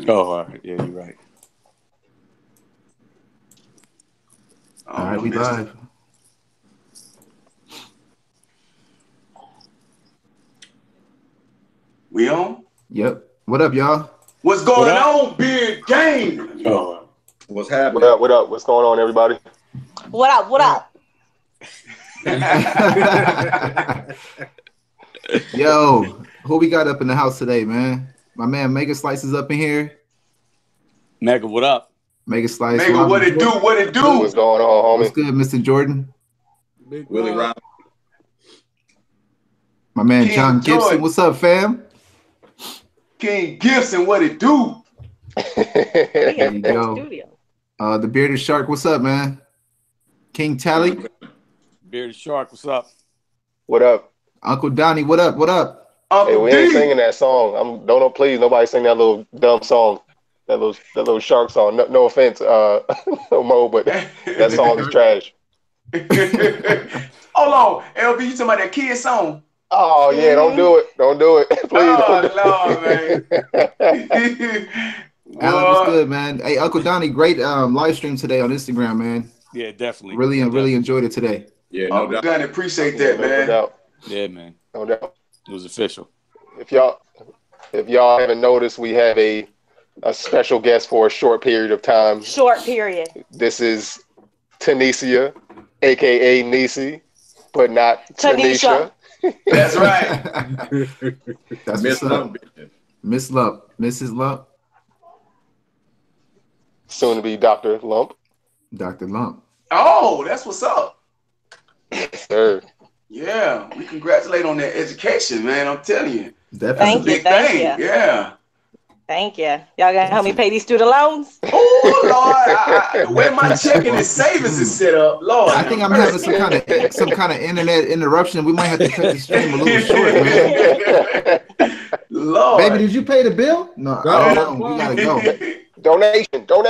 Oh, all right. Yeah, you're right. All right, we live. We on? Yep. What up, y'all? What's going on, Beard Gang? Oh, what's happening? What up? What up? What's going on, everybody? What up? What up? Yo, who we got up in the house today, man? My man Mega Slice is up in here. Mega, what up? Mega Slice. Mega, what it do? What it do? What's going on, homie? What's good, Mr. Jordan? Big Willie Rob. My man King John Gibson. Jordan. What's up, fam? King Gibson, what it do? There you go. The Bearded Shark. What's up, man? King Tally. Bearded Shark, what's up? What up? Uncle Donnie, what up? What up? Hey, we D. ain't singing that song. Don't please nobody sing that little dumb song, that little shark song. No offense, no Mo, but that song is trash. Hold on, LB, you talking about that kid song? Oh yeah, don't do it. Don't do it. Please Oh, don't do Lord, man. Alan, what's good, man? Hey, Uncle Donnie, great live stream today on Instagram, man. Yeah, definitely. Really enjoyed it today. Yeah, no doubt. Done, appreciate that, man. No doubt. Yeah, man. No doubt. It was official. If y'all haven't noticed, we have a special guest for a short period of time. Short period. This is Tanisha, aka Nisi, but not Tanisha. That's right. That's Miss what's up. Lump. Miss Lump. Mrs. Lump. Soon to be Dr. Lump. Dr. Lump. Oh, that's what's up. Yes, sir. Yeah, we congratulate on that education, man. I'm telling you. Definitely. Thank you. Yeah. Thank you. Y'all gonna help me pay these student loans? Oh, Lord. The way my checking and savings is set up, Lord. I think I'm having some kind of internet interruption. We might have to cut the stream a little short, man. Lord. Baby, did you pay the bill? No, I don't know. We gotta go. Donation. Oh,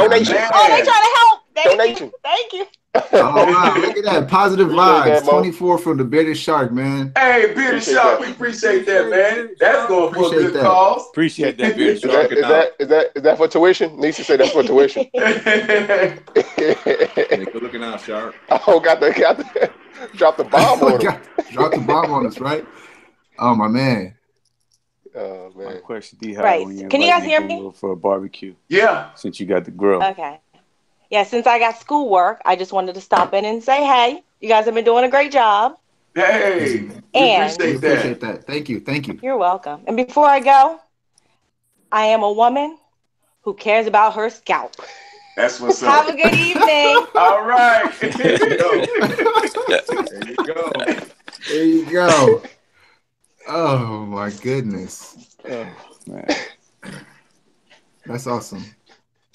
they trying to help. Donation. Thank you. Oh wow, look at that. Positive Appreciate vibes. that, Mo. 24 from the Bearded Shark, man. Hey, Bearded Shark, we appreciate that, man. That's going for a Appreciate good that. cause. Appreciate that, Bearded Is Shark. that for tuition? Nisa said that's for tuition. Hey, good looking out, Shark. Oh, got the drop the bomb on him. Drop the bomb on us, right? Oh my man. Oh My man. question, D. Right. Can you guys hear me? For a barbecue, Yeah. since you got the grill. Okay. Yeah, since I got schoolwork, I just wanted to stop in and say, hey, you guys have been doing a great job. Hey, we And- We appreciate that. appreciate that. Thank you. Thank you. You're welcome. And before I go, I am a woman who cares about her scalp. That's what's Have up. a good evening. All right. There you go. There you go. Oh my goodness. Oh, man. That's awesome.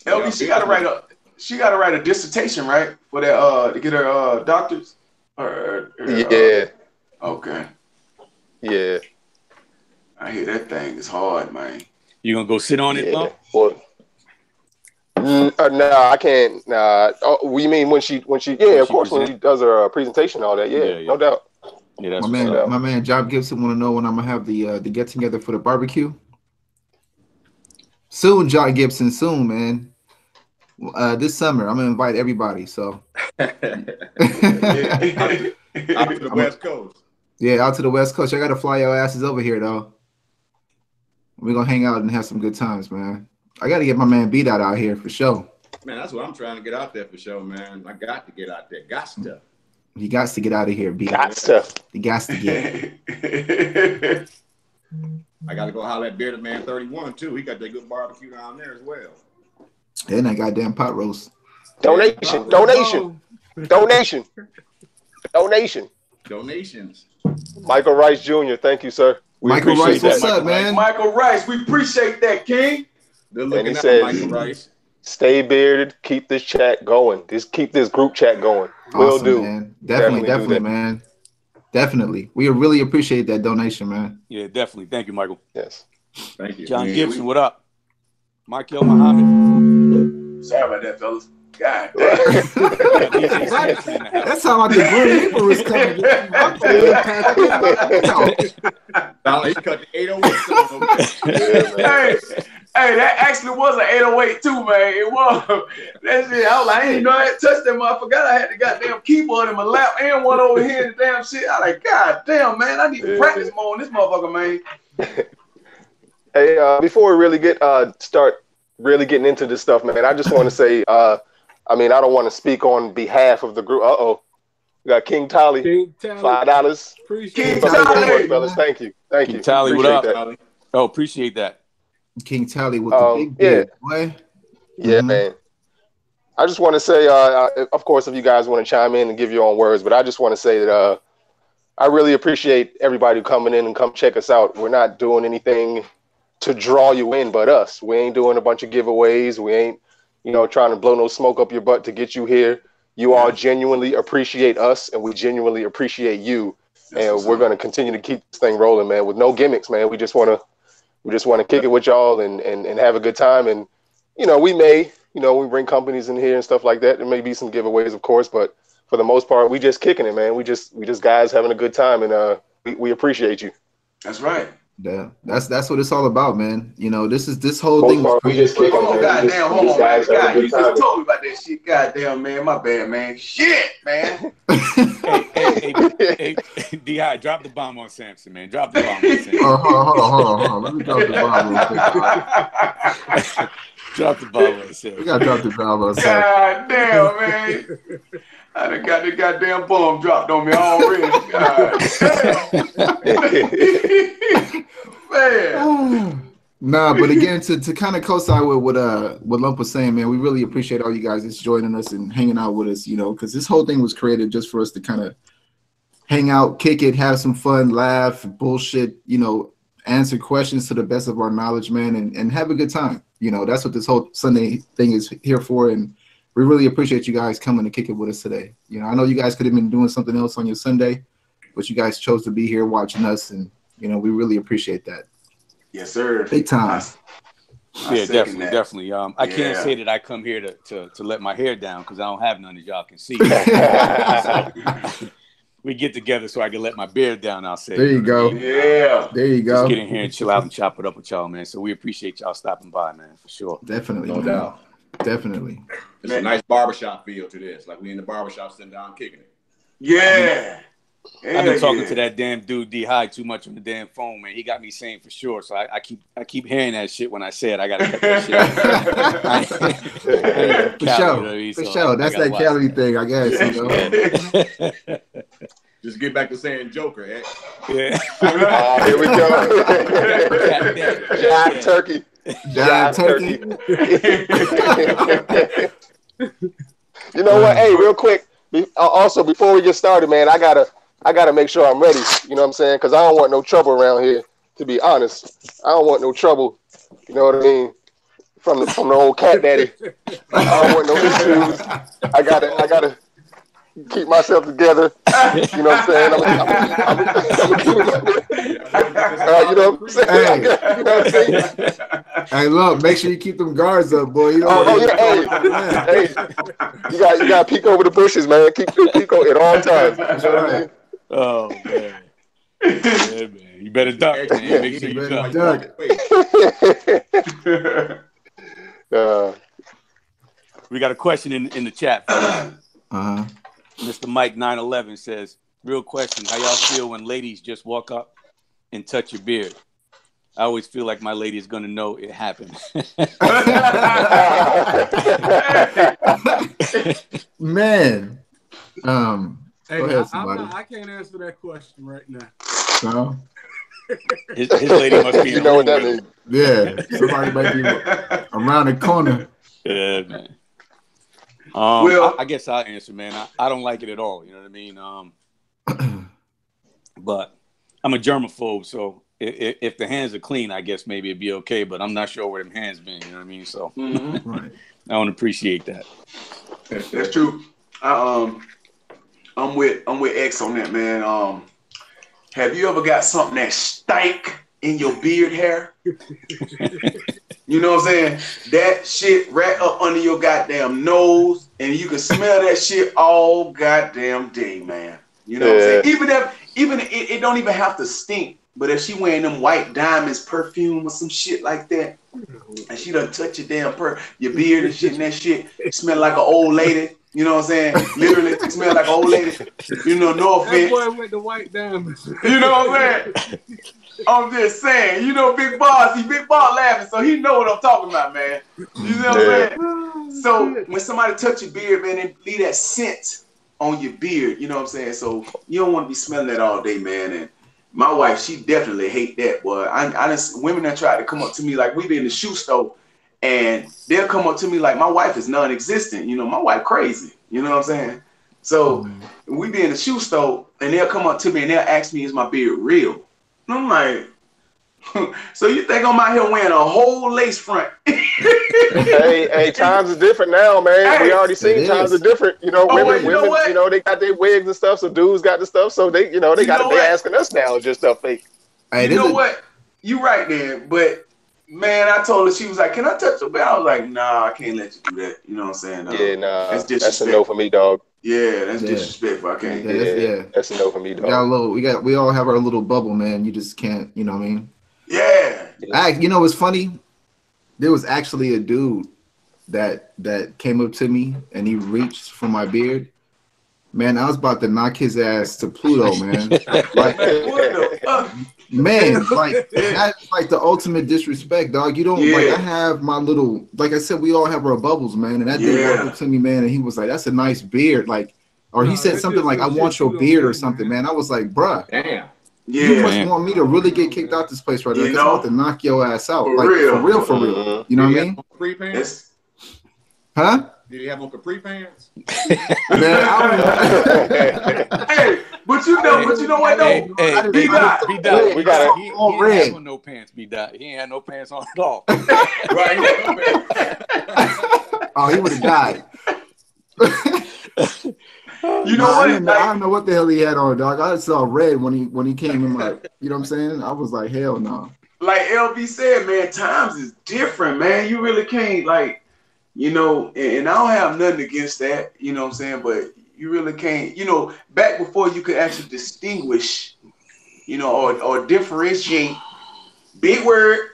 LB, she gotta write a dissertation, right? For that to get her doctors. Yeah. Okay. Yeah. I hear that thing is hard, man. You gonna go sit on it, Yeah. Lump? Well, no, I can't. Oh, you mean when she? Yeah, of course, when she does her presentation, and all that. Yeah, Yeah. no doubt. Yeah, that's My what's man, up. my man, Job Gibson want to know when I'm gonna have the get together for the barbecue. Soon, Job Gibson. Soon, man. This summer, I'm gonna invite everybody. So Out to the West Coast. yeah, out to the West Coast. I gotta fly your asses over here though. We're gonna hang out and have some good times, man. I gotta get my man Beat out here for sure. Man, that's what I'm trying to get out there for sure, man. I got to get out there. Got to. He got to get out of here, Beat. Got stuff. He got to get. I got to go holler at Bearded Man 31 too. He got that good barbecue down there as well. And that goddamn pot roast. Donation. Donations. Michael Rice Jr. Thank you, sir. We Michael Rice, appreciate what's that, up, Michael man? Michael Rice, we appreciate that, King. Good And looking he out, says- Michael Rice. Stay bearded. Keep this chat going. Just keep this group chat going. Will Awesome, do. man. Definitely do Definitely, that. man. Definitely. We really appreciate that donation, man. Yeah, definitely. Thank you, Michael. Yes. Thank you. John Man, Gibson, what up? Michael Muhammad. Sorry about that, fellas. God damn. That's how I the Grim Reaper was coming. Sound like he cut the 808 song over there. Yeah, man. Hey, Hey, that actually was an 808 too, man. It was. That shit, I was like, I didn't know I had touched that motherfucker. I forgot I had the goddamn keyboard in my lap and one over here in the damn shit. I like, God damn, man, I need to practice more on this motherfucker, man. Hey, before we really start really getting into this stuff, man, I just want to say, I mean, I don't want to speak on behalf of the group. We got King Tally, $5. King Tally, fellas. Thank you. King Tally, what up? That. Oh, appreciate that. King Tally with the big beard, boy. Yeah, man. I just want to say, of course, if you guys want to chime in and give your own words, but I just want to say that I really appreciate everybody coming in and come check us out. We're not doing anything to draw you in but us. We ain't doing a bunch of giveaways. We ain't, trying to blow no smoke up your butt to get you here. You all genuinely appreciate us, and we genuinely appreciate you. And we're going to continue to keep this thing rolling, man, with no gimmicks, man. We just want to kick it with y'all and have a good time. And, we may, we bring companies in here and stuff like that. There may be some giveaways, of course, but for the most part, we just kicking it, man. We just guys having a good time, and we appreciate you. That's right. Yeah, that's what it's all about, man. This whole thing was we just kicking it, man. Goddamn, hold on, man. God, you just told me about that shit. Goddamn, man. My bad, man. Shit, man. Hey, D.I., drop the bomb on Samson, man. Drop the bomb on Samson. Hold on. Let me drop the bomb real quick. Drop the bomb on Samson. We gotta drop the bomb on Samson. God damn, man. I done got the goddamn bomb dropped on me already. God damn. Man. Nah, but again, to kind of co-sign with what Lump was saying, man, we really appreciate all you guys that's joining us and hanging out with us, because this whole thing was created just for us to kind of hang out, kick it, have some fun, laugh, bullshit, answer questions to the best of our knowledge, man, and have a good time. That's what this whole Sunday thing is here for, and we really appreciate you guys coming to kick it with us today. I know you guys could have been doing something else on your Sunday, but you guys chose to be here watching us, and we really appreciate that. Yes, sir. Big time. Yeah, definitely. I can't say that I come here to let my hair down because I don't have none, as y'all can see. So, we get together so I can let my beard down, I'll say. There you go. Yeah. There you go. Just get in here and chill out and chop it up with y'all, man. So we appreciate y'all stopping by, man, for sure. Definitely. No doubt. Definitely. It's a nice barbershop feel to this. Like we in the barbershop sitting down kicking it. Yeah. I've been talking to that damn dude D-High too much on the damn phone, man. He got me saying for sure. So I keep hearing that shit when I say it. I gotta cut that shit out. For sure. That's that Cali thing, I guess. Just get back to saying Joker, eh? Yeah. Here we go. Giant turkey. Giant turkey. You know what? Hey, real quick. Also, before we get started, man, I gotta make sure I'm ready. You know what I'm saying? Because I don't want no trouble around here. To be honest, I don't want no trouble. You know what I mean? From the old cat daddy. I don't want no issues. I gotta keep myself together. You know what I'm saying? I'm keep it. You know what I'm saying? Hey. You know what I'm saying? Hey, look, make sure you keep them guards up, boy. Hey, you gotta peek over the bushes, man. Keep over at all times. You know what I mean? Oh man. Yeah, man. You better duck, man. Make sure you duck. We got a question in the chat. Mr. Mike 911 says, real question, how y'all feel when ladies just walk up and touch your beard? I always feel like my lady is going to know it happened. Man. Hey, go ahead, somebody. I can't answer that question right now. No? His lady must be in the room. What that means? Yeah, somebody might be around the corner. Yeah, man. Well, I guess I'll answer, man. I don't like it at all. You know what I mean? But I'm a germaphobe, so if the hands are clean, I guess maybe it'd be okay. But I'm not sure where them hands been. You know what I mean? So Right. I don't appreciate that. That's true. I'm with X on that, man. Have you ever got something that stank in your beard hair? You know what I'm saying? That shit right up under your goddamn nose, and you can smell that shit all goddamn day, man. You know what I'm saying? Even it don't even have to stink But if she wearing them white diamonds, perfume or some shit like that, and she done touch your damn your beard and shit, and that shit smell like an old lady. You know what I'm saying? Literally smell like an old lady. You know, no offense. That boy with the white diamonds. You know what I'm saying? I'm just saying. You know, Big Boss laughing, so he know what I'm talking about, man. You know what I'm saying? So when somebody touch your beard, man, they leave that scent on your beard. You know what I'm saying? So you don't want to be smelling that all day, man. And my wife, she definitely hate that, boy. Women that try to come up to me, like we be in the shoe store, and they'll come up to me like my wife is non-existent. You know, my wife crazy. You know what I'm saying? So we be in the shoe store, and they'll come up to me and they'll ask me, is my beard real? And I'm like, so you think I'm out here wearing a whole lace front? hey, times are different now, man. We already seen times are different. You know, women, you know, they got their wigs and stuff, so dudes got the stuff, so they, they asking us now just stuff fake. Hey, you know what? You right there, but man, I told her, she was like, can I touch your beard? I was like, nah, I can't let you do that. You know what I'm saying? Yeah, nah, that's a no for me, dog. Yeah, that's disrespectful. I can't. That's a no for me, dog. We all have our little bubble, man. You just can't, you know what I mean? Yeah. You know what's funny? There was actually a dude that came up to me and he reached for my beard. Man, I was about to knock his ass to Pluto, man. Like, man, like that's like the ultimate disrespect, dog. You don't like. I have my little, like I said, we all have our bubbles, man. And that dude walked up to me, man, and he was like, "That's a nice beard," like, or he said something like, "I want your beard" or something, man. I was like, "Bruh, damn, you must want me to really get kicked out this place right now because I want to knock your ass out, for real. You know what I mean?" Capri pants? Huh? Did he have on capri pants? Man, hey, but you know what though? B-Dot. We got He didn't have on no pants, B-Dot. He ain't had no pants on at all. Right. Oh, he would have died. You know what? I don't know what the hell he had on, dog. I saw red when he came in my, you know what I'm saying? I was like, hell no. Like LB said, man, times is different, man. You really can't, like, you know, and I don't have nothing against that, you know what I'm saying? But you really can't, you know, back before you could actually distinguish, you know, or differentiate, big word,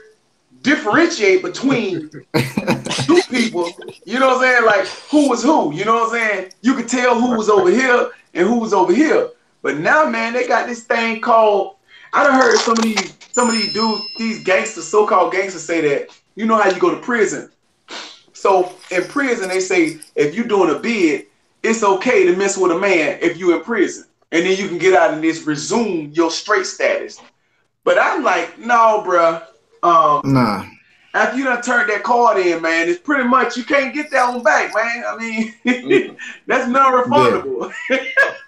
differentiate between two people, you know what I'm saying? Like, who was who, you know what I'm saying? You could tell who was over here and who was over here. But now, man, they got this thing called, I done heard some of these dudes, these gangsters, so-called gangsters say that, you know how you go to prison. So in prison, they say, if you're doing a bid, it's okay to mess with a man if you're in prison. And then you can get out and just resume your straight status. But I'm like, no, bruh. Nah. After you done turned that card in, man, it's pretty much, you can't get that one back, man. I mean, that's non-refundable.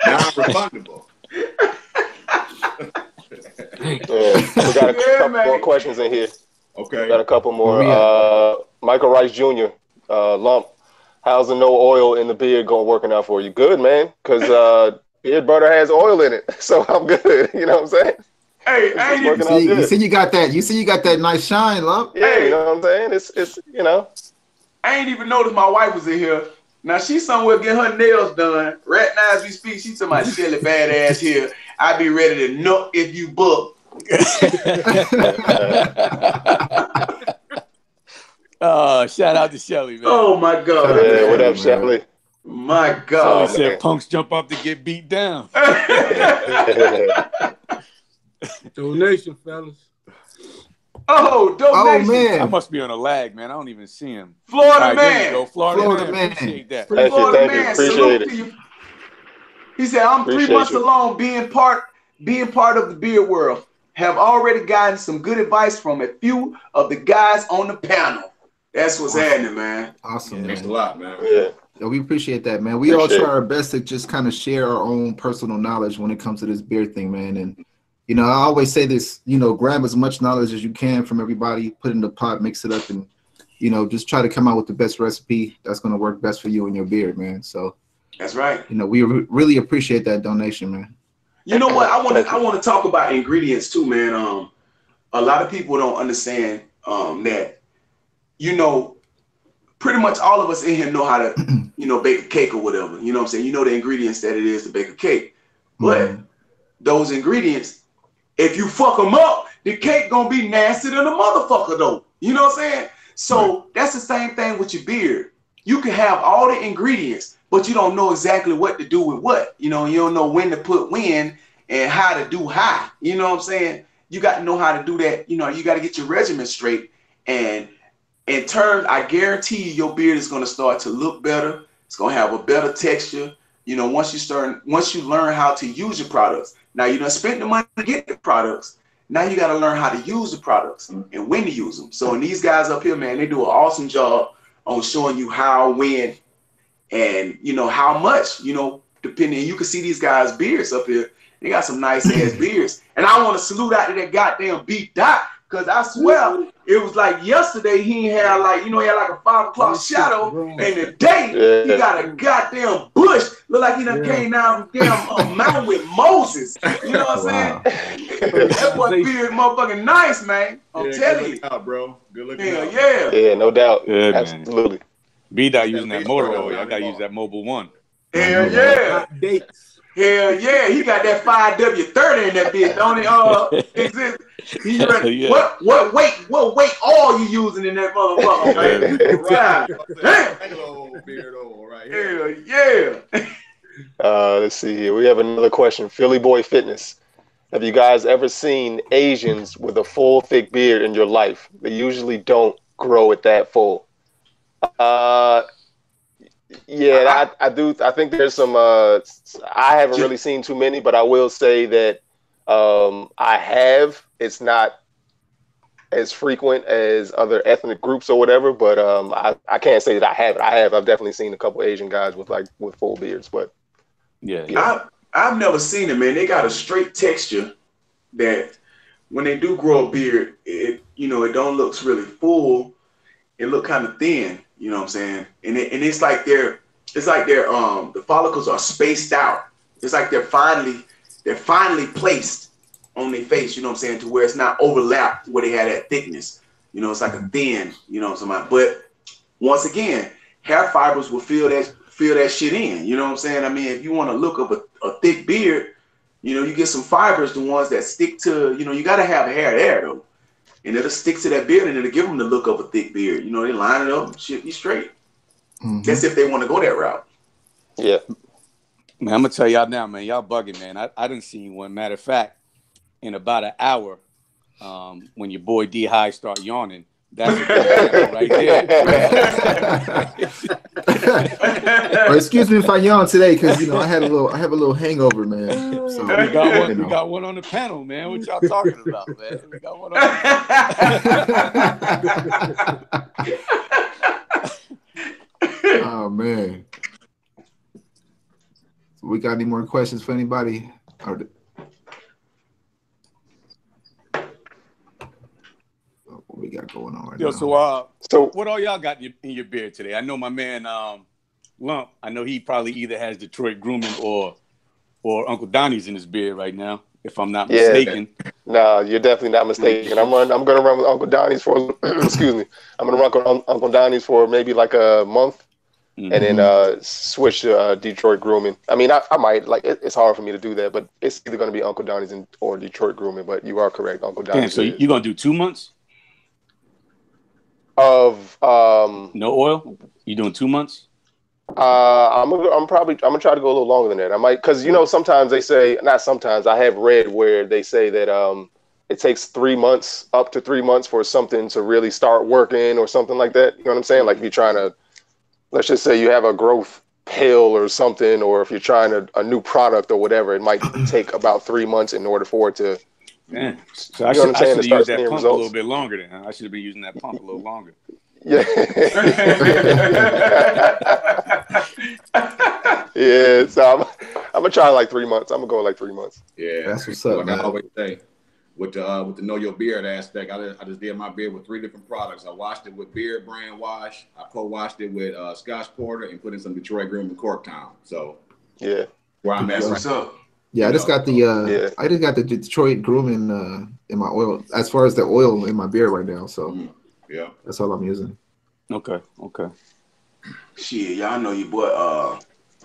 Non-refundable. We got a couple more questions in here. Okay. Got a couple more. Michael Rice Jr., Lump, how's the no oil in the beard working out for you? Good, man, because beard butter has oil in it, so I'm good. You know what I'm saying? Hey, you see you got that nice shine, Lump. Yeah, you know what I'm saying? It's you know. I ain't even noticed my wife was in here. Now she's somewhere getting her nails done. Right now as we speak, she's talking about Shelly badass here. I be ready to knock if you book. Shout out to Shelly, man. Oh my God. Yeah, what up, Shelly? My God. Shelly said punks jump up to get beat down. Donation, fellas. Oh, donation. Oh man. I must be on a lag, man. I don't even see him. Florida man. Go. Florida man. Appreciate that. Florida man. Appreciate it. He said, I'm 3 months along being part of the beard world. Have already gotten some good advice from a few of the guys on the panel. That's what's happening, man. Awesome. Thanks a lot, man. Yeah, we appreciate that, man. We all try our best to just kind of share our own personal knowledge when it comes to this beard thing, man. And, you know, I always say this, you know, grab as much knowledge as you can from everybody, put it in the pot, mix it up, and, you know, just try to come out with the best recipe that's going to work best for you and your beard, man. So that's right. You know, we really appreciate that donation, man. You know what? I want to talk about ingredients too, man. A lot of people don't understand that, you know, pretty much all of us in here know how to, you know, bake a cake or whatever. You know what I'm saying? You know the ingredients that it is to bake a cake. But those ingredients If you fuck them up, the cake gonna be nasty than a motherfucker though. You know what I'm saying? So that's the same thing with your beard. You can have all the ingredients, but you don't know exactly what to do with what. You know, you don't know when to put when and how to do how. You know what I'm saying? You got to know how to do that. You know, you got to get your regimen straight. And in turn, I guarantee you, your beard is going to start to look better. It's going to have a better texture. You know, once you learn how to use your products. Now you done spent the money to get the products. Now you got to learn how to use the products and when to use them. So, and these guys up here, man, they do an awesome job on showing you how, when, and you know how much. You know, depending. You can see these guys' beards up here. They got some nice ass beards, and I want to salute out to that goddamn beat Dot, because I swear it was like yesterday he had like, you know, he had like a 5 o'clock shadow, and today he got a goddamn bush. Look like he done came down from damn mountain with Moses. You know what I'm saying? That boy beard motherfucking nice, man. I'm telling you, out, bro. Good looking. Yeah, no doubt. Yeah, absolutely. B Dot using that motor oil. I gotta use that Mobile One. Hell yeah. Hell yeah, he got that 5W30 in that bitch, don't he? What weight all you using in that motherfucker, man? Right. Beard oil right here. Hell yeah. Let's see here. We have another question. Philly Boy Fitness. Have you guys ever seen Asians with a full, thick beard in your life? They usually don't grow it that full. Yeah, I do. I think there's some. I haven't really seen too many, but I will say that I have. It's not as frequent as other ethnic groups or whatever, but I can't say that I have it. I've definitely seen a couple Asian guys with full beards, but yeah. I've never seen it, man. They got a straight texture that when they do grow a beard, it don't look really full. It look kind of thin. You know what I'm saying? And it's like the follicles are spaced out. It's like they're finely placed on their face, you know what I'm saying, to where it's not overlapped where they had that thickness. You know, it's like a thin, you know what I'm saying? But once again, hair fibers will fill that shit in. You know what I'm saying? I mean, if you want to look up a thick beard, you know, you get some fibers, the ones that stick to, you know, you gotta have hair there though. And it'll stick to that beard and it'll give them the look of a thick beard. You know, they line it up, shit be straight. That's if they want to go that route. Yeah. Man, I'm going to tell y'all now, man, y'all bugging, man. I didn't see one. Matter of fact, in about an hour, when your boy D-High start yawning, that's right there. Or excuse me if I yawn today, because you know I have a little hangover, man. So we got one on the panel, man. What y'all talking about, man? We got one on Oh man. So we got any more questions for anybody? What we got going on right now? So what all y'all got in your beard today? I know my man Lump. I know he probably either has Detroit Grooming or Uncle Donnie's in his beard right now, if I'm not mistaken. No, you're definitely not mistaken. I'm gonna run with Uncle Donnie's for excuse me. I'm gonna run with Uncle Donnie's for maybe like a month, and then switch to Detroit Grooming. I mean, I might it's hard for me to do that, but it's either gonna be Uncle Donnie's or Detroit Grooming. But you are correct, Uncle Donnie's. Damn, so you're gonna do 2 months of no oil? You doing 2 months? I'm gonna try to go a little longer than that. I might, because you know sometimes they say, not sometimes, I have read where they say that it takes 3 months, up to 3 months for something to really start working or something like that. You know what I'm saying? Like if you're trying to, let's just say you have a growth pill or something, or if you're trying a new product or whatever, it might take about 3 months in order for it to. Yeah. So I should have used that pump a little bit longer then. Huh? I should have been using that pump a little longer. Yeah. Yeah. So I'm gonna try like 3 months. I'm gonna go like 3 months. Yeah. That's what's up, man. I always say with the know your beard aspect, I just did my beard with 3 different products. I washed it with Beard brand wash. I co-washed it with Scotch Porter and put in some Detroit Grooming Corktown. So yeah, where I'm at right now. Yeah, I just got the Detroit Grooming in my oil, as far as the oil in my beard right now. So yeah, that's all I'm using. Okay. Shit, y'all know your boy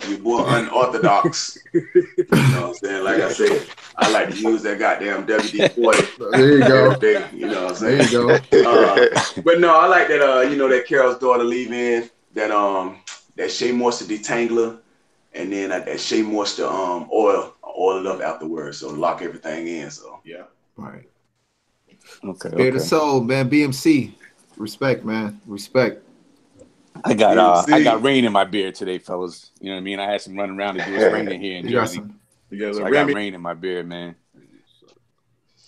Your boy unorthodox. You know what I'm saying? Like I said, I like to use that goddamn WD-40. There you go. Every day, you know what I'm saying? There you go. But no, I like that. You know, that Carol's daughter leave-in, that Shea Moisture detangler, and then that Shea Moisture oil it up afterwards, so lock everything in. So yeah, right. Okay. Beard and soul, man. BMC, respect, man. Respect. I got rain in my beard today, fellas. You know what I mean? I had some running around to do. It's raining here in Jersey. So I got rain in my beard, man.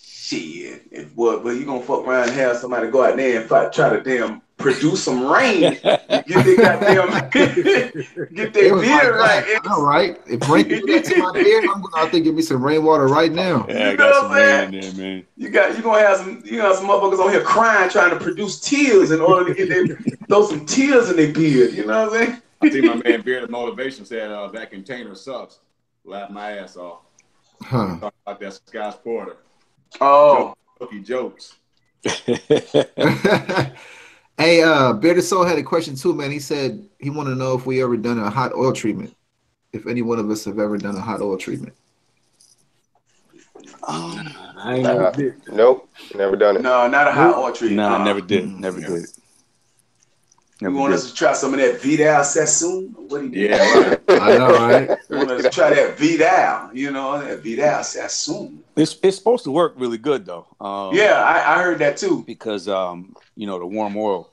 Shit, but you gonna fuck around and have somebody go out there and try to damn produce some rain. Get their goddamn get their beard right. All right. If rain can get to my beard, I'm gonna out there give me some rainwater right now. Yeah, I got some rain in there, man. You gonna have some motherfuckers on here crying trying to produce tears in order to get throw some tears in their beard. You know what I'm saying? I see my man Bearded Motivation said that container sucks. Laugh my ass off. Talk about that Scotch Porter. Oh, jokes. Hey, Bearded Soul had a question too, man. He said he wanted to know if we ever done a hot oil treatment. If any one of us have ever done a hot oil treatment. I ain't never did. Nope, never done it. No, not a hot oil treatment. No, I never did. Never did. You want us to try some of that Vidal Sassoon? What do you Yeah, right. I know, right? You want us to try that Vidal? You know, that Vidal Sassoon. It's supposed to work really good though. Yeah, I heard that too. Because you know, the warm oil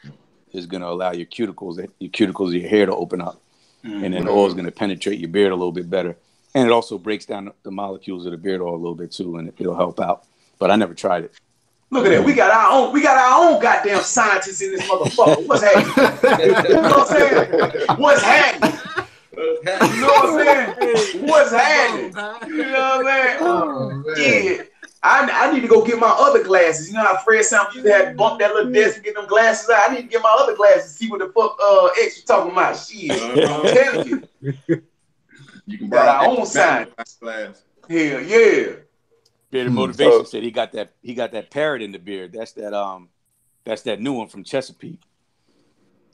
is going to allow your cuticles of your hair to open up, and then the oil is going to penetrate your beard a little bit better, and it also breaks down the molecules of the beard oil a little bit too, and it'll help out. But I never tried it. Look at that. We got our own goddamn scientists in this motherfucker. What's happening? You know what I'm saying? What's happening? You know what I'm saying? What's happening? You know what I'm saying? Yeah. I need to go get my other glasses. You know how Fred Sam used to have to bump that little desk and get them glasses out? I need to get my other glasses, see what the fuck X you talking about. Shit. I'm telling you. You can got our own science. Hell yeah. Bearded Motivation said he got that parrot in the beard. That's that new one from Chesapeake.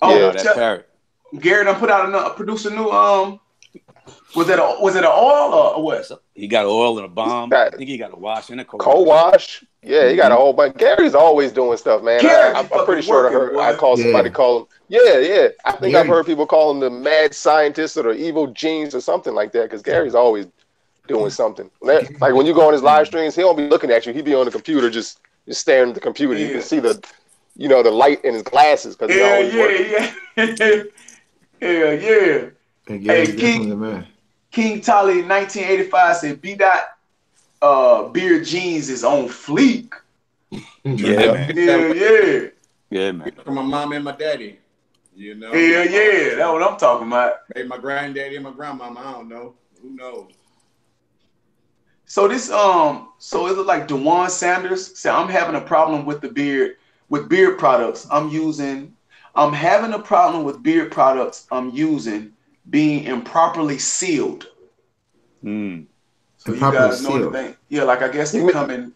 Oh, yeah, that parrot. Gary done produced a new was it an oil or what? He got oil and a balm. I think he got a wash and a co-wash. Yeah, he got a whole bunch. Gary's always doing stuff, man. I'm pretty sure I call somebody call him. Yeah. I think I've heard people call him the mad scientist or the evil genius or something like that. Because Gary's always doing something. Like when you go on his live streams, he don't be looking at you. He be on the computer just staring at the computer. You can see the light in his glasses because he's always working. Yeah. Hey, King Tolly 1985 said beard jeans is on fleek. Yeah, man. Yeah, man. From my mom and my daddy. You know? Yeah. That's what I'm talking about. Maybe my granddaddy and my grandmama. I don't know. Who knows? So this so is it like DeJuan Sanders said, I'm having a problem with beard products I'm having a problem with beard products I'm using being improperly sealed. So you guys know the thing. Yeah, like I guess they come in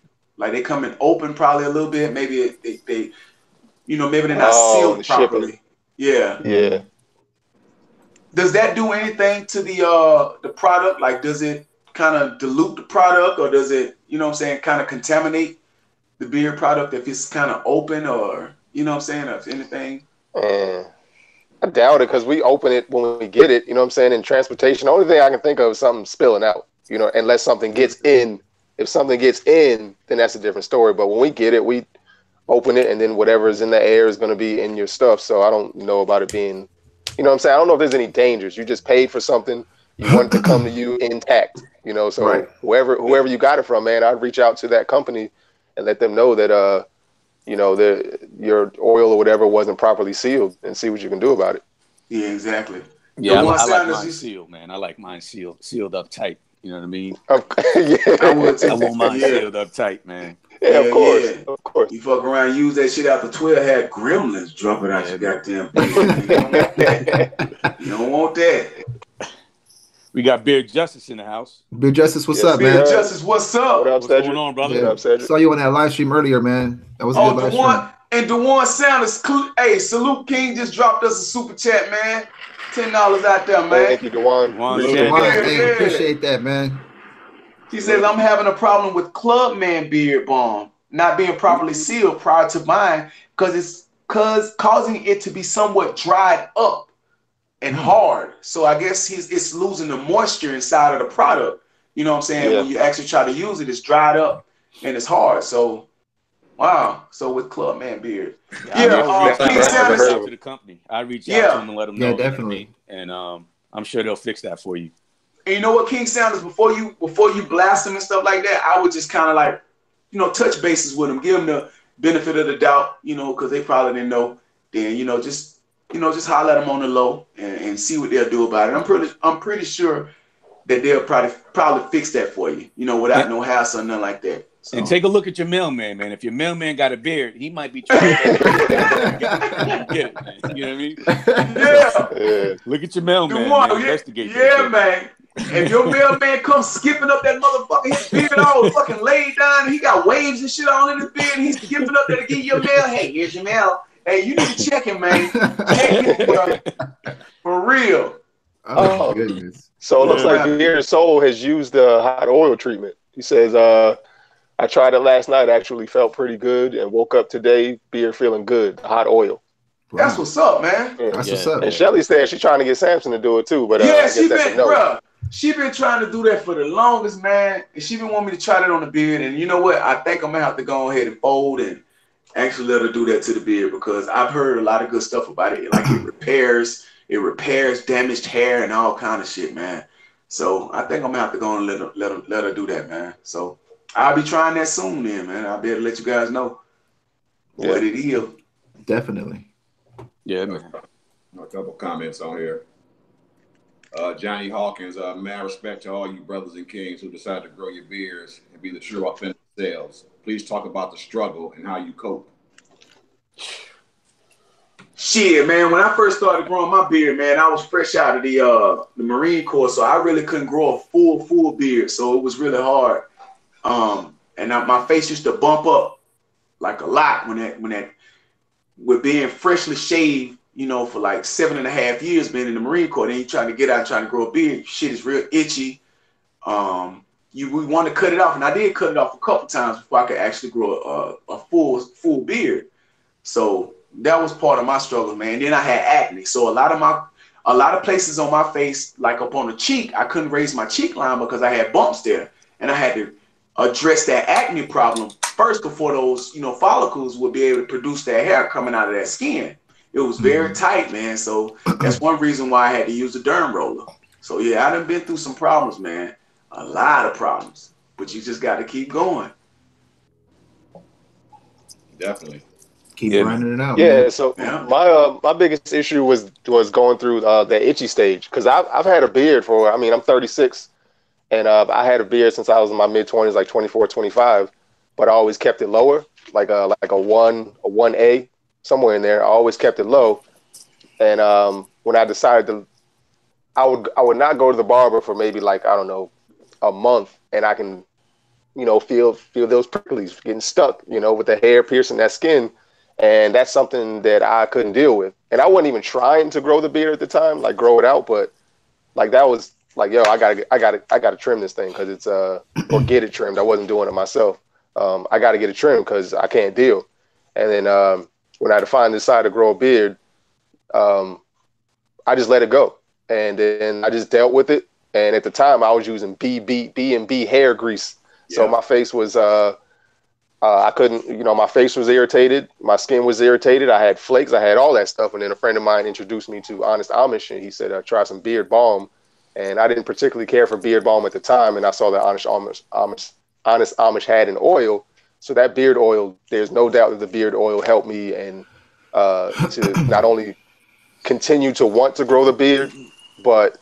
open probably a little bit. Maybe they maybe they're not sealed properly. Yeah. Does that do anything to the product? Like, does it kind of dilute the product, or does it, kind of contaminate the beard product if it's kind of open, or if anything? I doubt it because we open it when we get it, in transportation. The only thing I can think of is something spilling out, unless something gets in. If something gets in, then that's a different story. But when we get it, we open it, and then whatever is in the air is going to be in your stuff. So I don't know about it being, I don't know if there's any dangers. You just paid for something. You want it to come to you intact, so right. whoever you got it from, man, I'd reach out to that company and let them know that, your oil or whatever wasn't properly sealed and see what you can do about it. Yeah, exactly. Yeah, I like mine sealed, man. I like mine sealed up tight. You know what I mean? I want mine sealed up tight, man. Yeah, of course. You fuck around, use that shit after 12, had gremlins dropping out your goddamn beard. You don't want that. We got Beard Justice in the house. Beard Justice, what's up, man? Beard Justice, what's up? What's going on, brother? Yeah. What up, Cedric? Saw you on that live stream earlier, man. That was a good live stream. And DeJuan Sanders, hey, Salute King just dropped us a super chat, man. $10 out there, man. Thank you, Dewan. Hey, appreciate that, man. He says, I'm having a problem with Clubman beard balm not being properly sealed prior to mine because causing it to be somewhat dried up and hard. So I guess it's losing the moisture inside of the product. You know what I'm saying? Yeah. When you actually try to use it, it's dried up and it's hard. So, wow. So with Clubman beard. I King reach Sanders. out to the company. I reach out to them and let them know. Yeah, definitely. And I'm sure they'll fix that for you. And you know what, King Sanders, before you blast them and stuff like that, I would just kind of like, touch bases with them, give them the benefit of the doubt, because they probably didn't know. Then, just holler at them on the low and see what they'll do about it. I'm pretty sure that they'll probably fix that for you, without no hassle or nothing like that. So. And take a look at your mailman, man. If your mailman got a beard, he might be trying to get it, man. You know what I mean? Yeah. Look at your mailman. Investigate. Yeah, man. If your mailman comes skipping up that motherfucker, his beard all fucking laid down, and he got waves and shit all in his beard, and he's skipping up there to give you your mail. Hey, here's your mail. Hey, you need to check him, man. Check him, bro. For real. Oh, goodness. So it looks like Beard Soul has used the hot oil treatment. He says, I tried it last night, actually felt pretty good, and woke up today, beard feeling good. Hot oil. Wow. That's what's up, man. That's what's up. And Shelly said she's trying to get Samson to do it too, but she been trying to do that for the longest, man. And she been wanting me to try that on the beard. And you know what? I think I'm gonna have to go ahead and fold and actually let her do that to the beard because I've heard a lot of good stuff about it. Like it repairs damaged hair and all kind of shit, man. So I think I'm gonna have to go and let her do that, man. So I'll be trying that soon, then, man. I'll be able to let you guys know what it is. Definitely. Yeah, man. A couple comments on here. Johnny Hawkins, mad respect to all you brothers and kings who decide to grow your beards and be the true authentic selves. Please talk about the struggle and how you cope. Shit, man, when I first started growing my beard, man, I was fresh out of the Marine Corps, so I really couldn't grow a full beard, so it was really hard. And my face used to bump up like a lot with being freshly shaved, for like 7.5 years being in the Marine Corps. Then you trying to get out, trying to grow a beard, shit is real itchy. We want to cut it off, and I did cut it off a couple times before I could actually grow a full beard. So that was part of my struggle, man. Then I had acne, so a lot of places on my face, like up on the cheek, I couldn't raise my cheek line because I had bumps there, and I had to address that acne problem first before those follicles would be able to produce that hair coming out of that skin. It was very tight, man. So that's one reason why I had to use a derm roller. So yeah, I done been through some problems, man. A lot of problems, but you just got to keep going. Definitely. Keep running it out. Yeah. Man. So my biggest issue was going through the itchy stage because I've had a beard I'm 36, and I had a beard since I was in my mid-20s, like 24, 25, but I always kept it lower, like a 1A. Somewhere in there, I always kept it low, and when I decided I would not go to the barber for maybe a month, and I can, feel those pricklies getting stuck, with the hair piercing that skin, and that's something that I couldn't deal with, and I wasn't even trying to grow the beard at the time, like grow it out, but that was like, yo, I gotta trim this thing because it's or get it trimmed. I wasn't doing it myself. I gotta get it trimmed because I can't deal, and then. When I decided to grow a beard, I just let it go. And then I just dealt with it. And at the time I was using B&B hair grease. So my face was, I couldn't, my face was irritated. My skin was irritated. I had flakes. I had all that stuff. And then a friend of mine introduced me to Honest Amish. And he said, try some beard balm. And I didn't particularly care for beard balm at the time. And I saw that Honest Amish had an oil. So that beard oil, there's no doubt that the beard oil helped me and to not only continue to want to grow the beard, but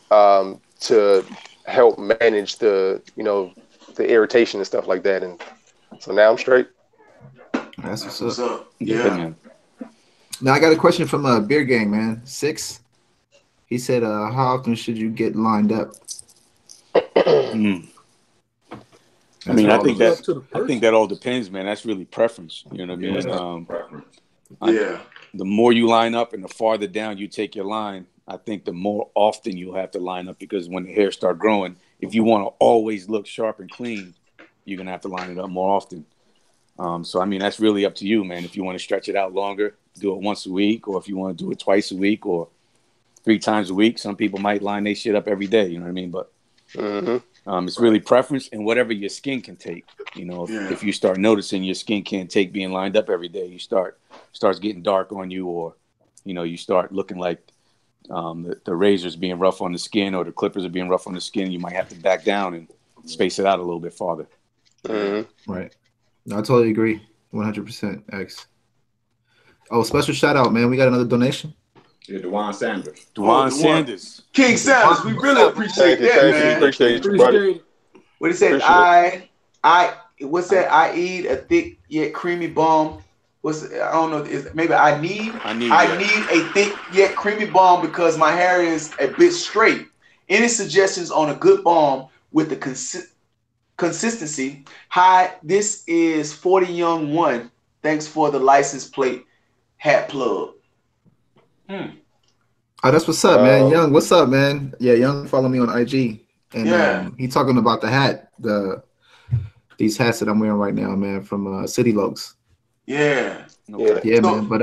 to help manage the irritation and stuff like that. And so now I'm straight. That's what's up. Yeah. Now I got a question from Beard Gang, man. 6. He said, how often should you get lined up? I mean, I think that all depends, man. That's really preference. You know what I mean? Yeah. The more you line up and the farther down you take your line, I think the more often you'll have to line up, because when the hairs start growing, if you want to always look sharp and clean, you're going to have to line it up more often. So, I mean, that's really up to you, man. If you want to stretch it out longer, do it once a week, or if you want to do it twice a week or 3 times a week. Some people might line their shit up every day, you know what I mean? But it's really preference and whatever your skin can take. You know, if you start noticing your skin can't take being lined up every day, starts getting dark on you, or, you know, you start looking like the razor's being rough on the skin, or the clippers are being rough on the skin, you might have to back down and space it out a little bit farther. Right. No, I totally agree. 100%. X. Oh, special shout out, man. We got another donation. Yeah, Dewan Sanders. Dewan Sanders. King Sanders, we really appreciate that, man. Appreciate you, brother. What he said, what's that? I eat a thick yet creamy balm. I don't know. Maybe I need a thick yet creamy balm because my hair is a bit straight. Any suggestions on a good balm with the consistency? Hi, this is 40 Young One. Thanks for the license plate hat plug. Oh, that's what's up, man. Young, what's up, man? Yeah, Young, follow me on IG. And he talking about the hat, these hats that I'm wearing right now, man, from City Logs. Yeah, man. But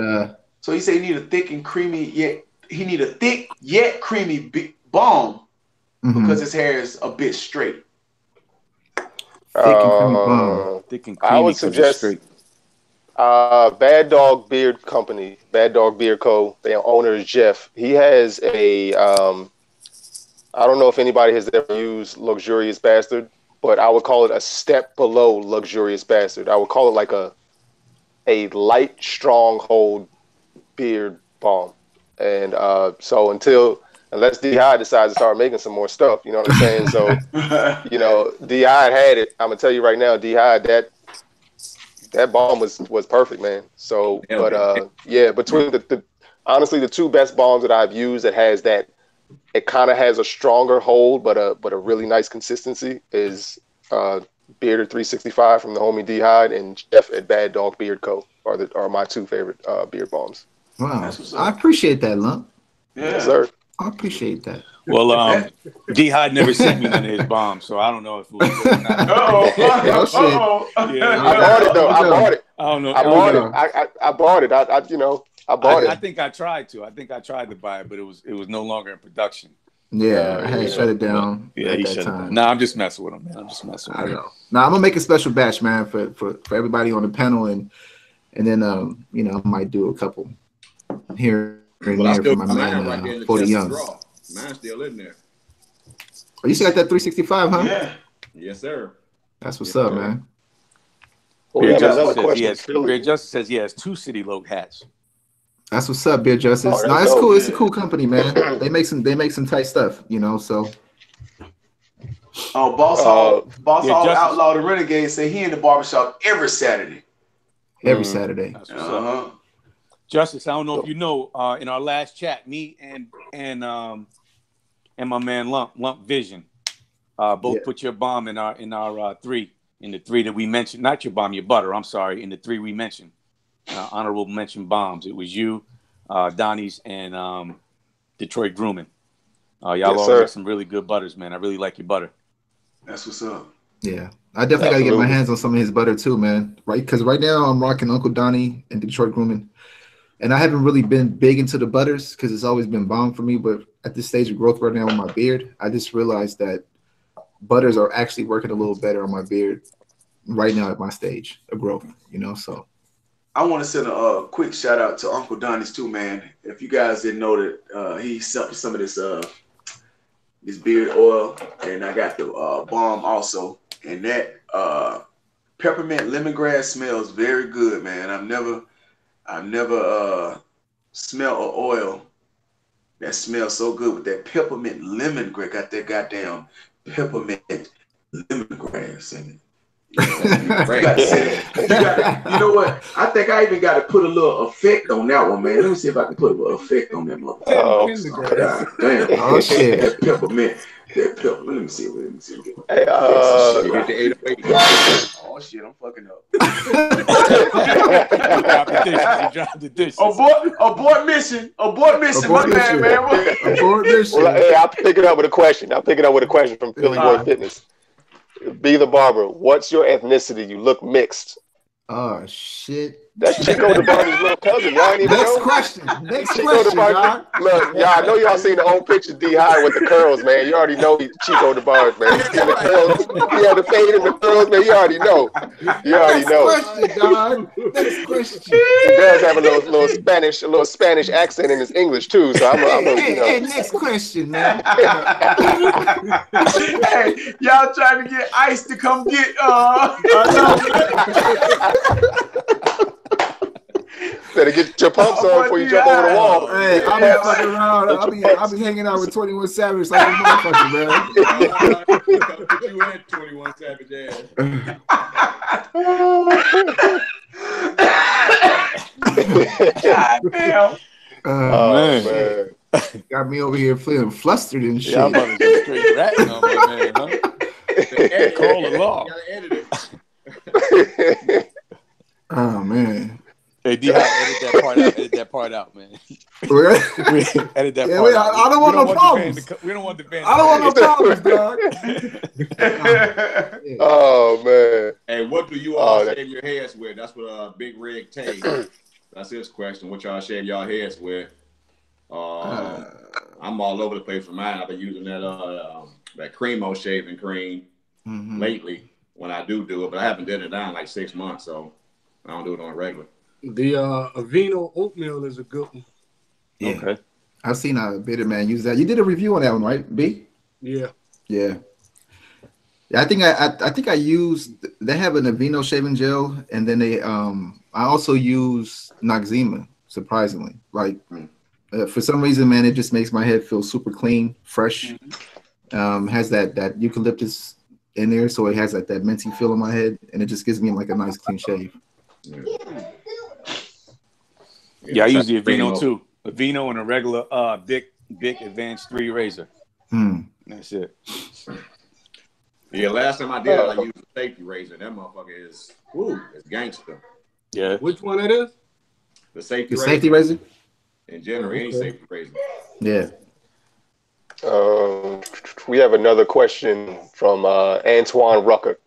so he said he need a thick yet creamy balm because his hair is a bit straight. Thick and creamy balm. Thick and creamy. I would suggest Bad Dog Beard Company, Bad Dog Beard Co. Their owner is Jeff. He has a I don't know if anybody has ever used Luxurious Bastard, but I would call it a step below Luxurious Bastard. I would call it like a light stronghold beard balm. And so unless D-Hide decides to start making some more stuff, you know what I'm saying? So, you know, D-Hide had it. I'm gonna tell you right now, D-Hide, that balm was perfect, man. So, between honestly, the 2 best balms that I've used that has that, it kind of has a stronger hold, but a really nice consistency is Bearded 365 from the homie D-Hide and Jeff at Bad Dog Beard Co. are my 2 favorite beard balms. Wow, I appreciate that, Lump. Yeah. Yes, sir. I appreciate that. Well, D-Hide never sent me none of his bombs, so I don't know if it was good or not. Yeah. I bought it though. I bought it. I don't know. I bought it. I bought it. I think I tried to. I think I tried to buy it, but it was no longer in production. Yeah, I had to shut it down. Yeah, he shut it down. Nah, I'm just messing with him, man. I'm just messing with him. I know. Now I'm gonna make a special batch, man, for everybody on the panel, and then you know, I might do a couple here and there for my man 40 Young. Mine's still in there. Oh, you still got that 365, huh? Yeah. Yes, sir. That's what's up, man. Beard Justice says he has 2 City Log hats. That's what's up, Beard Justice. No, it's cool. It's a cool company, man. They make some tight stuff, you know. So. Oh, Boss Hog Outlaw the Renegade say he in the barbershop every Saturday. Every Saturday. Justice, I don't know if you know, in our last chat, me and my man Lump Vision, both put your bomb in our 3, in the 3 that we mentioned. Not your bomb, your butter. I'm sorry. In the 3 we mentioned, honorable mention bombs. It was you, Donnie's, and Detroit Grooming. Y'all all got some really good butters, man. I really like your butter. That's what's up. Yeah, I definitely got to get my hands on some of his butter too, man. Right, because right now I'm rocking Uncle Donnie and Detroit Grooming, and I haven't really been big into the butters because it's always been bomb for me. But at this stage of growth right now with my beard, I just realized that butters are actually working a little better on my beard right now at my stage of growth. You know, so. I want to send a quick shout out to Uncle Donnie's too, man. If you guys didn't know that he sent some of this beard oil, and I got the balm also, and that peppermint lemongrass smells very good, man. I've never smelled an oil that smells so good with that peppermint lemongrass. Got that goddamn peppermint lemongrass in it. You know what? I think I even got to put a little effect on that one, man. Let me see if I can put a little effect on that motherfucker. Oh, God damn. Oh shit. That peppermint. That pepper. Let me see. Hey, Get the 808. Oh shit, I'm fucking up. Abort mission. Abort mission. My bad, man. Abort mission. Well, hey, I'll pick it up with a question. From Philly Boy Fitness. Be the barber. What's your ethnicity? You look mixed. Oh shit. That's Chico DeBarge's little cousin. Y'all ain't even know. Next question, dog. Look, y'all, I know y'all seen the old picture D-High with the curls, man. You already know he's Chico DeBarge, man. He had the fade and the curls, man. You already know. Next question. He does have a little Spanish accent in his English too. So Hey, next question, man. Hey, y'all trying to get Ice to come get Better get your pumps on before you jump over the wall. Hey, I'll be fucking around. I'll be hanging out with 21 Savage like a motherfucker, man. You had 21 Savage ass. God damn. Man. Got me over here feeling flustered and shit. Yeah, I'm about to go straight ratting on my man, huh? Call the law. Oh man. Hey, D, edit that part out, man. Edit that part out. I don't want no problems. We don't want the band. I don't want no problems, dog. Oh man. Hey, what do you all shave your heads with? That's what Big Rig Tay. That's his question. What y'all shave y'all heads with? I'm all over the place for mine. I've been using that Cremo shaving cream lately when I do it, but I haven't done it down like 6 months, so I don't do it on a regular. The Aveeno oatmeal is a good one. Yeah. Okay. I've seen a bearded man use that. You did a review on that one, right, B? Yeah. Yeah. Yeah, I think I used. They have an Aveeno shaving gel, and then they I also use Noxzema. Surprisingly, like for some reason, man, it just makes my head feel super clean, fresh. Has that eucalyptus in there, so it has that minty feel in my head, and it just gives me like a nice clean shave. Yeah, I use the Aveeno too. Aveeno and a regular Bic Advanced 3 razor. That's it. Yeah, last time I did it, I used a safety razor. That motherfucker is it's gangster. Yeah. Which one it is? The safety razor? In general, any safety razor. Yeah. We have another question from Antoine Rucker.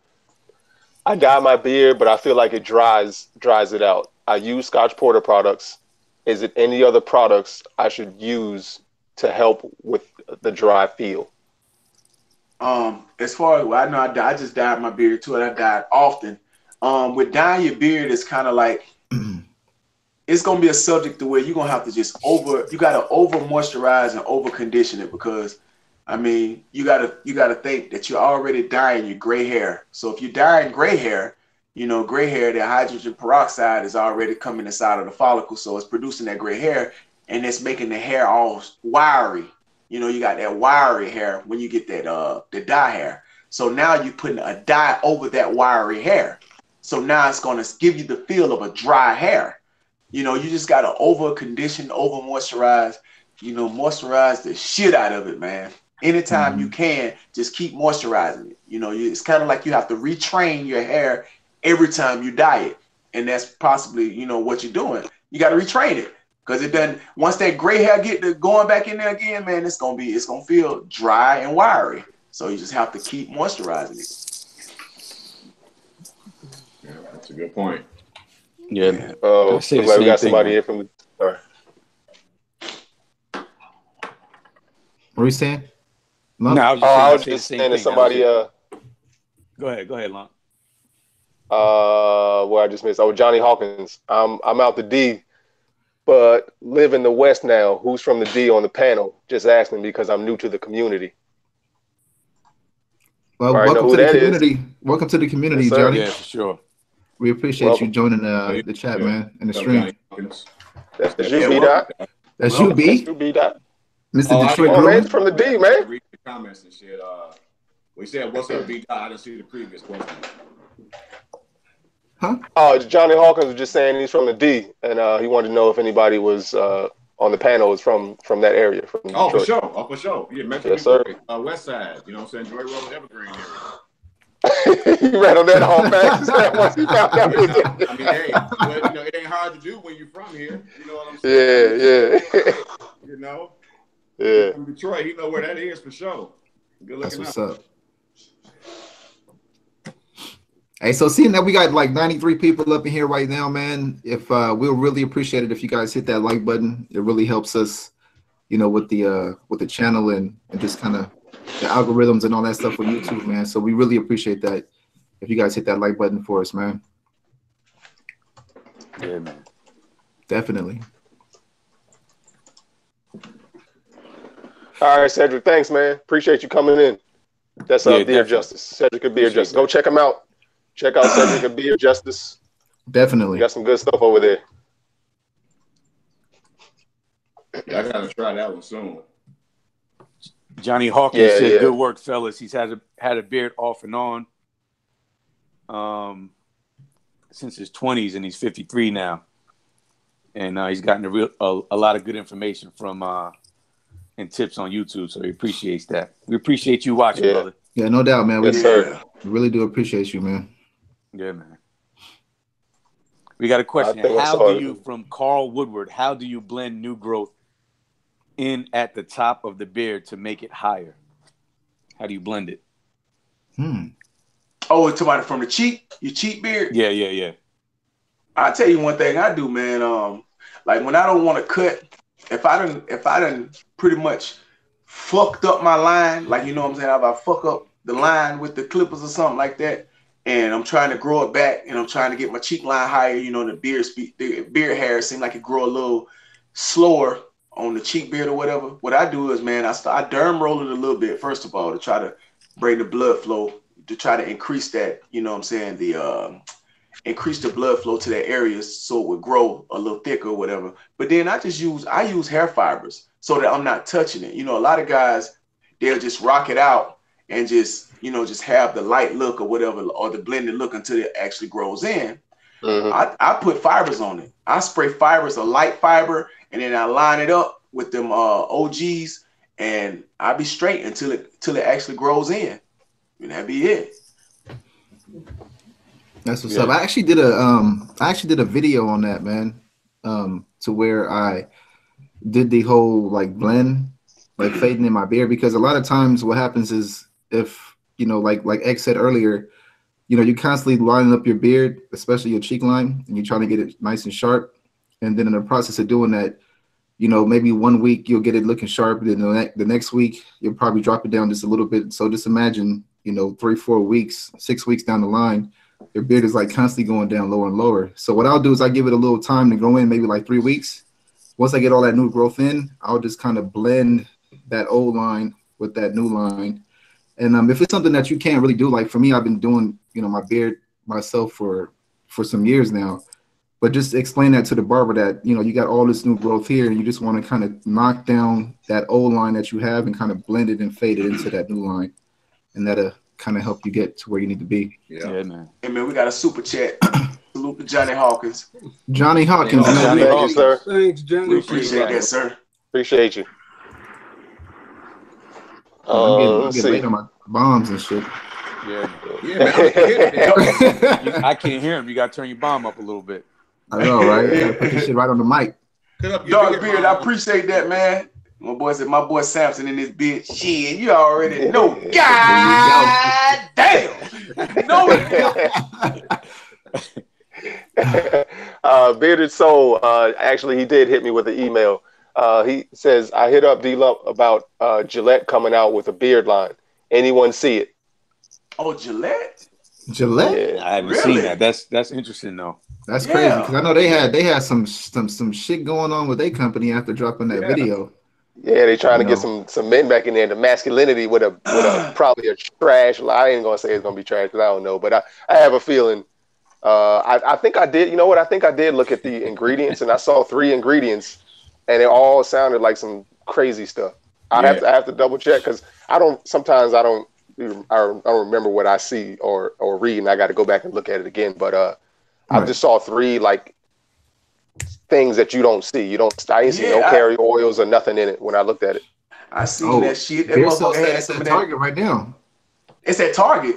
I dye my beard, but I feel like it dries it out. I use Scotch Porter products. Is it any other products I should use to help with the dry feel? As far as I know, I just dyed my beard too, and I dye it often. With dyeing your beard, it's kind of like it's gonna be a subject to where you're gonna have to you gotta over moisturize and over condition it, because I mean you gotta think that you're already dyeing your gray hair. So if you're dyeing gray hair, gray hair, the hydrogen peroxide is already coming inside of the follicle, so it's producing that gray hair, and it's making the hair all wiry. You got that wiry hair when you get that the dye hair. So now you're putting a dye over that wiry hair. So now it's gonna give you the feel of a dry hair. You just gotta over condition, over moisturize. Moisturize the shit out of it, man. Anytime you can, just keep moisturizing it. It's kind of like you have to retrain your hair every time you dye it, and that's possibly what you're doing. You got to retrain it, because it doesn't. Once that gray hair get going back in there again, man, it's gonna feel dry and wiry. So you just have to keep moisturizing it. Yeah, that's a good point. Yeah. Oh, looks like we got somebody here from the. Sorry. What are you saying? No, I was just saying that somebody. Go ahead, Lon. What I just missed. Oh, Johnny Hawkins. I'm out the D, but live in the West now. Who's from the D on the panel? Just asking because I'm new to the community. Well, welcome to the community. Welcome to the community, yes, Johnny. Yeah, for sure. We appreciate you joining the chat, man, and the stream. That's you, B-Dot. That's you, B. That's you, B-Dot. Mr. Detroit man, from the D, man. Read the comments and shit. We said, "What's up, B-Dot?" I didn't see the previous question. Huh? Oh, Johnny Hawkins was just saying he's from the D, and he wanted to know if anybody was on the panel is from that area, from Detroit. Oh, for sure. Oh, for sure. Yeah, Metro Yes, sir. West Side. You know what I'm saying? Joy Road, Evergreen area. He ran on that all fast once he found out. I mean, hey, well, you know, it ain't hard to do when you're from here. You know what I'm saying? Yeah. You know? Yeah. From Detroit, he know where that is for sure. Good looking. That's what's up. Hey, so seeing that we got like 93 people up in here right now, man, if we'll really appreciate it if you guys hit that like button. It really helps us, you know, with the channel and just kind of the algorithms and all that stuff for YouTube, man. So we really appreciate that if you guys hit that like button for us, man. Yeah, man. Definitely. All right, Cedric. Thanks, man. Appreciate you coming in. That's Beard Justice. Cedric at Beard Justice. Go check him out. Check out Cedric at Beard Justice. Definitely. We got some good stuff over there. Yeah, I gotta try that one soon. Johnny Hawkins said, "Good work, fellas. He's had a beard off and on since his 20s, and he's 53 now. And he's gotten a lot of good information from and tips on YouTube. So he appreciates that. We appreciate you watching, brother. Yeah, no doubt, man. Yes, sir. We really do appreciate you, man. Yeah, man. We got a question. From Carl Woodward, how do you blend new growth in at the top of the beard to make it higher? How do you blend it? Oh, it's somebody from the cheek? Your cheek beard? Yeah. I'll tell you one thing I do, man. Like when I don't want to cut, if I done pretty much fucked up my line, like, you know what I'm saying, if I fuck up the line with the clippers or something like that, and I'm trying to grow it back, and I'm trying to get my cheek line higher, you know, the beard hair seems like it grow a little slower on the cheek beard or whatever. What I do is, man, I derm roll it a little bit, first of all, to try to bring the blood flow, to try to increase that, you know what I'm saying, increase the blood flow to that area so it would grow a little thicker or whatever. But then I use hair fibers so that I'm not touching it. You know, a lot of guys, they'll just rock it out and just, you know, just have the light look or whatever, or the blended look until it actually grows in. I put fibers on it. I spray fibers, a light fiber, and then I line it up with them OGs, and I'll be straight until it actually grows in. And that'd be it. That's what's up. I actually did a video on that, man. To where I did the whole like blend, like fading in my beard, because a lot of times what happens is, if you know, like X said earlier, you know, you're constantly lining up your beard, especially your cheek line, and you're trying to get it nice and sharp. And then in the process of doing that, you know, maybe 1 week you'll get it looking sharp, then the next week you'll probably drop it down just a little bit. So just imagine, you know, 3-4 weeks, 6 weeks down the line, your beard is like constantly going down lower and lower. So what I'll do is I give it a little time to go in, maybe like 3 weeks. Once I get all that new growth in, I'll just kind of blend that old line with that new line. And if it's something that you can't really do, like for me, I've been doing, you know, my beard myself for some years now. But just explain that to the barber that, you know, you got all this new growth here and you just want to kind of knock down that old line that you have and kind of blend it and fade it into that new line. And that'll kind of help you get to where you need to be. Yeah, man. Hey, man, we got a super chat. Salute to Johnny Hawkins. Johnny Hawkins. Thank you, sir. Thanks, Johnny. We appreciate that, sir. Appreciate you. I'm getting late on my bombs and shit. Yeah, man. I can't hear him. You got to turn your bomb up a little bit. I know, right? You gotta put this shit right on the mic. Dark Beard, I appreciate that, man. My boy said, my boy Samson in this bitch. Shit, you already know. God damn. No. Bearded Soul, actually, he did hit me with an email. He says, I hit up D-Lump about Gillette coming out with a beard line. Anyone see it? Oh, Gillette? Gillette? Yeah. I haven't seen that. That's interesting, though. That's crazy, because I know they had some shit going on with their company after dropping that video. Yeah, they trying to get some men back in there. The masculinity with a probably a trash. I ain't gonna say it's gonna be trash because I don't know, but I have a feeling. I think I did. You know what? I think I did look at the ingredients, and I saw 3 ingredients, and it all sounded like some crazy stuff. I have to double check because sometimes I don't don't remember what I see or read, and I got to go back and look at it again. But I just saw 3 like things that you don't see. I didn't see no carry oils or nothing in it when I looked at it. I seen that shit. That motherfucker had it's some at of Target that. right now. It's at Target.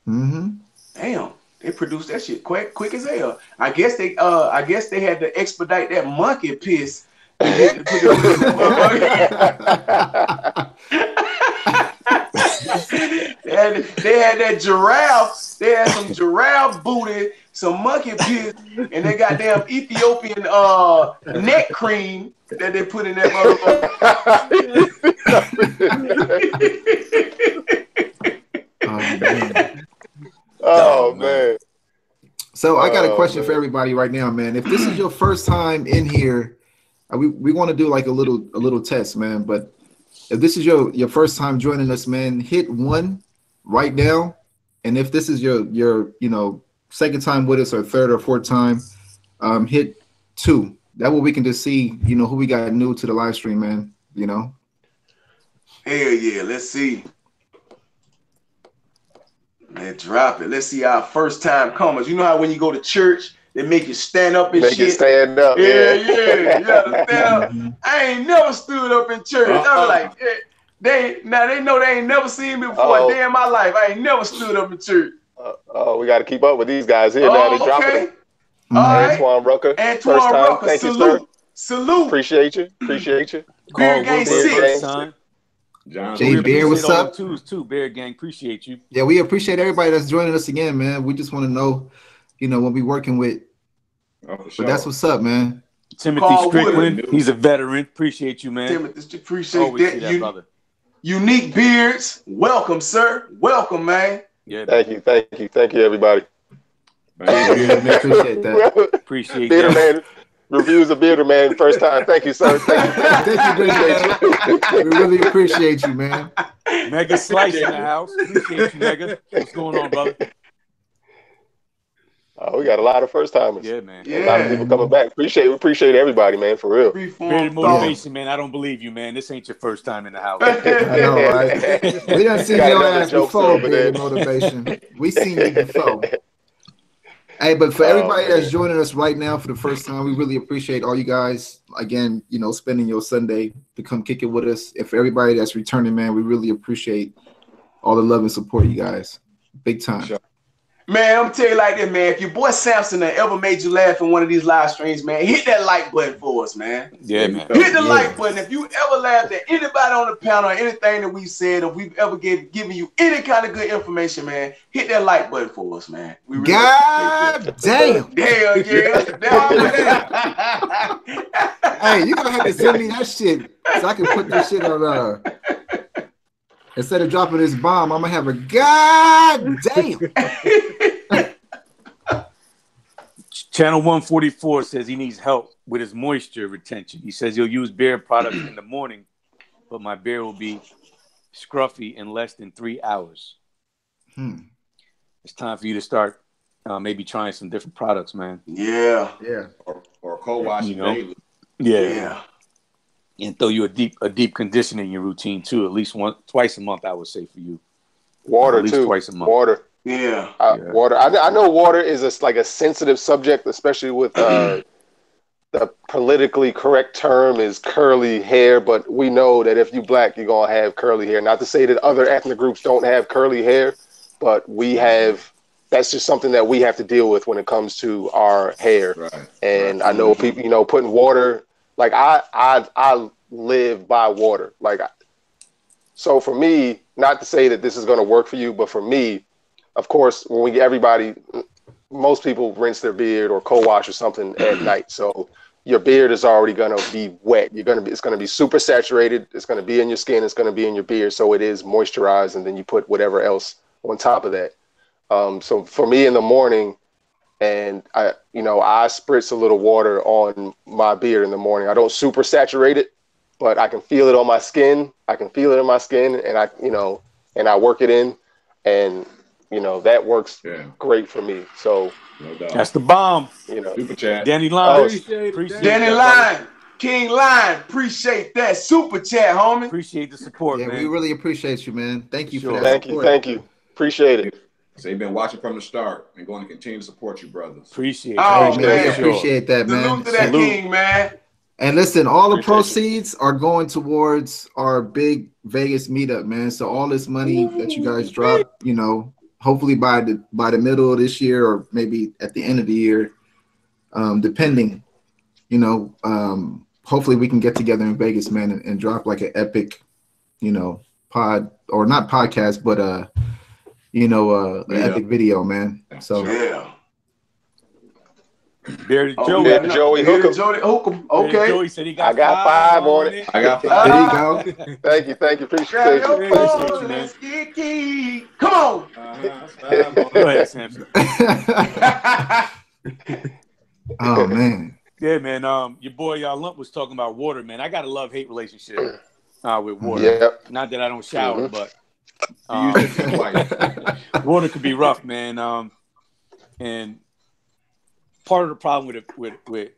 Mm-hmm. Damn, they produced that shit quick as hell. I guess they had to expedite that monkey piss. To get to put they had that giraffe. They had some giraffe booty, some monkey piss, and they got damn Ethiopian neck cream that they put in that motherfucker. Oh man. So I got a question for everybody right now, man. If this is your first time in here, we want to do like a little test, man. But if this is your first time joining us, man, hit 1 right now. And if this is your second time with us or third or fourth time, hit 2. That way we can just see who we got new to the live stream, man. Hell yeah, let's see. Let's drop it. Let's see our first time comers. You know how when you go to church, they make you stand up and make shit. You stand up. Yeah. Stand up. I ain't never stood up in church. I was like, they know they ain't never seen me before a day in my life. I ain't never stood up in church. We got to keep up with these guys here. Now they dropping it. All right. Antoine Rucker. First time. Thank you, sir. Salute. Appreciate you. Beard Gang 6. Jay Beard, what's up? Too, Beard Gang, appreciate you. Yeah, we appreciate everybody that's joining us again, man. We just want to know, what we working with. But that's what's up, man. Timothy Strickland, he's a veteran. Appreciate you, man. Timothy, appreciate that brother. Unique Beards, welcome, sir. Welcome, man. Yeah. Thank you, everybody. Appreciate that. Appreciate Bearder that. Man. Reviews of Bearder Man first time. Thank you, sir. Thank you. We really appreciate you, man. Mega Slice in the house. Appreciate you, Mega. What's going on, brother? We got a lot of first timers. Yeah, man. A lot of people coming back. We appreciate everybody, man, for real. Bearded motivation, man. I don't believe you, man. This ain't your first time in the house. I know, right? We done seen your ass before, Bearded motivation. We seen you before. Hey, but for everybody that's joining us right now for the first time, we really appreciate all you guys, again, spending your Sunday to come kick it with us. And for everybody that's returning, man, we really appreciate all the love and support, you guys. Big time. Sure. Man, I'm gonna tell you like this, man. If your boy Samson ever made you laugh in one of these live streams, man, hit that like button for us, man. Yeah, man. Hit the like button. If you ever laughed at anybody on the panel or anything that we said, or we've ever given you any kind of good information, man, hit that like button for us, man. We really God damn. Hell yeah. Hey, you're gonna have to send me that shit so I can put this shit on instead of dropping this bomb, I'm gonna have a god damn. Channel 144 says he needs help with his moisture retention. He says he'll use beard products in the morning, but my beard will be scruffy in less than 3 hours. It's time for you to start maybe trying some different products, man. Yeah. Or co-washing daily. Yeah. And throw you a deep conditioning routine too. At least twice a month, I would say for you. Water at least too. Twice a month. Water. Yeah. Water. I know water is a sensitive subject, especially with the politically correct term is curly hair. But we know that if you black, you're gonna have curly hair. Not to say that other ethnic groups don't have curly hair, but we have. That's just something that we have to deal with when it comes to our hair. Right. And I know people, putting water. Like I live by water. So for me, not to say that this is going to work for you, but for me, of course, when most people rinse their beard or co-wash or something at night. So your beard is already going to be wet. It's going to be super saturated. It's going to be in your skin. It's going to be in your beard. So it is moisturized. And then you put whatever else on top of that. So for me in the morning, and I spritz a little water on my beard in the morning. I don't super saturate it, but I can feel it on my skin. I can feel it in my skin, and I work it in, and that works great for me. So that's the bomb. Super chat. Danny Line. Danny Line. King Lion, appreciate that super chat, homie. Appreciate the support, man. We really appreciate you, man. Thank you for that. Thank you. Appreciate it. So they've been watching from the start and going to continue to support you, brothers. Appreciate it. Oh, man, we appreciate that, man. Salute to that King, man. And listen, all the proceeds are going towards our big Vegas meetup, man. So all this money that you guys drop, you know, hopefully by the middle of this year or maybe at the end of the year, depending, you know, hopefully we can get together in Vegas, man, and drop like an epic, you know, pod or not podcast, but you know, an epic video, man. So yeah. Bearded Joey, hook him. Okay. Joey said he got I got 5 on it. I got 5. There you go. Thank you. Appreciate you. Let's get key. Come on. Go ahead, Samson. Oh man. Yeah, man. Your boy Lump was talking about water, man. I got a love-hate relationship with water. Yep. Not that I don't shower, but water could be rough, man. And part of the problem with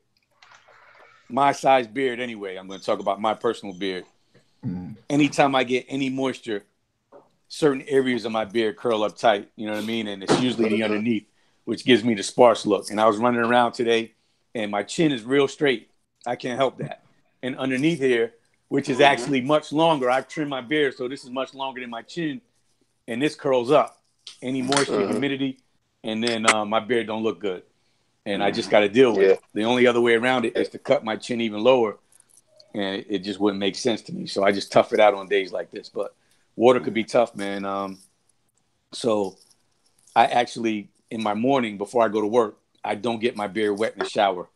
my size beard, anyway, I'm going to talk about my personal beard. Anytime I get any moisture, certain areas of my beard curl up tight. You know what I mean? And it's usually the underneath, which gives me the sparse look. And I was running around today, and my chin is real straight. I can't help that. And underneath here, which is actually much longer, I've trimmed my beard, so this is much longer than my chin, and this curls up. Any moisture, humidity, and then my beard don't look good. And I just got to deal with it. The only other way around it is to cut my chin even lower, and it just wouldn't make sense to me. So I just tough it out on days like this. But water could be tough, man. So I actually, in my morning before I go to work, I don't get my beard wet in the shower.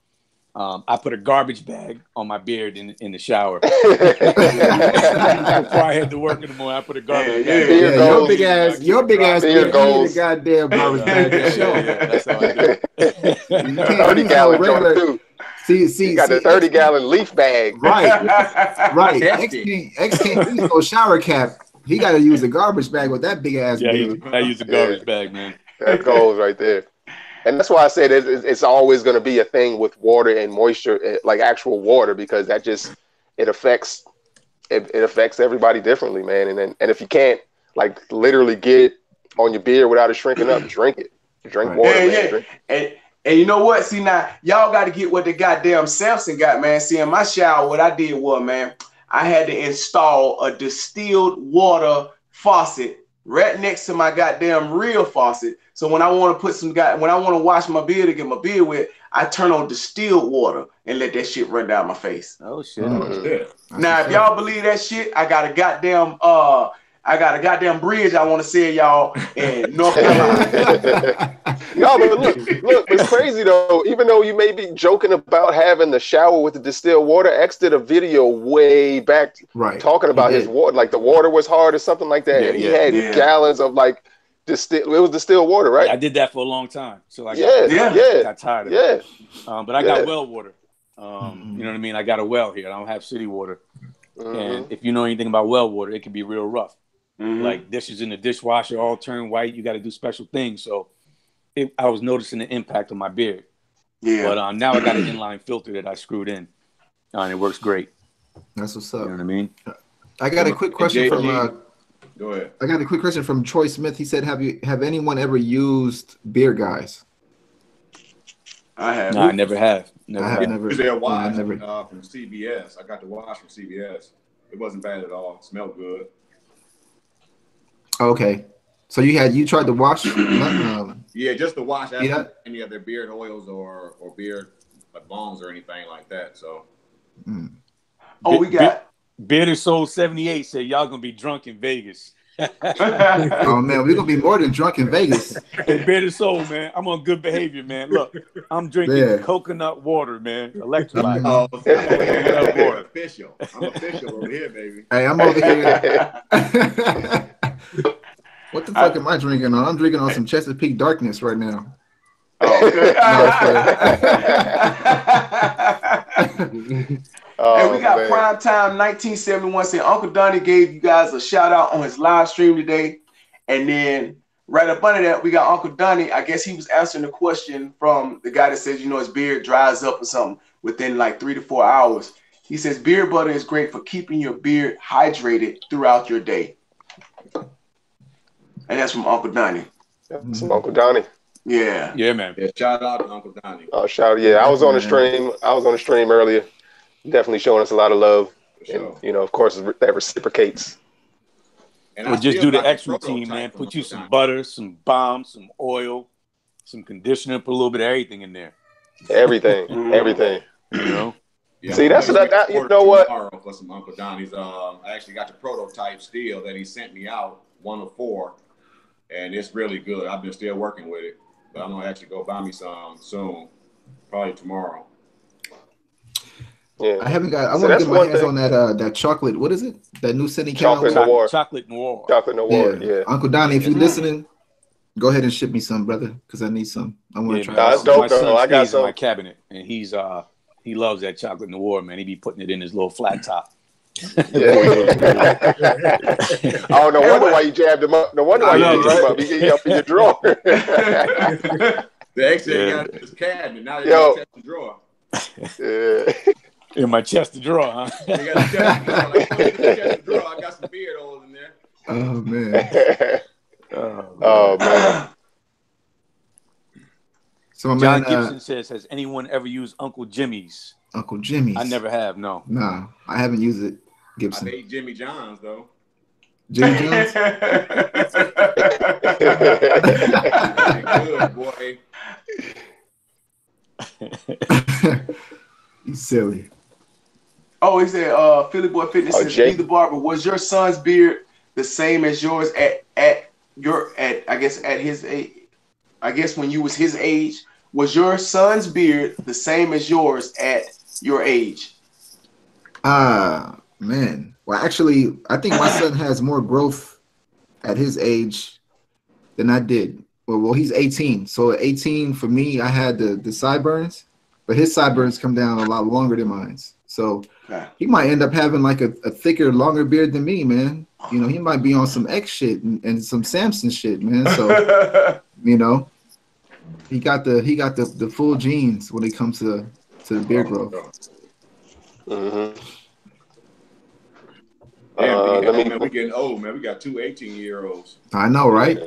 I put a garbage bag on my beard in the shower. Before I head to work in the morning, I put a garbage bag. Your big ass beard goes. The goddamn garbage bag. Yeah, that's how I do it. 30-gallon joint too. See, you got the 30-gallon leaf bag. Right. X can't use no shower cap. He got to use a garbage bag with that big ass beard. I use a garbage bag, man. That goes right there. And that's why I said it's always going to be a thing with water and moisture, like actual water, because that just it affects everybody differently, man. And if you can't like literally get it on your beard without it shrinking up, drink it. Drink water, man. Drink. And you know what? See, now y'all got to get what the goddamn Samson got, man. See, in my shower, what I did was, man, I had to install a distilled water faucet right next to my goddamn real faucet. So when I want to wash my beard or get my beard wet, I turn on distilled water and let that shit run down my face. Oh shit! Now, if y'all believe that shit, I got a goddamn bridge I want to sell y'all in North Carolina. No, but look, it's crazy though. Even though you may be joking about having the shower with the distilled water, X did a video way back talking about his water, like the water was hard or something like that. And he had gallons of like it was distilled water, right? Yeah, I did that for a long time. So I got tired of it. But I got well water. You know what I mean? I got a well here. I don't have city water. And if you know anything about well water, it can be real rough. Like dishes in the dishwasher all turn white. You got to do special things. So I was noticing the impact on my beard. Yeah. But now I got an inline filter that I screwed in, and it works great. That's what's up. You know what I mean? I got a quick question from. Go ahead. I got a quick question from Troy Smith. He said, "Have anyone ever used beard guys?" I have. No, I never have. Never. Their wash from CVS. I got the wash from CVS. It wasn't bad at all. It smelled good. Okay, so you tried to wash? Yeah, just the wash. Any of their beard oils or beard balms or anything like that. So. We got. Bearded Soul 78 said y'all gonna be drunk in Vegas. Oh man, we're gonna be more than drunk in Vegas. Hey, Bearded Soul, man, I'm on good behavior, man. Look, I'm drinking coconut water, man. Electrolyte. I'm official over here, baby. Hey, I'm over here. What the fuck am I drinking on? I'm drinking on some Chesapeake Darkness right now. And we got Primetime 1971 saying Uncle Donnie gave you guys a shout out on his live stream today. And then right up under that, we got Uncle Donnie. I guess he was answering the question from the guy that says, his beard dries up or something within like 3 to 4 hours. He says beard butter is great for keeping your beard hydrated throughout your day. And that's from Uncle Donnie. That's from Uncle Donnie. Yeah. Yeah, man. Yeah, shout out to Uncle Donnie. Oh, shout out. Yeah, I was on the stream. I was on the stream earlier. Definitely showing us a lot of love. Sure. And, you know, of course, that reciprocates. And well, just do the extra routine, man. Put you some butter, some balm, some oil, some conditioner, put a little bit of everything in there. Everything. Everything. You know? Yeah, see, that's what you know what? Tomorrow for some Uncle Donnie's. I actually got the prototype still that he sent me out, 1 of 4. And it's really good. I've been still working with it. But I'm gonna actually go buy me some soon, probably tomorrow. Yeah, I haven't got. I want to get my hands on that chocolate. What is it? That new Cindy Chocolate Noir. Chocolate Noir. Chocolate Noir. Yeah. Uncle Donnie, if you're listening, go ahead and ship me some, brother, because I need some. I want to try. That's dope, though. I got some in my cabinet, and he loves that Chocolate Noir, man. He be putting it in his little flat top. Oh, no wonder why you jabbed him up. No wonder why you jabbed him up. He get you up in your drawer. The exit got in his cabinet. Now they got a chest of drawer. Yeah. In my chest of drawer, huh? They got a chest of drawer. Like, in the chest of drawer, I got some beard oil in there. Oh man. Oh man. So my John man, Gibson says, "Has anyone ever used Uncle Jimmy's?" Uncle Jimmy's. I never have. No. Nah, I haven't used it. Gibson. I ate Jimmy John's though. Jimmy John's. Good boy. You silly. Oh, he said, Philly Boy Fitness says, be the barber. Was your son's beard the same as yours at his age? I guess when you was his age, was your son's beard the same as yours at your age? Man. Well, actually, I think my son has more growth at his age than I did. Well, he's 18. So at 18, for me, I had the sideburns, but his sideburns come down a lot longer than mine. So he might end up having like a thicker, longer beard than me, man. You know, he might be on some X shit and some Samson shit, man. So, you know, he got the full genes when it comes to the beard growth. Mm-hmm. Man, we getting old, man. We got 2 18-year-olds. I know, right?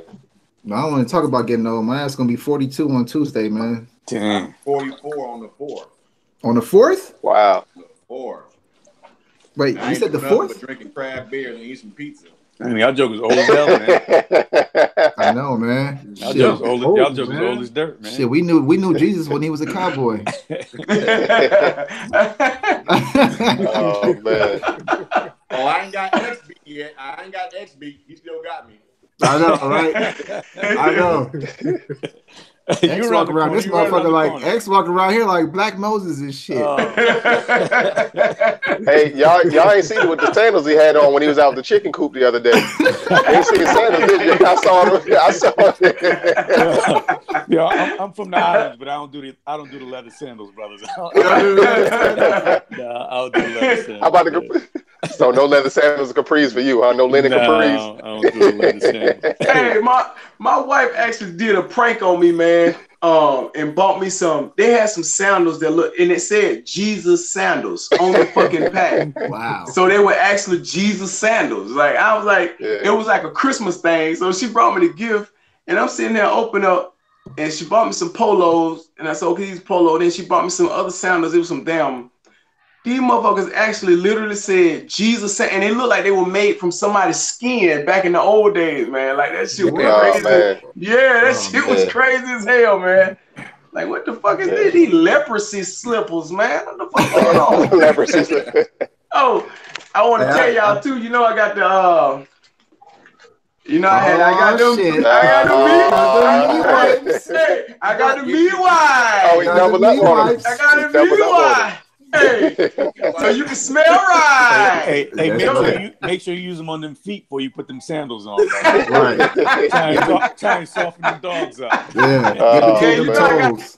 No, I don't want to talk about getting old. My ass gonna be 42 on Tuesday, man. Damn. 44 on the 4th. On the 4th? Wow. The 4th. Wait, you said the 4th? Drinking crab beer and eating some pizza. I mean, y'all jokers old as hell, man. I know, man. Y'all jokers old as dirt, man. Shit, we knew Jesus when he was a cowboy. Oh man. Oh, I ain't got X beat yet. I ain't got X beat. He still got me. I know, right? I know. X walking around this motherfucker like X walking around here like Black Moses and shit. Hey, y'all ain't seen what the sandals he had on when he was out the chicken coop the other day. You ain't seen the sandals, did you? I saw him. Yeah, I'm from the islands, but I don't do the leather sandals, brothers. I don't do the leather sandals. How about so no leather sandals and capris for you, huh? No linen capris. I don't do the leather sandals. Hey, my wife actually did a prank on me, man. And bought me some. They had some sandals that look, and it said Jesus sandals on the fucking pack. Wow. So they were actually Jesus sandals. Like I was like, It was like a Christmas thing. So she brought me the gift, and I'm sitting there open up, and she bought me some polos, and I said, okay, these polos. Then she bought me some other sandals. It was some damn. These motherfuckers actually literally said Jesus, and they looked like they were made from somebody's skin back in the old days, man. Like that shit was crazy. Man. Yeah, that shit was crazy as hell, man. Like what the fuck is this? These leprosy slippers, man. What the fuck going on? Leprosy slippers. Oh, I want to tell y'all too. You know, I got the I got the meat wipes. Oh, he doubled up on him. I got the meat wipes. Hey, so you can smell right. Hey, make sure you use them on them feet before you put them sandals on. Right. Try and soften the dogs up. Yeah.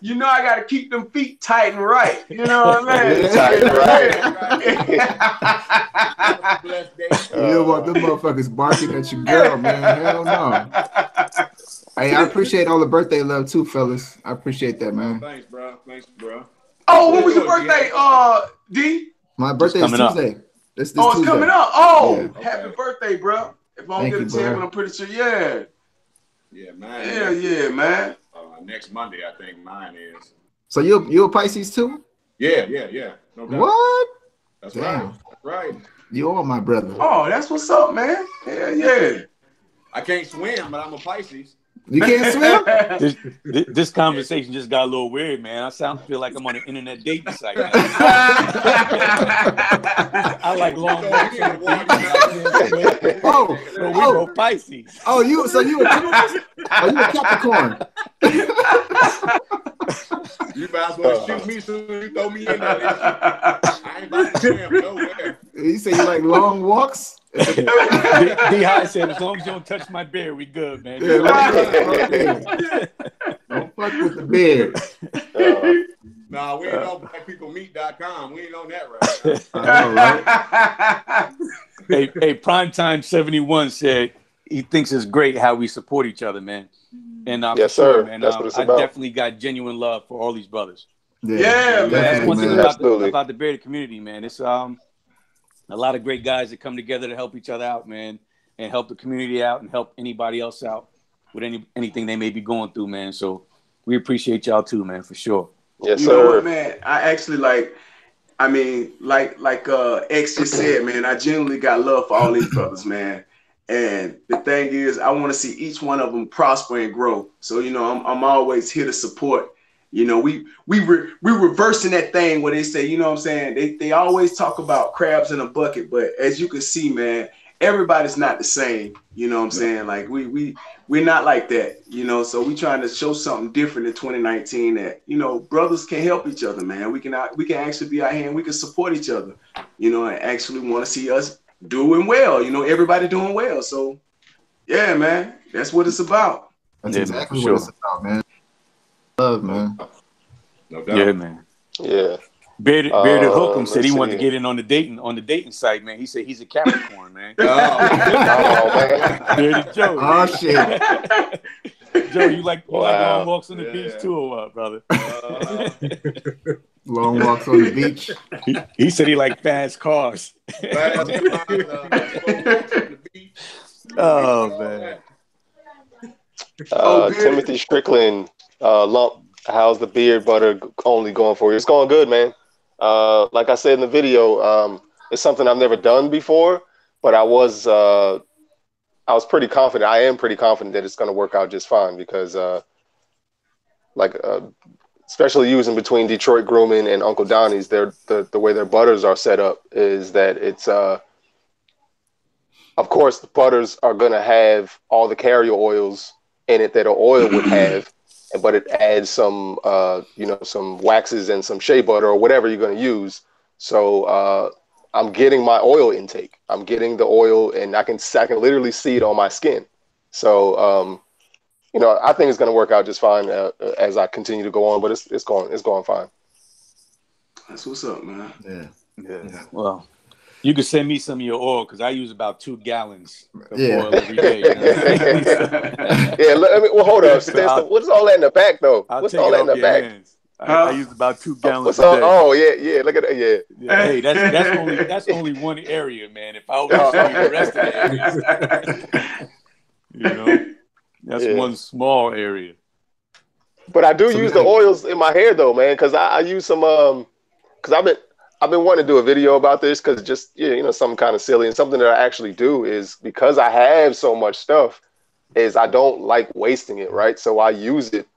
You know I got to keep them feet tight and right. You know what I mean? Tight and right. You don't want them motherfuckers barking at your girl, man. Hell no. Hey, I appreciate all the birthday love too, fellas. I appreciate that, man. Thanks, bro. Oh, when was your birthday, D? My birthday is Tuesday. This it's Tuesday. coming up. Oh, happy birthday, bro. If I don't get a you, 10, I'm pretty sure, yeah. Yeah, man. Yeah, man. Next Monday, I think mine is. So you a Pisces too? Yeah. No doubt. What? That's Damn. right. That's right. You are my brother. Oh, that's what's up, man. Yeah. I can't swim, but I'm a Pisces. You can't swim? This conversation just got a little weird, man. I feel like I'm on an internet dating site. I like long walks on the beach. Oh, we go Pisces. Oh, you a Taurus? Oh, you a Capricorn? You might as well shoot me soon as you throw me in there. I ain't about to swim nowhere. You say you like long walks? D-High said, as long as you don't touch my beard, we good, man. Yeah, don't fuck with the beard. Nah, we ain't on blackpeoplemeet.com. We ain't on that right. Hey, Primetime 71 said he thinks it's great how we support each other, man. And yes, sure, sir. Man, that's what it's I about. definitely got genuine love for all these brothers. Yeah, man. That's one thing Absolutely. about the bearded community, man. It's a lot of great guys that come together to help each other out, man, and help the community out and help anybody else out with anything they may be going through, man. So we appreciate y'all too, man, for sure. Yes, you sir. know what, man? I actually like X just said, man, I genuinely got love for all these brothers, man. And the thing is, I want to see each one of them prosper and grow. So, you know, I'm always here to support. You know, we reversing that thing where they say, you know what I'm saying? They always talk about crabs in a bucket, but as you can see, man, everybody's not the same. You know what I'm saying? Like we're not like that, you know. So we trying to show something different in 2019 that, you know, brothers can help each other, man. We can actually be out here and we can support each other, you know, and actually want to see us doing well, you know, everybody doing well. So yeah, man, that's what it's about. That's exactly what it's about, man. Love, man. No doubt. Yeah, man. Yeah. Bearded Hookem said he wanted to get in on the dating site, man. He said he's a Capricorn, man. Man. Bearded Joe. Oh shit. Joe, you like long walks on the beach too, or what, brother? Long walks on the beach. He said he like fast cars. Oh man. Timothy Strickland, Lump, how's the beard butter only going for you? It's going good, man. Like I said in the video, it's something I've never done before, but I was pretty confident. I am pretty confident that it's going to work out just fine because, especially using between Detroit Grooming and Uncle Donnie's, the way their butters are set up is that it's, of course, the butters are going to have all the carrier oils in it that an oil would have, but it adds some, some waxes and some shea butter or whatever you're going to use. So I'm getting my oil intake. I'm getting the oil, and I can literally see it on my skin. So, I think it's going to work out just fine as I continue to go on. But it's going fine. That's what's up, man. Yeah. Well, you can send me some of your oil because I use about 2 gallons of oil every day. You know? Hold up. What's all that in the back, though? What's all that in the back? Hands. I use about 2 gallons a day. Oh, yeah. Look at that. Yeah. Hey, that's only one area, man. If I always show you the rest of the areas, that's one small area. But I do use the oils in my hair, though, man, because I use some. Because I've been wanting to do a video about this because just something kind of silly, and something that I actually do is because I have so much stuff, is I don't like wasting it, right? So I use it.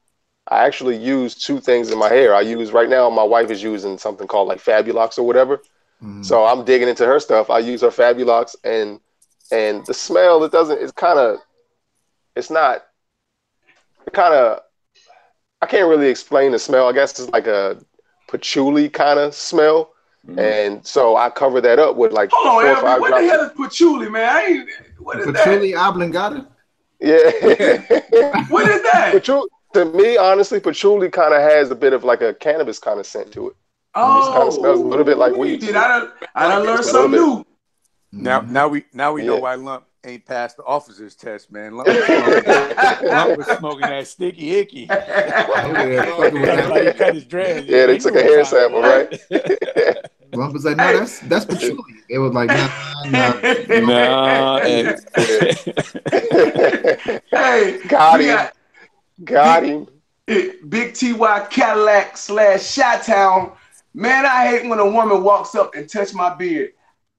I actually use 2 things in my hair. Right now, my wife is using something called like Fabulox or whatever. Mm. So I'm digging into her stuff. I use her Fabulox, and the smell, I can't really explain the smell. I guess it's like a patchouli kind of smell. Mm. And so I cover that up with like 4 or 5 drops. What the hell is patchouli, man? What is patchouli that? oblongata? Yeah. What is that? To me, honestly, patchouli kind of has a bit of like a cannabis kind of scent to it. Oh, it kind of smells a little bit like weed. I done learned something new. Now we know why Lump ain't passed the officer's test, man. Lump was smoking that sticky icky. Cut his dreads. Yeah, they took a hair sample, right? Lump was like, no, that's patchouli. It was like, nah. Hey, got him. Big TY Cadillac / Chi-Town. Man, I hate when a woman walks up and touch my beard.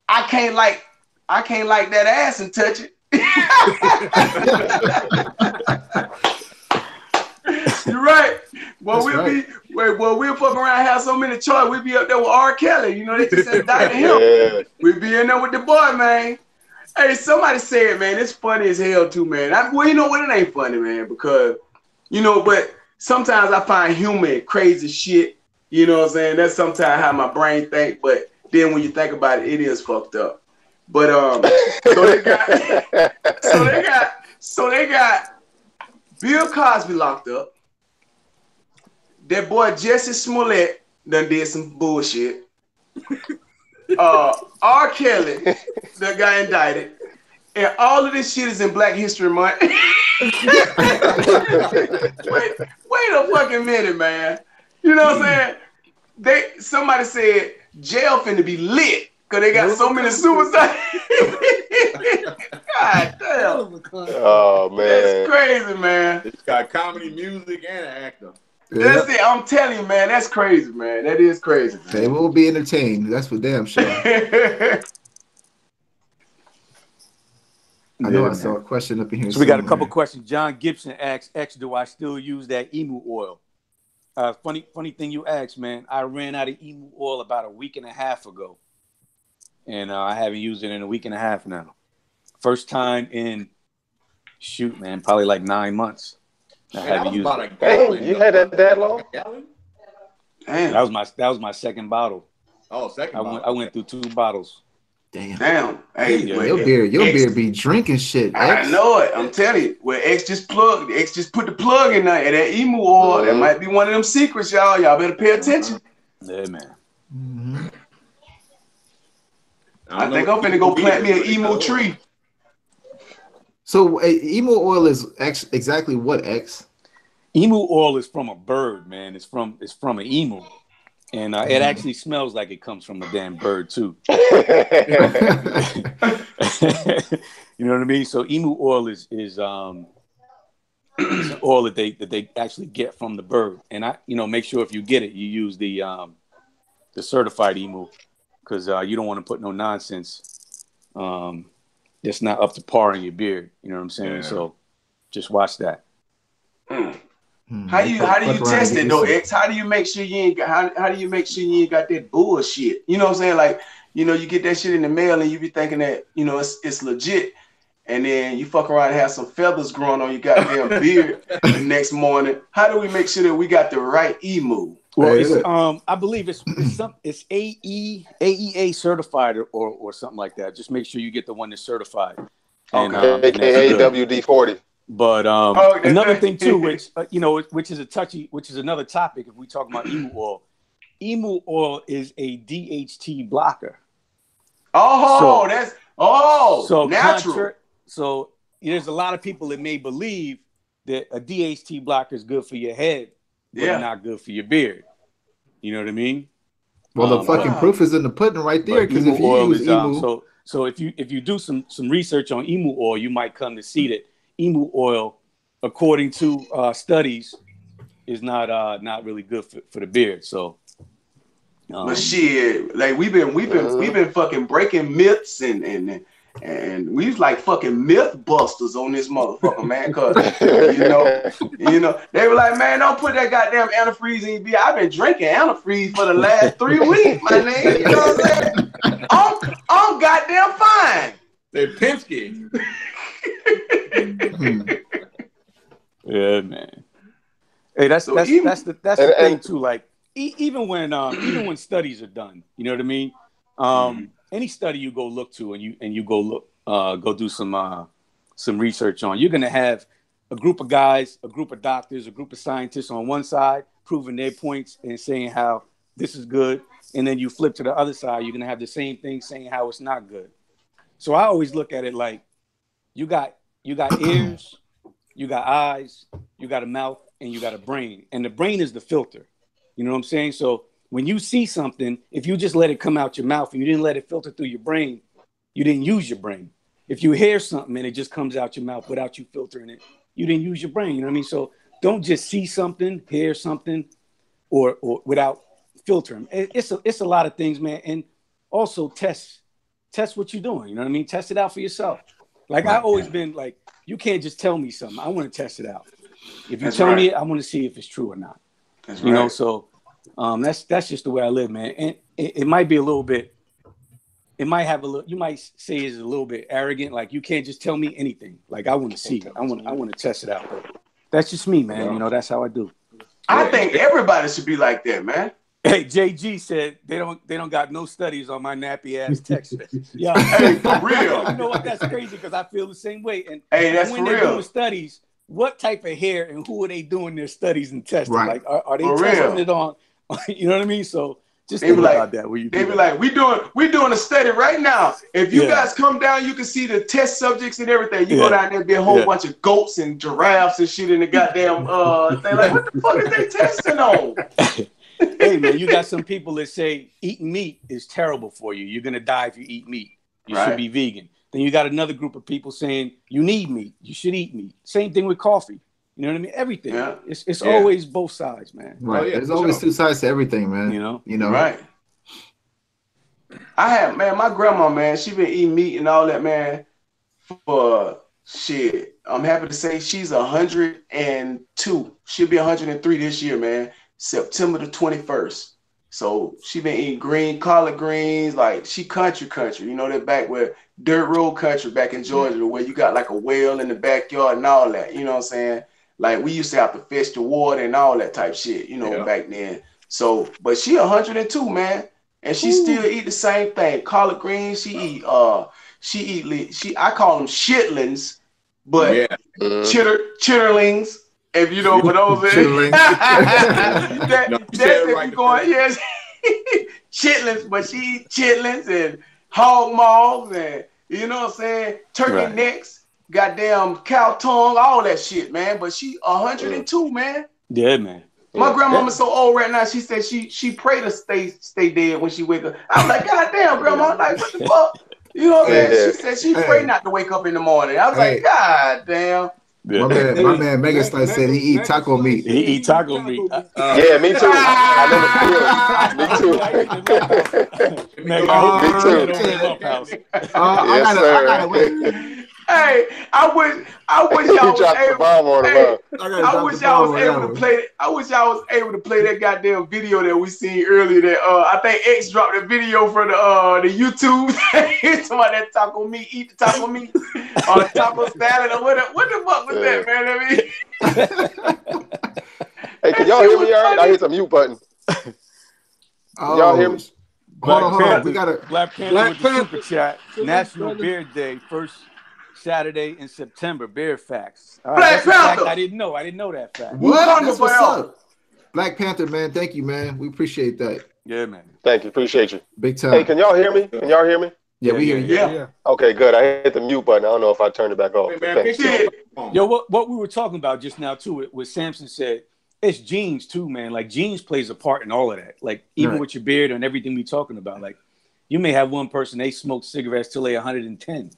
I can't like that ass and touch it. You're right. Well, we'll fuck around and have so many choices. We'll be up there with R. Kelly. You know, they just indicted him. Yeah. We'll be in there with the boy, man. Hey, somebody said, man, it's funny as hell too, man. Well, you know what? It ain't funny, man, because, you know, but sometimes I find humor in crazy shit. You know what I'm saying? That's sometimes how my brain think, but then when you think about it, it is fucked up. But so they got Bill Cosby locked up. That boy Jesse Smollett done did some bullshit. R. Kelly that got indicted. And all of this shit is in Black History Month. wait a fucking minute, man. You know what I'm saying? Somebody said jail finna be lit because they got so many suicides. God damn. Oh man. That's crazy, man. It's got comedy, music, and an actor. That's it. I'm telling you, man. That's crazy, man. That is crazy. Man. They will be entertained. That's for damn sure. I know I saw a question up in here. So we got a couple questions. John Gibson asks, X, do I still use that emu oil? Funny thing you asked, man. I ran out of emu oil about a week and a half ago. And I haven't used it in a week and a half now. First time in, man, probably like 9 months. I haven't used it. Dang, you had that long? Damn. That was my second bottle. Oh, second bottle. I went through 2 bottles. Damn. Hey, your beard be drinking shit. X. I know it. I'm telling you. Well, X just put the plug in there. And that emu oil, that might be one of them secrets, y'all. Y'all better pay attention. Yeah, man. Mm-hmm. I think I'm finna go plant me an emu tree. So emu oil is exactly what, X? Emu oil is from a bird, man. It's from an emu. And it actually smells like it comes from a damn bird too. You know what I mean? So emu oil is it's an oil that they actually get from the bird. And make sure if you get it, you use the certified emu, because you don't want to put no nonsense that's not up to par in your beard. You know what I'm saying? Yeah. So just watch that. How do you test it though, X? How do you make sure you ain't got that bullshit? You know what I'm saying? Like, you get that shit in the mail and you be thinking that, it's legit. And then you fuck around and have some feathers growing on your goddamn beard the next morning. How do we make sure that we got the right emu? Well, I believe it's AEA certified or something like that. Just make sure you get the one that's certified. And, AKA WD-40. But another thing too, which which is another topic if we talk about emu oil. Emu oil is a DHT blocker. So natural. So there's a lot of people that may believe that a DHT blocker is good for your head, but not good for your beard. You know what I mean? Well, the fucking proof is in the pudding right there. Because if you use emu, so if you do some research on emu oil, you might come to see that emu oil, according to studies, is not really good for the beard. So, but shit, like we've been fucking breaking myths and we've like fucking myth busters on this motherfucker, man. Cause they were like, man, don't put that goddamn antifreeze in your beard. I've been drinking antifreeze for the last 3 weeks, my nigga. You know what I'm saying? I'm goddamn fine. They're Pinsky. Yeah, man. Hey, that's the thing too. Like even when studies are done, you know what I mean. Any study you go look to and you go do some research on, you're gonna have a group of guys, a group of doctors, a group of scientists on one side proving their points and saying how this is good, and then you flip to the other side, you're gonna have the same thing saying how it's not good. So I always look at it like you got ears, you got eyes, you got a mouth, and you got a brain, and the brain is the filter. You know what I'm saying? So when you see something, if you just let it come out your mouth and you didn't let it filter through your brain, you didn't use your brain. If you hear something and it just comes out your mouth without you filtering it, you didn't use your brain. You know what I mean? So don't just see something, hear something, or without filtering. It's a lot of things, man. And also test what you're doing. You know what I mean? Test it out for yourself. Like I've always been like, you can't just tell me something. I want to test it out. If you tell me it, I want to see if it's true or not. You know, so that's just the way I live, man. And it might be a little bit, it might have a little, you might say it's a little bit arrogant. Like you can't just tell me anything. Like I want to see it. I want to test it out. But that's just me, man. You know, that's how I do. I think everybody should be like that, man. Hey, JG said they don't got no studies on my nappy ass Texas. Yeah, hey, for real. You know what? That's crazy because I feel the same way. And hey, that's when for they're real. doing studies, what type of hair and who are they doing their studies and testing? Right. Like, are they For testing real. it on? You know what I mean? So just They think be like, about that. They be like, we doing a study right now. If you guys come down, you can see the test subjects and everything. You go down there, be a whole bunch of goats and giraffes and shit in the goddamn thing. Like, what the fuck is they testing on? Hey man, you got some people that say eating meat is terrible for you. You're gonna die if you eat meat. You should be vegan. Then you got another group of people saying you need meat. You should eat meat. Same thing with coffee. You know what I mean? Everything. Yeah. It's always both sides, man. Right. Oh, yeah, there's always two sides to everything, man. You know. Right. I have, man, my grandma, man, she been eating meat and all that, man, for shit. I'm happy to say she's 102. She'll be 103 this year, man. September the 21st. So she been eating collard greens, like she country. You know, that back where dirt road country back in Georgia, where you got like a well in the backyard and all that. You know what I'm saying? Like we used to have to fetch the water and all that type shit, you know, back then. So, but she 102, man, and she still eat the same thing. Collard greens, she eat. I call them shitlings, but chitterlings. If you know what those is, that's if you going, yes, chitlins, but she eat chitlins and hog maws and, you know what I'm saying, turkey necks, goddamn cow tongue, all that shit, man. But she 102, man. Yeah, man. My grandmama's so old right now, she said she pray to stay dead when she wake up. I'm like, goddamn, grandma, like, what the fuck? You know what I'm saying? She said she pray not to wake up in the morning. I was like, god damn. My man Megastar said he eat taco meat. He eat taco meat. Yeah, me too. I know the feeling. Me too. I gotta wait. Hey, I wish y'all was able to play that goddamn video that we seen earlier. That I think X dropped a video for the YouTube. It's about that taco meat, eat the taco meat, or taco salad, or what the fuck was that, man? I mean, hey, can y'all hear me? All right, I hit the mute button. Y'all hear me? Hold on. We got a Black Panther with the super chat. National Beard Day, first Saturday in September. Beard facts. All right, that's a fact I didn't know. I didn't know that fact. What? That's what's up. Black Panther, man. Thank you, man. We appreciate that. Yeah, man. Thank you. Appreciate you. Big time. Hey, can y'all hear me? Yeah, we hear you. Yeah. Okay, good. I hit the mute button. I don't know if I turned it back off. Hey, Yo, what we were talking about just now too, what Samson said, it's genes too, man. Like genes plays a part in all of that. Like even with your beard and everything we talking about. Like you may have one person, they smoke cigarettes till they're 110.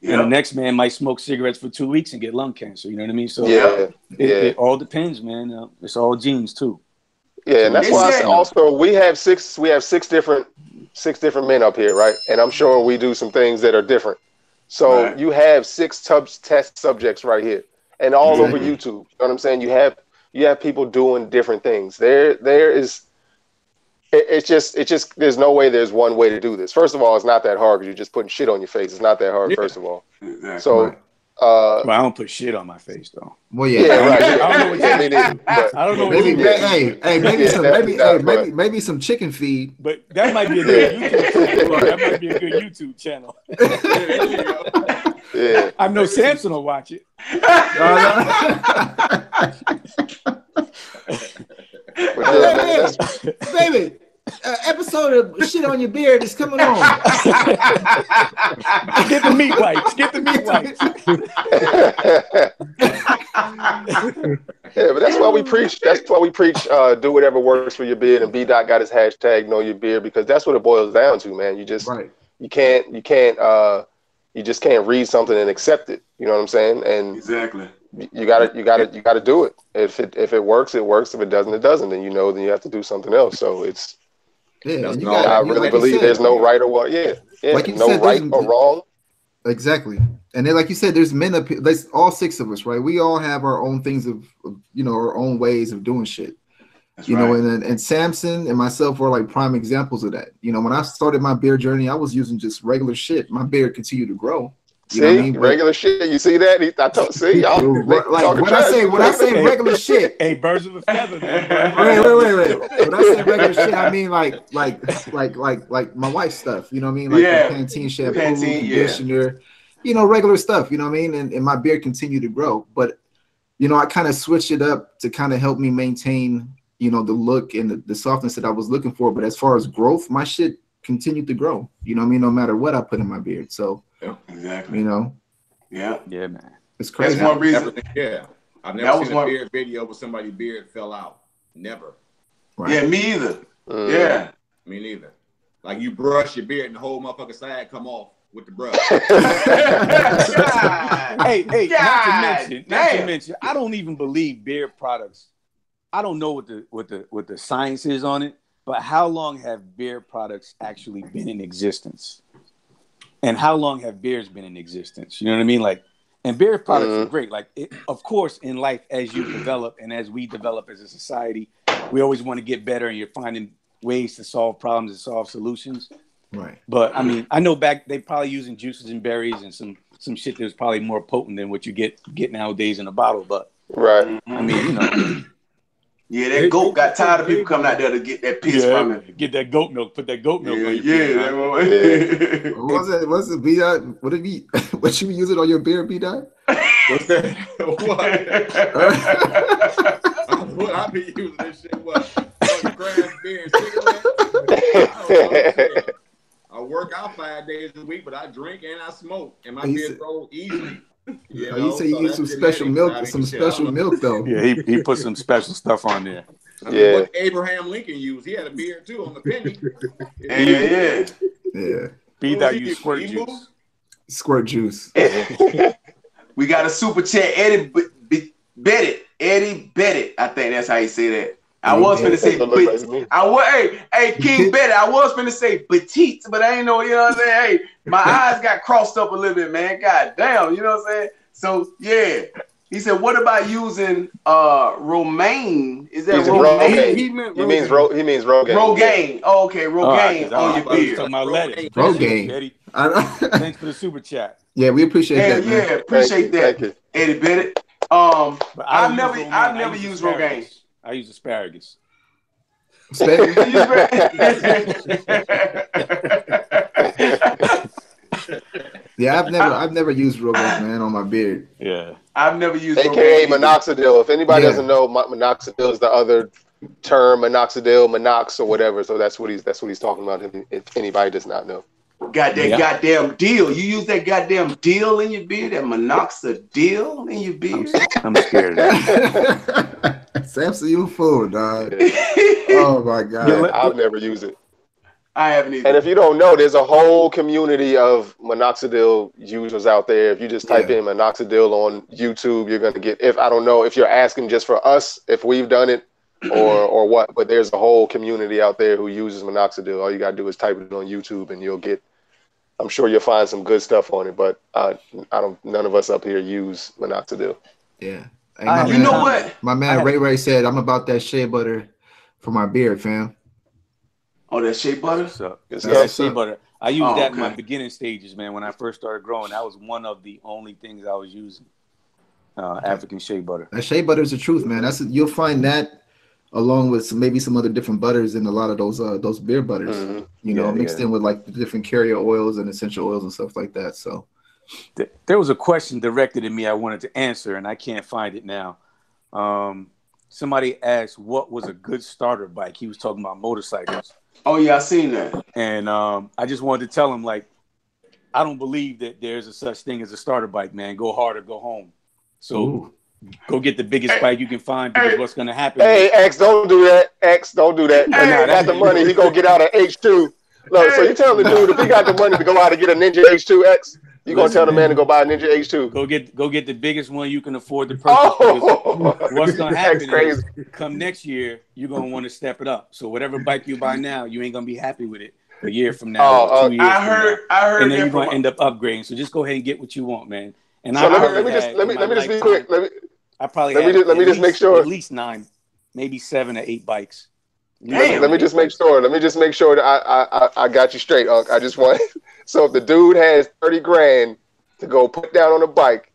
And the next man might smoke cigarettes for 2 weeks and get lung cancer. You know what I mean? So it all depends, man. It's all genes too. Yeah, and that's why I also we have six different men up here, right? And I'm sure we do some things that are different. So you have 6 test subjects right here, and all over YouTube. You know what I'm saying? You have people doing different things. It's just there's no way there's one way to do this. First of all, it's not that hard because you're just putting shit on your face. It's not that hard, first of all. Exactly. So but I don't put shit on my face though. Well, yeah, right. I don't know what you mean. I don't know. Maybe some chicken feed. But that might be a good YouTube. That might be a good YouTube channel. Yeah. I know Samson will watch it. Baby, episode of Shit on Your Beard is coming on. Get the meat wipes. Yeah, but that's why we preach. That's why we preach. Do whatever works for your beard. And B-Dot got his hashtag Know Your Beard, because that's what it boils down to, man. You just you just can't read something and accept it. You know what I'm saying? And exactly. You gotta do it. If it works, it works. If it doesn't, it doesn't. Then then you have to do something else. So it's I really believe there's no right or what. Yeah, like you said, right or wrong. Exactly. And then, like you said, there's men up here. There's all six of us, right? We all have our own things of our own ways of doing shit. That's right. And Samson and myself were like prime examples of that. When I started my beard journey, I was using just regular shit. My beard continued to grow. Regular shit. You see that? See, when I say regular shit, hey, birds of a feather, man. Wait. When I say regular shit, I mean like my wife's stuff. You know what I mean? Like Pantene shampoo, conditioner. Regular stuff. You know what I mean? And my beard continued to grow, but I kind of switched it up to kind of help me maintain the look and the softness that I was looking for. But as far as growth, my shit continued to grow. You know what I mean? No matter what I put in my beard. So. Yeah, exactly. Yeah, man. It's crazy. That's one reason. I've never seen a beard video where somebody's beard fell out. Never. Right. Yeah, me either. Yeah, me neither. Like you brush your beard and the whole motherfucking side come off with the brush. hey, not to mention, I don't even believe beard products. I don't know what the science is on it, but how long have beard products actually been in existence? And how long have beards been in existence? You know what I mean? Like, and beard products are great. Like, of course, in life, as you develop and as we develop as a society, we always want to get better, and you're finding ways to solve problems and solve solutions. Right. But I mean, I know back they probably using juices and berries and some shit that was probably more potent than what you get nowadays in a bottle. But right. I mean, Yeah, that goat got tired of people coming out there to get that piss from it. Get that goat milk. Put that goat milk on your beard. What's it, B-Dot? What you use it on your beard, B-Dot? What's that? What? I be using this shit. What? On grass beard cigarette? I work out 5 days a week, but I drink and I smoke, and my beard grows easily. You say you use some special milk, milk though. Yeah, he put some special stuff on there. I mean, what Abraham Lincoln used, he had a beard too on the penny. Yeah. B-Dot use squirt juice. Squirt juice. We got a super chat, Eddie Bettit. Eddie Bettit. I think that's how you say that. I was finna say, hey, King Betty, I was finna say petite, but I ain't know, you know what I'm saying? Hey, my eyes got crossed up a little bit, man. God damn, you know what I'm saying? So, yeah. He said, what about using romaine? Is that romaine? He means Rogaine. Rogaine. Oh, okay, Rogaine on your beard. Rogaine. Thanks for the super chat. Yeah, we appreciate that. Yeah, appreciate that, Eddie Bettit. I've never used Rogaine. I use asparagus. Yeah, I've never used Rogaine, man, on my beard. Yeah, I've never used AKA minoxidil. If anybody doesn't know, minoxidil is the other term, minoxidil, minox, or whatever. So that's what he's talking about. If anybody does not know. Got that goddamn deal. You use that goddamn deal in your beard, that minoxidil in your beard. I'm scared of that. Samson, you a fool, dog. Oh my god. I've never used it. I haven't either. And if you don't know, there's a whole community of minoxidil users out there. If you just type in minoxidil on YouTube, you're gonna get, if you're asking just for us, if we've done it or what, but there's a whole community out there who uses minoxidil. All you gotta do is type it on YouTube and I'm sure you'll find some good stuff on it, but none of us up here use minoxidil. Yeah. You know what? My man Ray said, I'm about that shea butter for my beard, fam. Oh, that shea butter? Shea butter. I used that in my beginning stages, man. When I first started growing, that was one of the only things I was using. African shea butter. That shea butter is the truth, man. You'll find that along with maybe some other different butters in a lot of those beard butters. Mm-hmm. Mixed in with like the different carrier oils and essential oils and stuff like that. So there was a question directed at me I wanted to answer, and I can't find it now. Somebody asked what was a good starter bike. He was talking about motorcycles. Oh yeah, I seen that. And I just wanted to tell him, like, I don't believe that there's a such thing as a starter bike, man. Go hard or go home. So Go get the biggest bike you can find, because what's going to happen? Hey, X, don't do that. X, don't do that. If he got the money, he gonna get out of H2. Look, so you tell the dude if he got the money to go out and get a Ninja H2, X, you gonna tell the man to go buy a Ninja H2? Go get the biggest one you can afford to purchase. What's gonna happen is, come next year, you're gonna want to step it up. So whatever bike you buy now, you ain't gonna be happy with it a year from now, or 2 years I heard, and then you're gonna end up upgrading. So just go ahead and get what you want, man. And so let me just be quick. Let me just make sure at least 9, maybe 7 or 8 bikes. Let me just make sure that I got you straight, Unc. I just want so if the dude has 30 grand to go put down on a bike,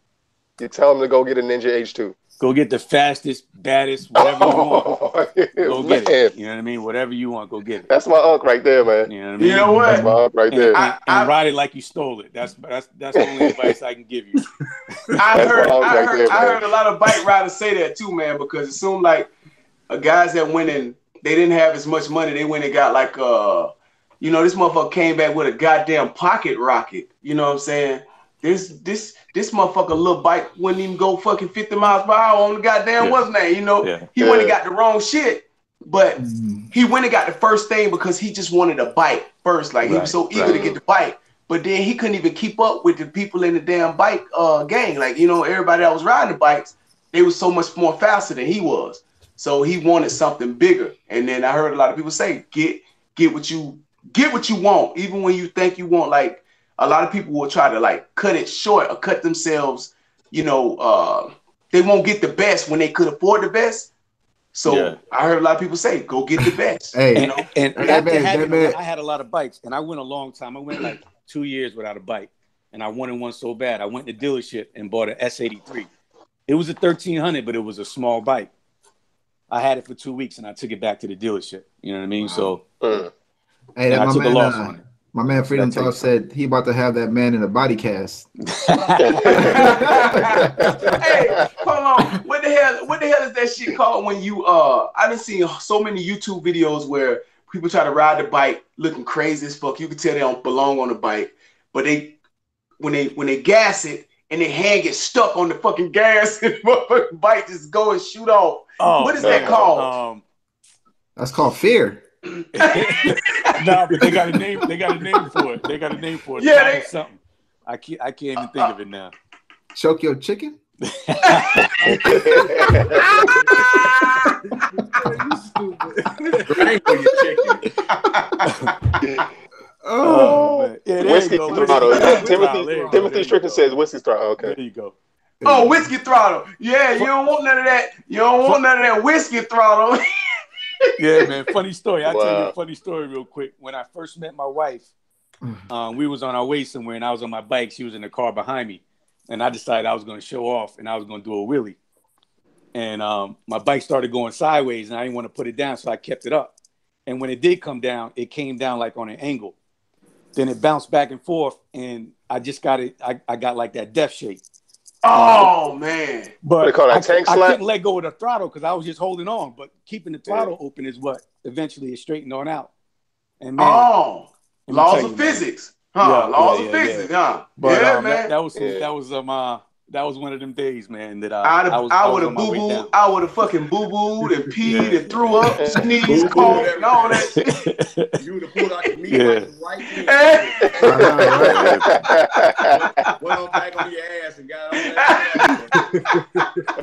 you tell him to go get a Ninja H2. Go get the fastest, baddest, whatever you want. Go get it. You know what I mean? Whatever you want, go get it. That's my Unc right there, man. You know what I mean? You know what? That's my Unc right there. And ride it like you stole it. That's the only advice I can give you. I heard a lot of bike riders say that too, man, because it seemed like guys that went in, they didn't have as much money. They went and got like this motherfucker came back with a goddamn pocket rocket. You know what I'm saying? This motherfucker little bike wouldn't even go fucking 50 miles per hour on the goddamn what's name. He went and got the wrong shit, but he went and got the first thing because he just wanted a bike first. Like he was so eager to get the bike, but then he couldn't even keep up with the people in the damn bike gang. Like everybody that was riding the bikes, they was so much more faster than he was. So he wanted something bigger. And then I heard a lot of people say, get what you want, even when you think you want. Like a lot of people will try to like cut it short or cut themselves. They won't get the best when they could afford the best. So I heard a lot of people say, go get the best. Hey, I had a lot of bikes, and I went a long time. I went like 2 years without a bike, and I wanted one so bad. I went to the dealership and bought an S83. It was a 1300, but it was a small bike. I had it for 2 weeks, and I took it back to the dealership. You know what I mean? So, hey, I took a loss on it. My man Freedom Talk said he about to have that man in a body cast. Hey, hold on. What the hell is that shit called when you I done seen so many YouTube videos where people try to ride the bike looking crazy as fuck. You can tell they don't belong on the bike, but when they gas it and their hand gets stuck on the fucking gas and the motherfucking bike just go and shoot off. What is that called? That's called fear. No, but they got a name. They got a name for it. Yeah, something. I can't even think of it now. Choke your chicken. You stupid. Oh, yeah, Whiskey Throttle. Timothy Strickland says Whiskey Throttle. Okay, there you go. Oh, Whiskey Throttle. Yeah, you don't want none of that. You don't want none of that Whiskey Throttle. Yeah, man. Funny story. I'll tell you a funny story real quick. When I first met my wife, we was on our way somewhere, and I was on my bike. She was in the car behind me, and I decided I was going to show off, and I was going to do a wheelie. And my bike started going sideways, and I didn't want to put it down, so I kept it up. And when it did come down, it came down like on an angle. Then it bounced back and forth, and I just got it. I got like that death shake. Oh man! But they call that tank slap? I couldn't let go of the throttle because I was just holding on. But keeping the throttle open is what eventually it straightened on out. And man, laws of physics, huh? Laws of physics, huh? But man. That was one of them days, man. That I would have boo-booed. I would have fucking boo-booed and peed and threw up, sneezed, coughed, and all that shit. You would have pulled out the meat like right went on back on your ass and got on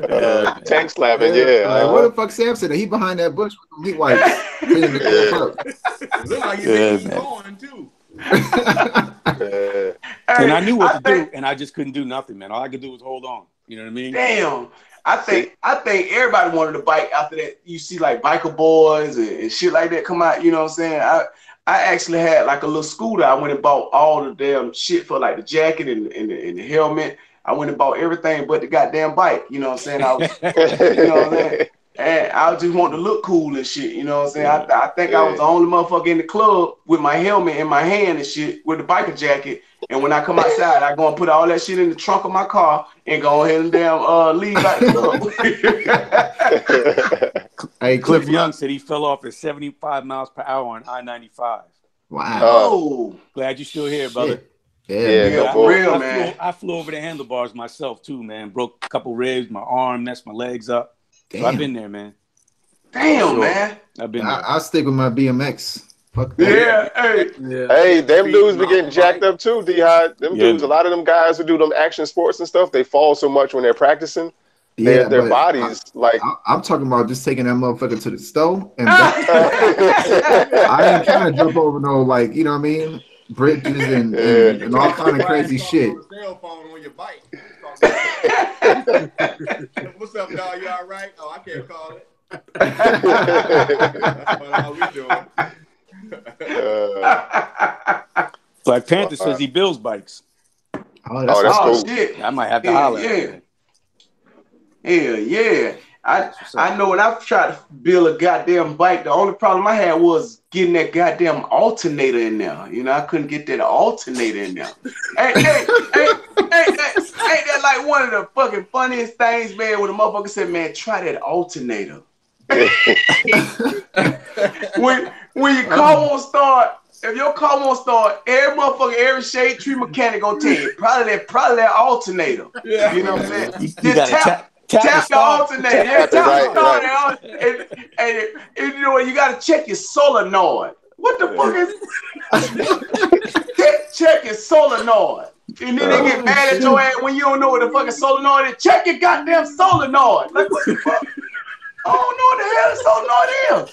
that. Tank slapping, yeah. What the fuck Samson? He behind that bush with the meat wipes. Look like he's going too. And I knew what to do, and I just couldn't do nothing, man. All I could do was hold on. You know what I mean? Damn. I think everybody wanted a bike after that. You see like biker boys and shit like that come out. You know what I'm saying? I actually had like a little scooter. I went and bought all the damn shit for like the jacket and the helmet. I went and bought everything but the goddamn bike. You know what I'm saying? I was, you know what I'm saying? And I just want to look cool and shit, you know what I'm saying? I think I was the only motherfucker in the club with my helmet in my hand and shit with the biker jacket. And when I come outside, I go and put all that shit in the trunk of my car and go ahead and damn leave out the club. Hey, Cliff Young said he fell off at 75 miles per hour on I-95. Wow. Oh. Glad you're still here, brother. Yeah, for real, man. I flew over the handlebars myself too, man. Broke a couple ribs, my arm, messed my legs up. Damn. So I've been there, man. Damn, man. I've been there. I'll stick with my BMX. Fuck that. Yeah, Hey, them dudes be getting jacked up too, D-Hod. Them dudes, a lot of them guys who do them action sports and stuff, they fall so much when they're practicing. Yeah, their bodies, I'm talking about just taking that motherfucker to the stove and back. I ain't trying to jump over no, like, you know what I mean? Bridges and all kind of crazy shit. Cell phone on your bike. What's up, dog? You all right? Oh, I can't call it. That's what we doing. Black Panther says he builds bikes. Oh, that's cool. Shit. I might have to holler at him. Yeah. I know when I tried to build a goddamn bike, the only problem I had was getting that goddamn alternator in there. You know, I couldn't get that alternator in there. Ain't that like one of the fucking funniest things, man, when the motherfucker said, man, try that alternator. when your car won't start, if your car won't start, every shade tree mechanic gonna tell you, probably that alternator. Yeah. You know what I'm saying? You gotta tap the alternator. Yeah, tap the starter. And you know what? You gotta check your solenoid. What the fuck is check your solenoid? And then they get mad at your ass when you don't know what the fucking solenoid is. Check your goddamn solenoid. Like, what the fuck? I don't know what the hell solenoid is.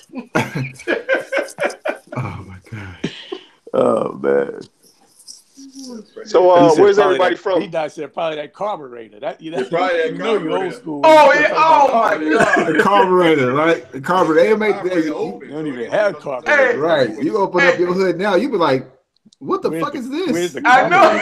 Oh my god. Oh man. So where's everybody from? He said probably that carburetor. Probably that carburetor. You old school. Oh yeah. Oh my god. The carburetor, right? The carburetor. You don't even have carburetor. Hey. Right. You open up your hood now, you be like, what the fuck is this? I know.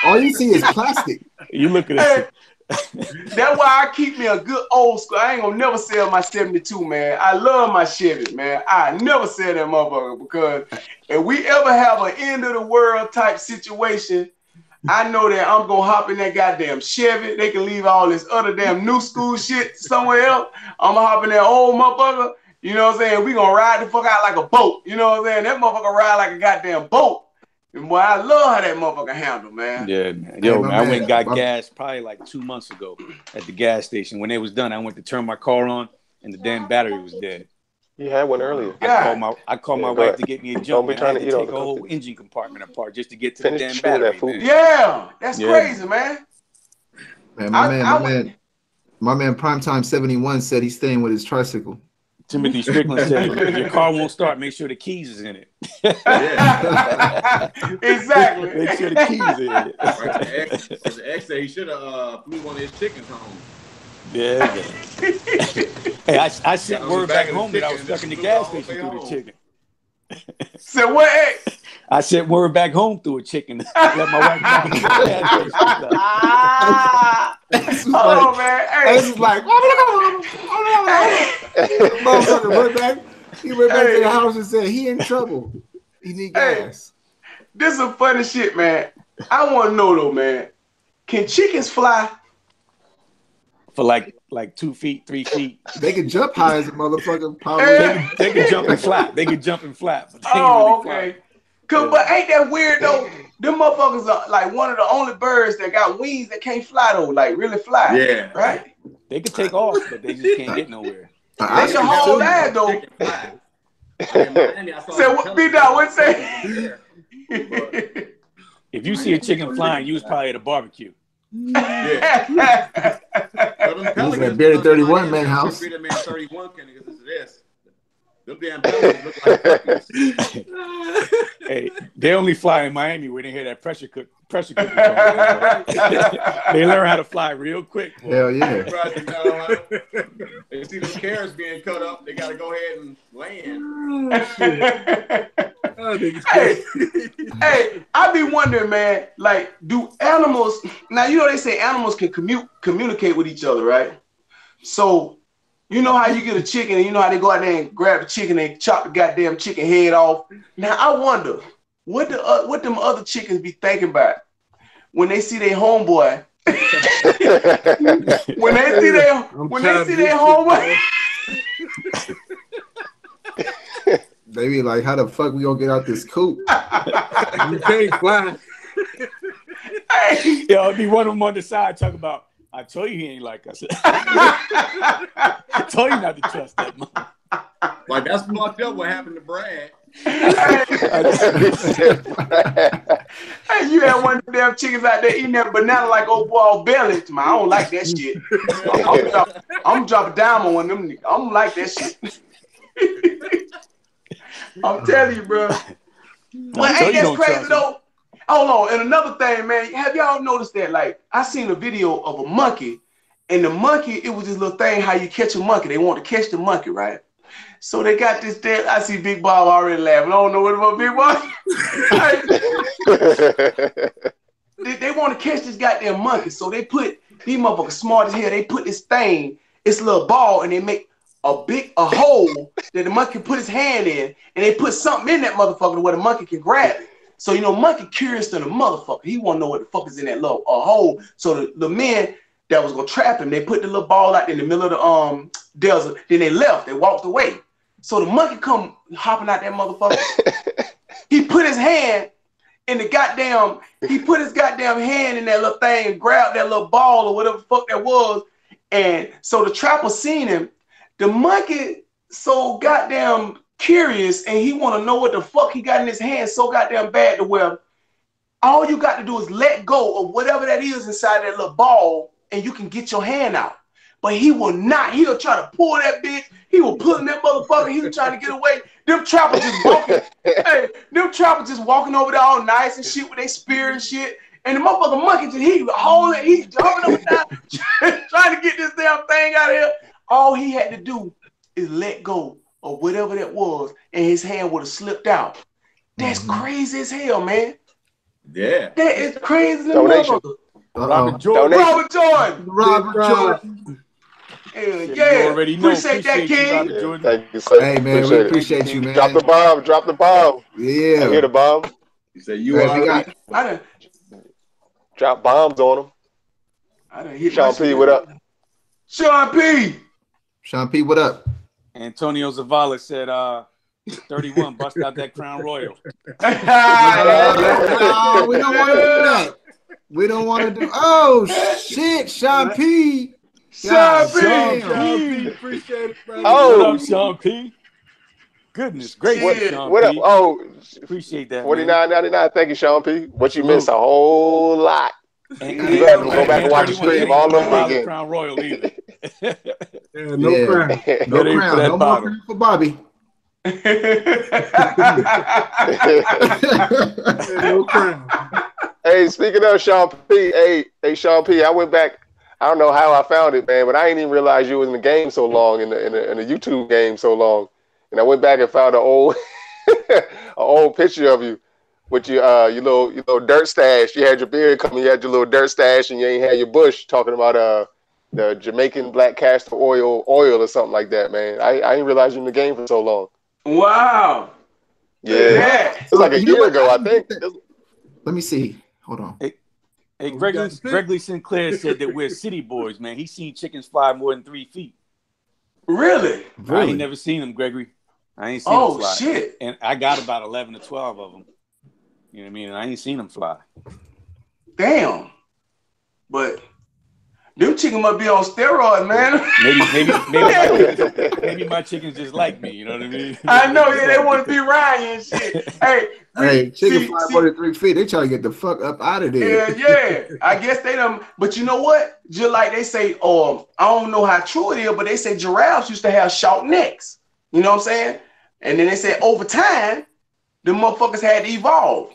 All you see is plastic. You look at it. That's why I keep me a good old school. I ain't gonna never sell my 72, man. I love my Chevy, man. I never sell that motherfucker because if we ever have an end of the world type situation, I know that I'm gonna hop in that goddamn Chevy. They can leave all this other damn new school shit somewhere else. I'm gonna hop in that old motherfucker. You know what I'm saying? We gonna ride the fuck out like a boat. You know what I'm saying? That motherfucker ride like a goddamn boat. And boy, I love how that motherfucker handle, man. Yeah, man. Yo, man, I went and got gas probably like 2 months ago at the gas station. When it was done, I went to turn my car on, and the damn battery was dead. You had one earlier. I called my wife to get me a jump. I had to take a whole engine compartment apart just to get to the damn battery. Man. Yeah, that's crazy, man. Man, my man Primetime 71 said he's staying with his tricycle. Timothy Strickland said, if your car won't start, make sure the keys is in it. Exactly. Make sure the keys is in it. Right, the ex said he should have flew one of his chickens home. Yeah. Hey, I sent word back home that I was stuck in the gas station through the chicken. So what? Hey. I sent word back home through a chicken. Let my wife know. Man. Hey. This is like, motherfucker went back. He went back to the house and said he in trouble. He need gas. This is some funny shit, man. I want to know though, man. Can chickens fly? For like 2 feet, 3 feet. They can jump high as a motherfucker. They can jump and flap. They can jump and flap. But they okay. But ain't that weird though? Them motherfuckers are like one of the only birds that got wings that can't fly though, like really fly. Yeah. Right? They can take off, but they just can't get nowhere. They can hold that though. So what B-Dot would say? If you see a chicken flying, you was probably at a barbecue. Yeah. That Bearded 31 man house. Bearded man 31 can because it's this. Them damn pelicans look like puppies. Hey, they only fly in Miami where they hear that pressure cooker. They learn how to fly real quick. Boy. Hell yeah. They see the carrots being cut up, they gotta go ahead and land. Hey, I be wondering, man, like, do animals, now you know they say animals can communicate with each other, right? So you know how you get a chicken and you know how they go out there and grab the chicken and chop the goddamn chicken head off. Now I wonder what them other chickens be thinking about when they see their homeboy. when they see their homeboy. They be like, how the fuck we gonna get out this coop? You can't fly. Yo, be one of them on the side talking about, I told you he ain't like us. I told you not to trust that man. Like, that's fucked up what happened to Brad. Hey, you had one of them damn chickens out there eating that banana like old boy belly. I don't like that shit. I'm dropping down on one of them. I don't like that shit. I'm telling you, bro. Well, ain't that crazy though? Hold on. And another thing, man, have y'all noticed that? Like, I seen a video of a monkey, and the monkey, it was this little thing how you catch a monkey. They want to catch the monkey, right? So they got this damn. I see Big Bob already laughing. I don't know what about Big Bob. They want to catch this goddamn monkey. So they put, these motherfuckers smart as hell. They put this thing, this little ball, and they make a hole that the monkey can put his hand in, and they put something in that motherfucker where the monkey can grab it. So, you know, monkey curious to the motherfucker. He want to know what the fuck is in that little hole. So the men that was going to trap him, they put the little ball out in the middle of the desert. Then they left. They walked away. So the monkey come hopping out that motherfucker. He put his hand in the goddamn, he put his goddamn hand in that little thing and grabbed that little ball or whatever the fuck that was. And so the trapper seen him. The monkey so goddamn curious and he want to know what the fuck he got in his hand so goddamn bad to where all you got to do is let go of whatever that is inside that little ball and you can get your hand out. But he will not. He'll try to pull that bitch. He will pull in that motherfucker. He was trying to get away. Them trappers just walking. Hey, them trappers just walking over there all nice and shit with their spear and shit. And the motherfucker monkey just, he holding, he's jumping up and down, trying to get this damn thing out of here. All he had to do is let go of whatever that was, and his hand would have slipped out. That's crazy as hell, man. Yeah. That is crazy as hell. Robert Jordan. Robert Jordan. Robert Jordan. Yeah. Appreciate that, King. Thank you, sir. Hey, man, we appreciate you, man. Drop the bomb. Drop the bomb. Yeah. I hear the bomb. You say you are. I drop bombs on them. I done hit Sean P, what up? Sean P. Sean P, what up? Antonio Zavala said, 31, bust out that Crown Royal. No, we don't want to do that. We don't want to do. Oh shit, Sean P. Sean P. Appreciate it, bro. Oh, what up, Sean P. Goodness gracious, Sean what up? P. Oh, appreciate that. $49.99. Thank you, Sean P. What you missed a whole lot. And you have to go back and watch the stream all over again. Crown Royal either. No crown. No crown. No more crown for Bobby. No crown. Hey, speaking of Sean P, hey, Sean P, I went back. I don't know how I found it, man, but I didn't even realize you was in the game so long, in the YouTube game so long. And I went back and found an old picture of you with your little dirt stash. You had your beard coming, you had your little dirt stash, and you ain't had your bush. Talking about the Jamaican black castor oil or something like that, man. I didn't realize you in the game for so long. Wow. Yeah. It was like a year ago, I think. Let me see. Hold on. Hey, Gregory Sinclair said that we're city boys, man. He's seen chickens fly more than 3 feet. Really? I ain't never seen them, Gregory. I ain't seen them fly. Oh, shit. And I got about 11 to 12 of them. You know what I mean? And I ain't seen them fly. Damn. But them chickens must be on steroids, man. Maybe my chickens just like me. You know what I mean? I know. Yeah, they want to be Ryan and shit. Hey, chicken fly more than 3 feet. They try to get the fuck up out of there. Yeah. I guess they done. But you know what? Just like they say, I don't know how true it is, but they say giraffes used to have short necks. You know what I'm saying? And then they said over time, the motherfuckers had to evolve.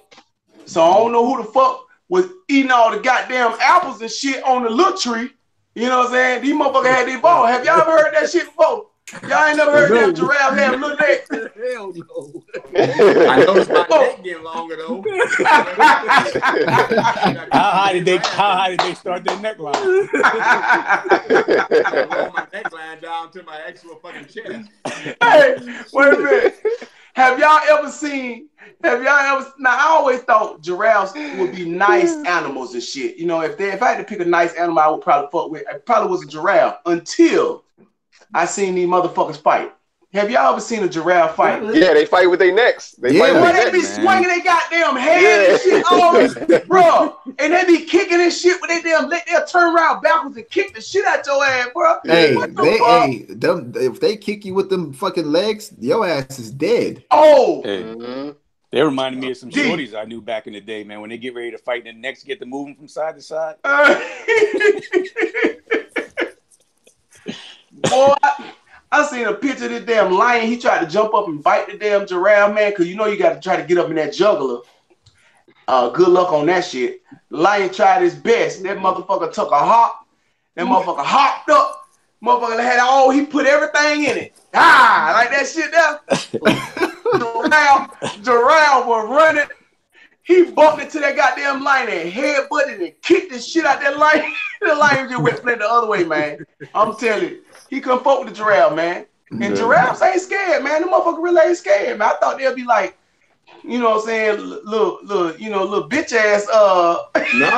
So I don't know who the fuck was eating all the goddamn apples and shit on the little tree. You know what I'm saying? These motherfuckers had to evolve. Have y'all ever heard that shit before? Y'all ain't never heard that giraffe have little necks? Hell no. I noticed my neck getting longer though. How high did they start their neckline? I rolled my neckline down to my actual fucking chest. Hey, wait a minute. Have y'all ever now I always thought giraffes would be nice animals and shit. You know, if I had to pick a nice animal I would probably fuck with, it probably was a giraffe until I seen these motherfuckers fight. Have y'all ever seen a giraffe fight? Yeah, they fight with their necks. They fight with their They be necks. swinging their goddamn hands and shit all bro. And they be kicking and shit with their damn they'll turn around backwards and kick the shit out your ass, bro. Hey, if they kick you with them fucking legs, your ass is dead. Oh, They reminded me of some shorties I knew back in the day, man. When they get ready to fight, and the necks get to moving from side to side. Boy, I seen a picture of this damn lion. He tried to jump up and bite the damn giraffe, man, because you know you got to try to get up in that jugular. Good luck on that shit. The lion tried his best. That motherfucker took a hop. That motherfucker hopped up. Motherfucker had he put everything in it. Like that shit there. Giraffe was running. He bumped into that goddamn lion and headbutted and kicked the shit out that lion. The lion just went the other way, man. I'm telling you. He couldn't fuck with the giraffe, man. And giraffes ain't scared, man. The motherfucker really ain't scared, man. I thought they'd be like, you know what I'm saying, little bitch ass. No.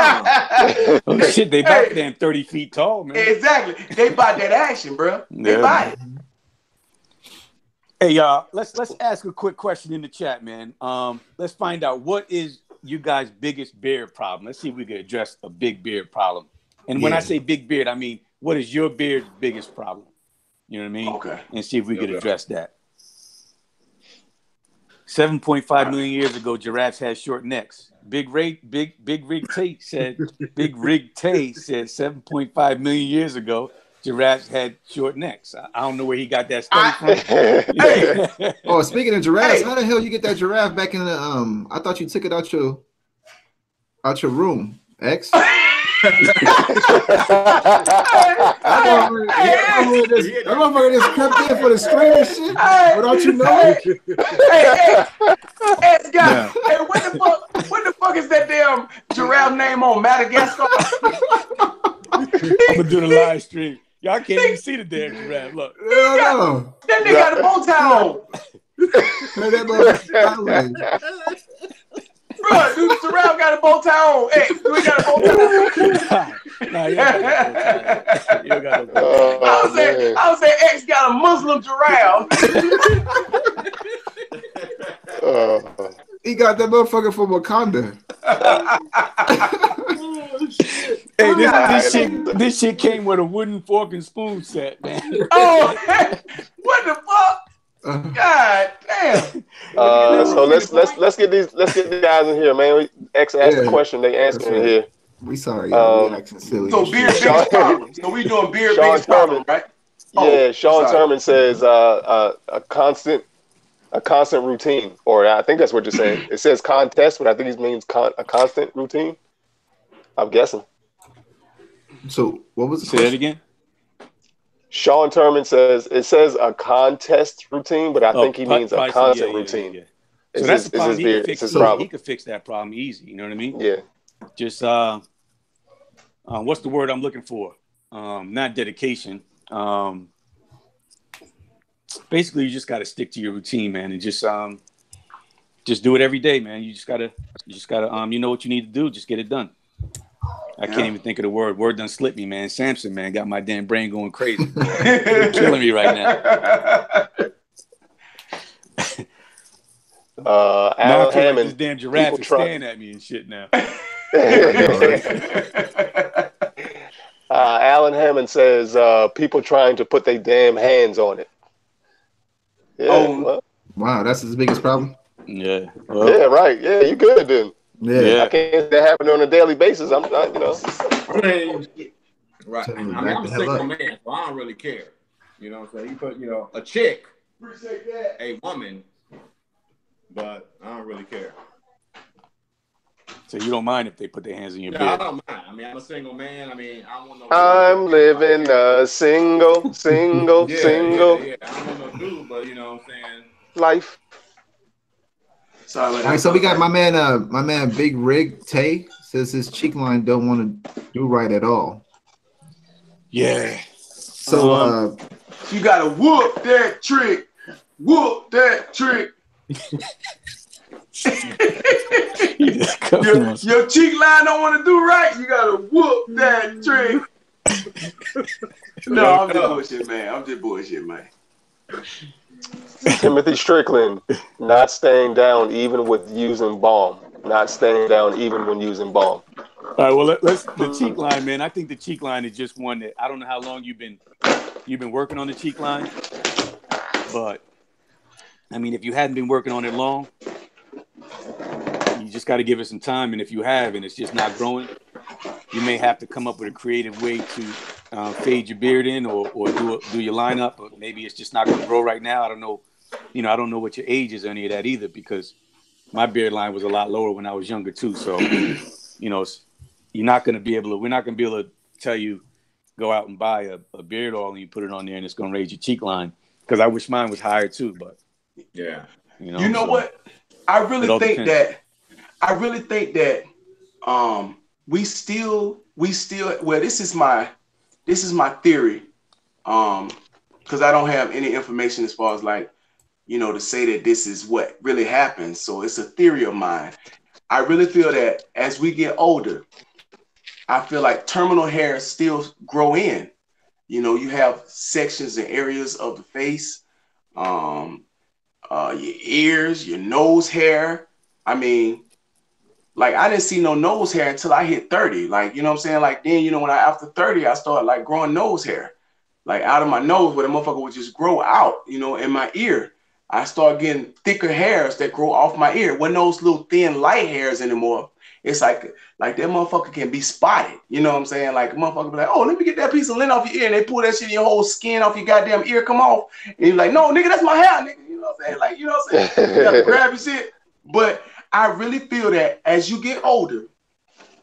Oh, shit, they about damn 30 feet tall, man. Exactly. They bought that action, bro. They bought it. Hey, y'all, let's ask a quick question in the chat, man. Let's find out what is you guys' biggest beard problem. Let's see if we can address a big beard problem. And when I say big beard, I mean, what is your beard's biggest problem? You know what I mean? Okay. And see if we could address that. 7.5 million years ago, giraffes had short necks. Big Rig Tay said 7.5 million years ago, giraffes had short necks. I don't know where he got that study from. Oh, speaking of giraffes, how the hell you get that giraffe back in the I thought you took it out your room, X. That motherfucker just crept in for the string and shit without you knowing. Hey, guy, what the fuck is that damn giraffe name on Madagascar? I'm gonna do the live stream. Y'all can't even see the damn giraffe. Look. That nigga got a bow tie on. Bro, dude, Terrell got a bow tie on. Hey, we got a bow tie. Nah, you got a bow tie. I would say X got a Muslim giraffe. He got that motherfucker from Wakanda. Hey, this shit came with a wooden fork and spoon set, man. Oh, what the fuck? God damn. So let's get these guys in here, man. X asked the question, they answering it here. We sorry, y'all. We acting silly. So beard biggest problem. So we doing beard biggest problem, right? Yeah, Sean Turman says a constant routine, or I think that's what you're saying. It says contest, but I think it means a constant routine. I'm guessing. So what was the question? Say that again? Sean Turman says it says a contest routine, but I think he means a constant routine. Yeah. So that's the problem. He could fix that problem easy. You know what I mean? Yeah. Just what's the word I'm looking for? Not dedication. Basically, you just got to stick to your routine, man, and just do it every day, man. You just gotta you know what you need to do. Just get it done. I can't even think of the word. Word done slipped me, man. Samson, man, got my damn brain going crazy. You're killing me right now. Alan Hammond, like this damn giraffe is staring at me and shit now. Alan Hammond says people trying to put their damn hands on it. Yeah. Wow, that's his biggest problem. Yeah. Well, yeah, right. Yeah, you good then. Yeah. I can't that happen on a daily basis. I'm not, Right. I'm a single man, so I don't really care. You know what I'm saying? You put, a chick, a woman, but I don't really care. So you don't mind if they put their hands in your beard? I don't mind. I mean, I'm a single man. I mean, I don't want no. I'm living a single. Yeah, I don't want no dude, but you know what I'm saying? Life. All right, so we got my man Big Rig Tay says his cheek line don't want to do right at all. Yeah. So you gotta whoop that trick. Whoop that trick. your cheek line don't want to do right. You gotta whoop that trick. No, I'm just bullshit, man. Timothy Strickland, not staying down even with using balm. Not staying down even when using balm. All right, well, let's the cheek line, man. I think the cheek line is just one that I don't know how long you've been working on the cheek line, but I mean, if you hadn't been working on it long, you just got to give it some time. And if you have, and it's just not growing, you may have to come up with a creative way to fade your beard in, or do your lineup. Or maybe it's just not going to grow right now. I don't know. You know, I don't know what your age is or any of that either, because my beard line was a lot lower when I was younger too. So, you know, we're not going to be able to tell you go out and buy a beard oil and you put it on there and it's going to raise your cheek line. Because I wish mine was higher too, but yeah, you know what? I really think that we still well, this is my theory, because I don't have any information as far as like, you know, to say that this is what really happens. So it's a theory of mine. I really feel that as we get older, I feel like terminal hairs still grow in. You know, you have sections and areas of the face, your ears, your nose hair. I mean, like I didn't see no nose hair until I hit 30. Like, you know what I'm saying? Like then, you know, after 30, I started like growing nose hair, like out of my nose, where the motherfucker would just grow out, you know, in my ear. I started getting thicker hairs that grow off my ear. When those little thin light hairs anymore, it's like that motherfucker can be spotted. You know what I'm saying? Like a motherfucker be like, oh, let me get that piece of lint off your ear. And they pull that shit in your whole skin off your goddamn ear, come off. And you're like, no, nigga, that's my hair, nigga. You know what I'm saying? Like, you know what I'm saying? You have to grab your shit. But I really feel that as you get older,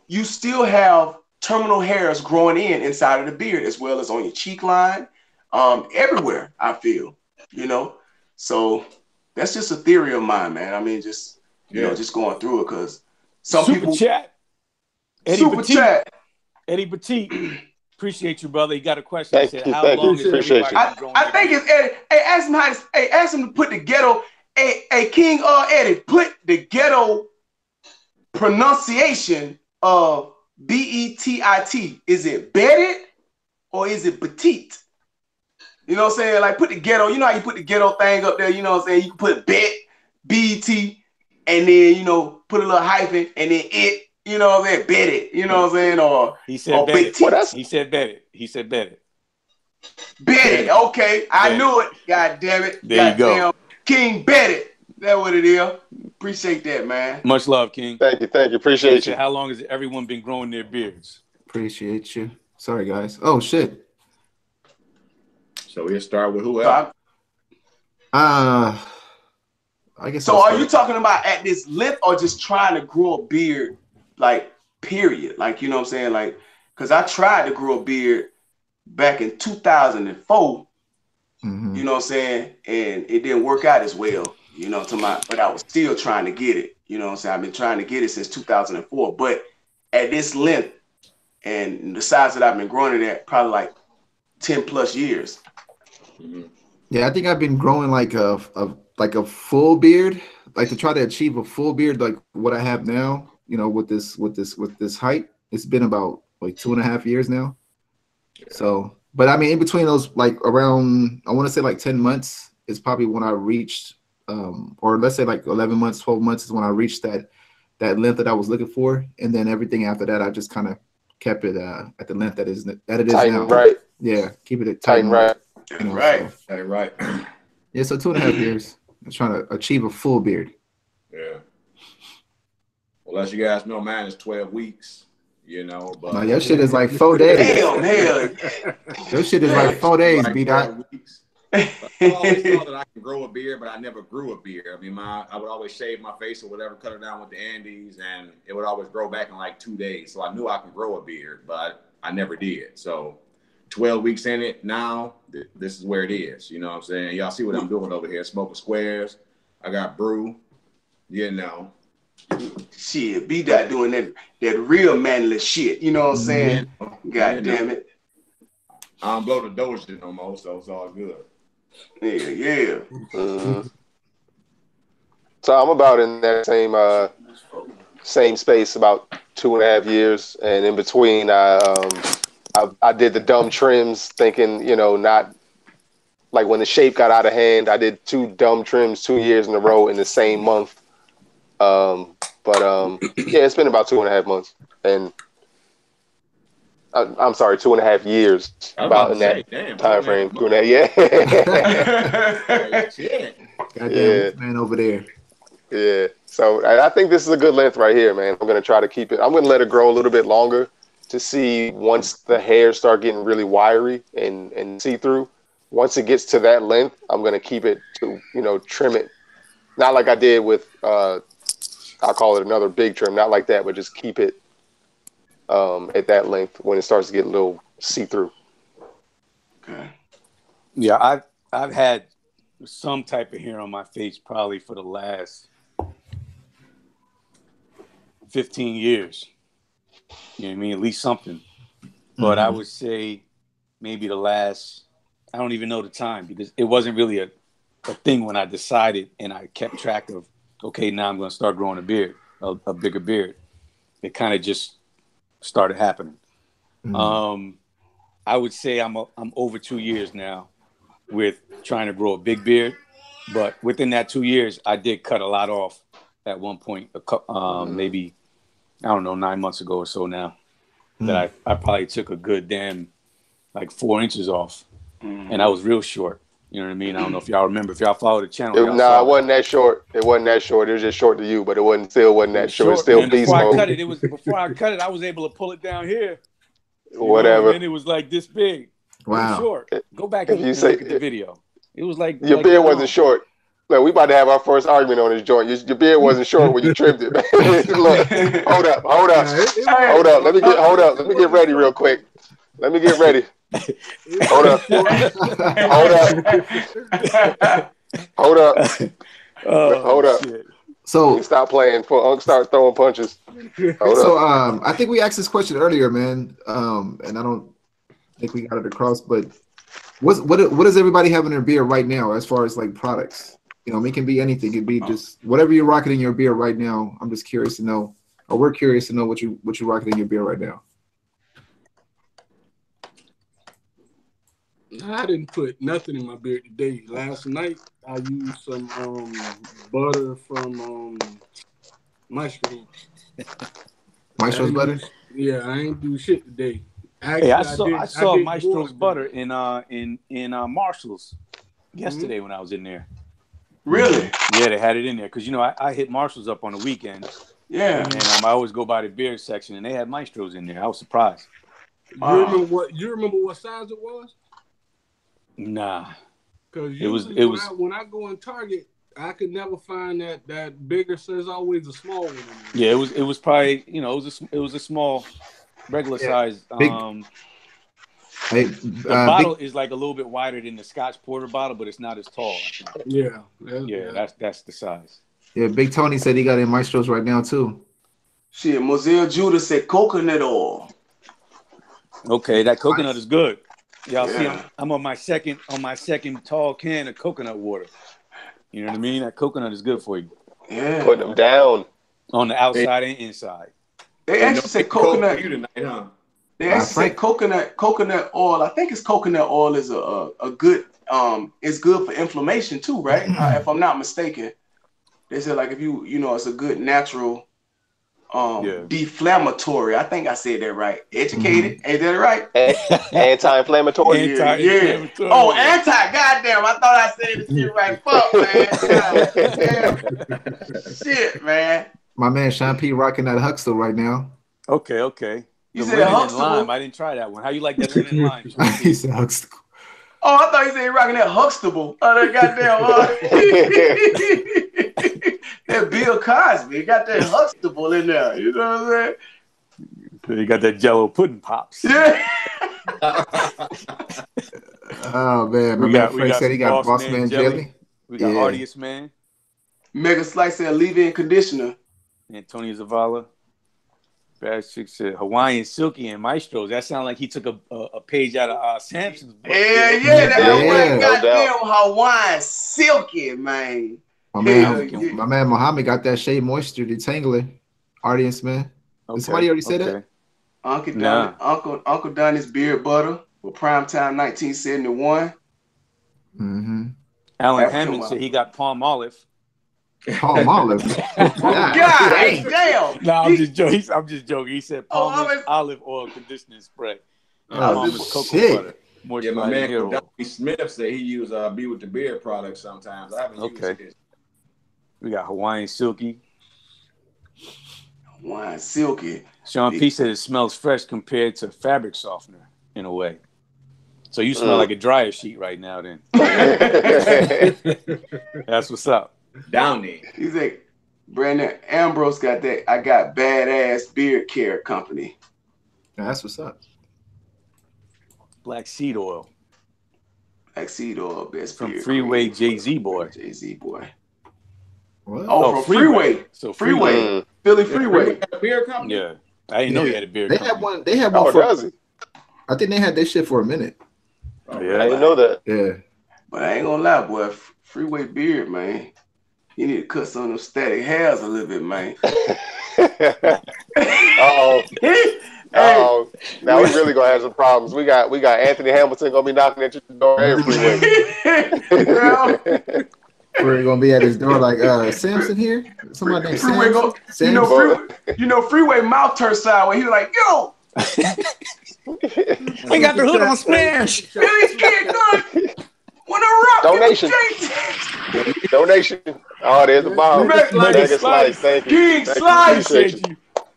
you still have terminal hairs growing inside of the beard, as well as on your cheek line, everywhere, I feel, you know? So that's just a theory of mine, man. I mean, just, you know, just going through it, because some people... Chat. Super chat. Eddie Petit, appreciate you, brother. He got a question. Thank He said, you, how long is everybody I think it's Eddie. Hey, ask him to put the ghetto... Hey, King Eddie, put the ghetto pronunciation of B-E-T-I-T. Is it bedded or is it petite? You know what I'm saying? Like put the ghetto, you know how you put the ghetto thing up there, you know what I'm saying? You can put bet, B-E-T, and then, you know, put a little hyphen, and then it, you know what I'm saying? Bedded, you know what I'm saying? Or he said bedded. He said bedded. He said bedded. Bedded, okay. I knew it. God damn it. There you go. King bedded. That's what it is. Appreciate that, man. Much love, King. Thank you. Appreciate you. How long has everyone been growing their beards? Appreciate you. Sorry, guys. Oh, shit. So we'll start with whoever. I guess. So are you talking about at this length or just trying to grow a beard, like, period? Like, you know what I'm saying? Like, because I tried to grow a beard back in 2004, you know what I'm saying? And it didn't work out as well, you know, but I was still trying to get it. You know what I'm saying? I've been trying to get it since 2004. But at this length and the size that I've been growing it at, probably like 10 plus years. Yeah, I think I've been growing like a full beard, like to try to achieve a full beard like what I have now, you know, with this height. It's been about like 2.5 years now. So, but I mean, in between those, like around, I want to say like 10 months is probably when I reached, or let's say like 11 months, 12 months is when I reached that length that I was looking for. And then everything after that, I just kind of kept it at the length that it is now. Right. Yeah. Keep it tight and right. You know, right. So. Right. Yeah. So 2.5 years. I'm trying to achieve a full beard. Yeah. Well, as you guys know, mine is 12 weeks. You know, but no, your shit is like 4 days. Damn, hell. Your shit is like 4 days, like B-Dot. I always thought that I can grow a beard, but I never grew a beard. I mean, I would always shave my face or whatever, cut it down with the Andes, and it would always grow back in like 2 days. So I knew I could grow a beard, but I never did. So 12 weeks in it now, this is where it is. You know what I'm saying? Y'all see what I'm doing over here, smoking squares. I got brew, you know. Shit, B-Dot doing that real manly shit. You know what I'm saying? God damn it. I don't blow the doja no more, so it's all good. Yeah. So I'm about in that same space, about 2.5 years, and in between, I did the dumb trims, thinking, you know, not like when the shape got out of hand, I did 2 dumb trims 2 years in a row in the same month. Yeah, it's been about 2.5 months, and I'm sorry, 2.5 years. About in that time frame. 2.5, yeah. Goddamn Yeah. man over there. Yeah. So I think this is a good length right here, man. I'm gonna try to keep it. I'm gonna let it grow a little bit longer to see once the hairs start getting really wiry and see through. Once it gets to that length, I'm gonna keep it to, trim it. Not like I did with I'll call it another big trim, not like that, but just keep it at that length when it starts to get a little see-through. Okay. Yeah, I've had some type of hair on my face probably for the last 15 years. You know what I mean? At least something. But I would say maybe the last, I don't even know the time, because it wasn't really a thing when I decided and I kept track of, okay, now I'm going to start growing a beard, a bigger beard. It kind of just started happening. I would say I'm over 2 years now with trying to grow a big beard, but within that 2 years, I did cut a lot off at one point, maybe, I don't know, 9 months ago or so now, that I probably took a good damn like 4 inches off, and I was real short. You know what I mean? I don't know if y'all remember. If y'all follow the channel, It wasn't that short. It wasn't that short. It was just short to you, but it wasn't that short. It's still man, beast before mode. Before I cut it, I was able to pull it down here. Whatever. And it was like this big. Wow. Short. Go back and look at the video. It was like your beard wasn't short. Look, we about to have our first argument on this joint. Your beard wasn't short when you trimmed it. Look, hold up. Let me get ready real quick. Let me get ready. Hold up. Shit. So stop playing. Start throwing punches. I think we asked this question earlier, man, and I don't think we got it across. But what does everybody have in their beard right now, as far as like products? It can be anything. It could be just whatever you're rocking in your beard right now. I'm just curious to know, or we're curious to know what you're rocking in your beard right now. I didn't put nothing in my beard today. Last night I used some butter from Maestro. Maestro's butter? Yeah, I ain't do shit today. Actually, I saw Maestro's butter in Marshall's yesterday when I was in there. Really? Yeah, they had it in there because I hit Marshall's up on the weekend. Yeah, and I always go by the beard section, and they had Maestros in there. I was surprised. You remember what size it was? Nah, because when I go in Target, I could never find that bigger. So there's always a small one. Yeah, it was probably it was a small, regular size. The bottle is like a little bit wider than the Scotch Porter bottle, but it's not as tall. I think. Yeah, that's the size. Yeah, Big Tony said he got in Maestros right now too. Shit, Moselle Judah said coconut oil. Okay, that coconut is good. Y'all see, I'm on my second tall can of coconut water. You know what I mean? That coconut is good for you. Yeah, putting them down on the outside and inside. They actually say coconut. They actually say coconut oil. I think it's coconut oil is a good it's good for inflammation too, right? If I'm not mistaken, they said like if it's a good natural deflammatory. I think I said that right. Educated, ain't that right? Anti-inflammatory. Yeah. Oh, goddamn! I thought I said the shit right. Fuck, man. Shit, man. My man Sean P rocking that Huxtable right now. Okay. You the said Huxtable? Lime. I didn't try that one. How you like that lemon lime? He said Huxtable. Oh, I thought you said rocking that Huxtable. Oh, that goddamn. That Bill Cosby got that Huxtable in there. You know what I'm saying? You got that Jello pudding pops. Yeah. Oh man, my man Frank said he got Boss Man Jelly. We got Artiest Man. Mega Slice said leave-in conditioner. Antonio Zavala. Bad Chick said Hawaiian Silky and Maestros. That sounds like he took a page out of Samson's book. Yeah. Goddamn Hawaiian Silky, man. My man Muhammad got that Shea Moisture Detangler. Artiest Man. Did somebody already say that? Uncle Donnie's beard butter with Primetime 1971. Mm-hmm. Alan Hammond said he got palm olive. Palm olive. God damn. No, I'm just joking. I'm just joking. He said olive oil conditioning spray. Palmer's cocoa butter. Yeah, my man Dr. Smith said he used Be With the Beard products sometimes. I haven't used it. We got Hawaiian Silky. Hawaiian Silky. Sean P said it smells fresh compared to fabric softener in a way. So you smell like a dryer sheet right now then. That's what's up. Down there. He's like, Brandon Ambrose got that. I got badass beard care company. That's what's up. Black seed oil. Black seed oil, best from beard Freeway cream. Jay-Z boy. Jay-Z boy. What? Oh, from Freeway. So Freeway. Philly Freeway. Beard company? Yeah. I didn't know he had a beard company. They had one for, I think they had this shit for a minute. Oh, yeah. I didn't know that. Yeah. But I ain't gonna lie, boy. Freeway beard, man. You need to cut some of them static hairs a little bit, man. Uh-oh. Oh, now we really gonna have some problems. We got Anthony Hamilton gonna be knocking at your door every week. We're gonna be at his door like Samson here. Somebody named Freeway Samson. Freeway mouth turned sideways. He was like, yo. I got the hood on smash. Billy's kid good. Wanna rock Donation. Oh, there's the bomb. Mega Slice. Thank you. King Slice.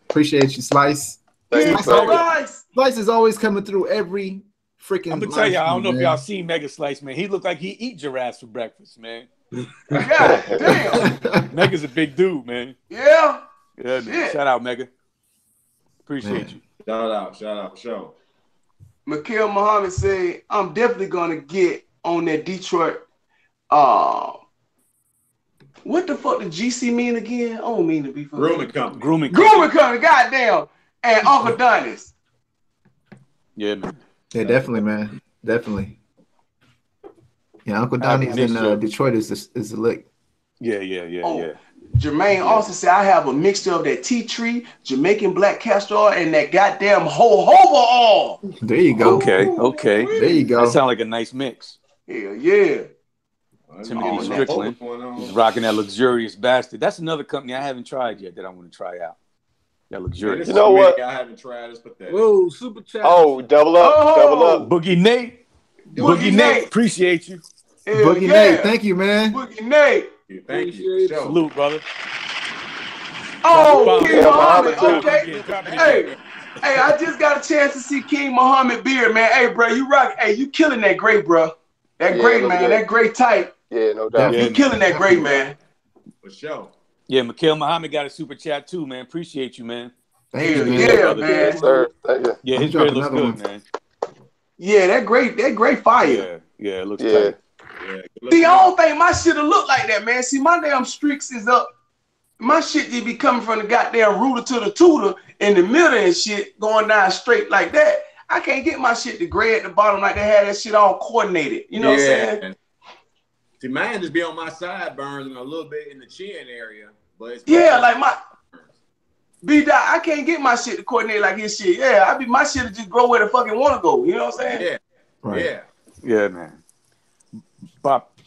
Appreciate you, Slice. Slice is always coming through every freaking. I'm gonna tell you, I don't know if y'all seen Mega Slice, man. He looked like he eat giraffes for breakfast, man. God damn. Mega's a big dude, man. Yeah. Yeah, man. Shout out, Mega. Appreciate you. Shout out, for sure. Mikhail Muhammad said, I'm definitely gonna get on that Detroit. What the fuck did GC mean again? I don't mean to be funny. Grooming company. Grooming company, goddamn. And Uncle Donnie's. Yeah, man. Yeah, definitely, man. Definitely. Yeah, Uncle Donnie's in Detroit is a lick. Yeah. Jermaine also said, I have a mixture of that tea tree, Jamaican black castor oil, and that goddamn jojoba oil. There you go. Okay. There you go. That sounds like a nice mix. Yeah. Timothy Strickland is rocking that luxurious bastard. That's another company I haven't tried yet that I want to try out. That luxurious. You know what? I haven't tried this, but that. Whoa, super chat. Oh, double up. Boogie Nate. Appreciate you. Boogie Nate, thank you, man. Boogie Nate. Thank you. Salute, brother. Oh, King Muhammad. Okay. Hey, I just got a chance to see King Muhammad beard, man. Hey, bro, you rock. Hey, you killing that gray, bro. That gray, man. Good. That gray type. Yeah, no doubt. You killing that gray, man. For sure. Yeah, Mikhail Muhammad got a super chat too, man. Appreciate you, man. Thank you, man. Yes, sir. Thank you. Yeah, his gray looks good, man. Yeah, that gray fire. Yeah, it looks tight. Yeah, see, I don't think my shit'll look like that, man. See, my damn streaks is up. My shit just be coming from the goddamn rooter to the tutor in the middle and shit, going down straight like that. I can't get my shit to gray at the bottom like they had that shit all coordinated. You know what I'm saying? See, mine just be on my sideburns and a little bit in the chin area, but it's like my B-Dot, I can't get my shit to coordinate like his shit. Yeah, my shit will just grow where the fucking want to go. You know what I'm saying? Yeah. Right. Yeah, man.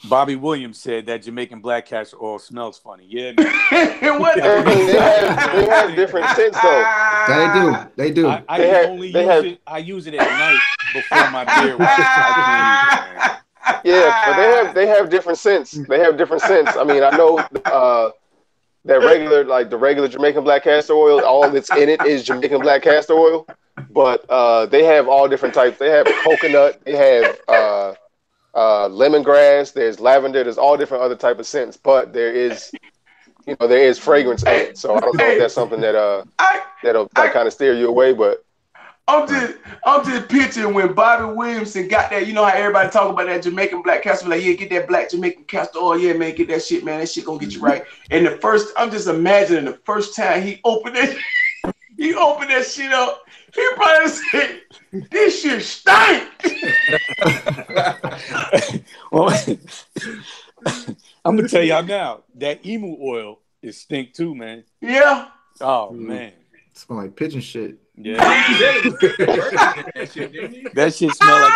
Bobby Williams said that Jamaican black castor oil smells funny. Yeah, man. they have different scents, though. They do. I use it at night before my beard wash. Yeah, but they have different scents. They have different scents. I mean, I know that the regular Jamaican black castor oil, all that's in it is Jamaican black castor oil. But they have all different types. They have coconut. They have lemongrass. There's lavender. There's all different other type of scents. But there is fragrance in it. So I don't know if that's something that'll kind of steer you away. But I'm just picturing when Bobby Williamson got that. You know how everybody talk about that Jamaican black castor, like, yeah, get that black Jamaican castor oil, yeah, man, get that shit, man, that shit gonna get you right. And I'm just imagining the first time he opened that shit up, he probably said, "This shit stink." Well, I'm gonna tell y'all now that emu oil is stink too, man. Yeah. Oh man, it smell like pigeon shit. Yeah. That shit smell like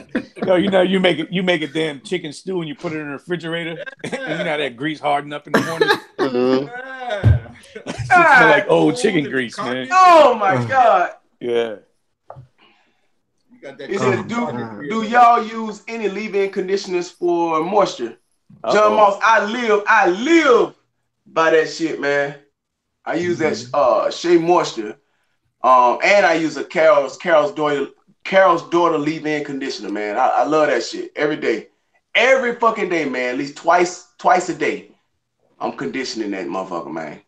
you. Yo, you make it damn chicken stew and you put it in the refrigerator, and you know that grease harden up in the morning. It smell like old chicken grease, man. Oh my God. Yeah. It says, do y'all use any leave-in conditioners for moisture? John Moss, I live by that shit, man. I use that Shea Moisture, and I use a Carol's daughter leave-in conditioner, man. I love that shit every day, every fucking day, man. At least twice a day, I'm conditioning that motherfucker, man.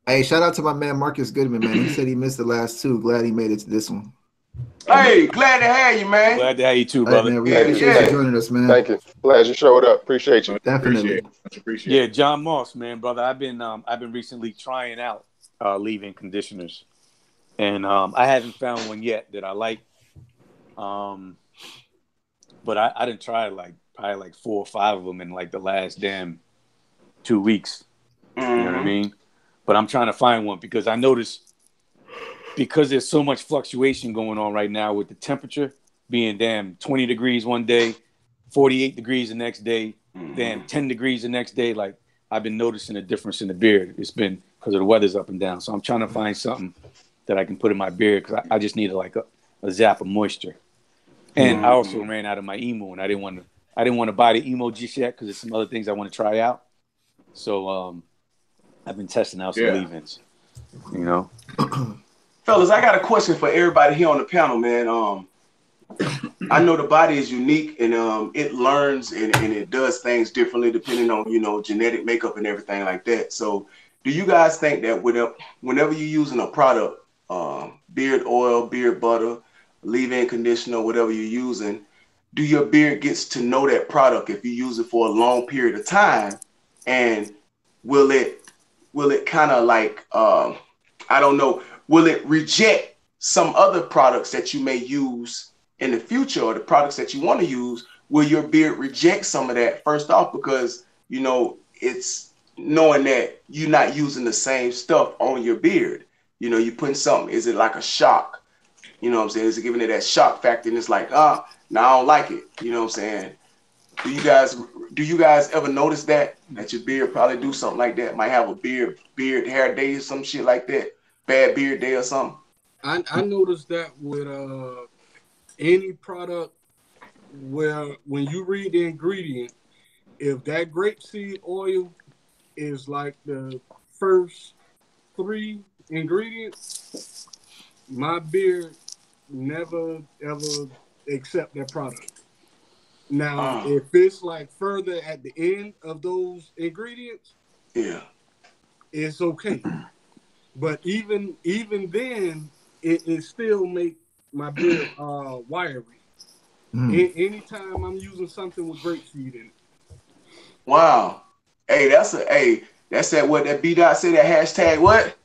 Hey, shout out to my man Marcus Goodman, man. He said he missed the last two. Glad he made it to this one. Hey, glad to have you, man. Glad to have you too, brother. Hey, man, we appreciate you joining us, man. Thank you. Glad you showed up. Appreciate you. Definitely. Appreciate Yeah, John Moss, man, brother. I've been recently trying out leave-in conditioners, and I haven't found one yet that I like. But I didn't try probably like 4 or 5 of them in like the last damn 2 weeks. You know what I mean? But I'm trying to find one because I noticed, because there's so much fluctuation going on right now with the temperature being damn 20 degrees one day, 48 degrees the next day, damn 10 degrees the next day. Like, I've been noticing a difference in the beard. It's been because of the weather's up and down. So I'm trying to find something that I can put in my beard because I just needed like a zap of moisture. And I also ran out of my emo, and I didn't want to buy the emo just yet because there's some other things I want to try out. So I've been testing out some leave-ins, you know. Fellas, I got a question for everybody here on the panel, man. I know the body is unique, and it learns and it does things differently depending on, you know, genetic makeup and everything like that. So do you guys think that whenever you're using a product, beard oil, beard butter, leave-in conditioner, whatever you're using, do your beard gets to know that product if you use it for a long period of time? And will it kind of like, I don't know, will it reject some other products that you may use in the future, or the products that you want to use? Will your beard reject some of that first off because, you know, it's knowing that you're not using the same stuff on your beard? You know, you putting something, is it like a shock? You know what I'm saying? Is it giving it that shock factor? And it's like, no, I don't like it. You know what I'm saying? Do you guys ever notice that your beard probably do something like that? Might have a beard hair day or some shit like that. Bad beard day or something. I noticed that with any product where when you read the ingredient, if that grapeseed oil is like the first 3 ingredients, my beard never ever accept that product. Now, if it's like further at the end of those ingredients, it's okay. But even then, it still make my beard wiry. Anytime I'm using something with grapeseed in it. Wow. Hey, that's that what that B-Dot said, that hashtag what?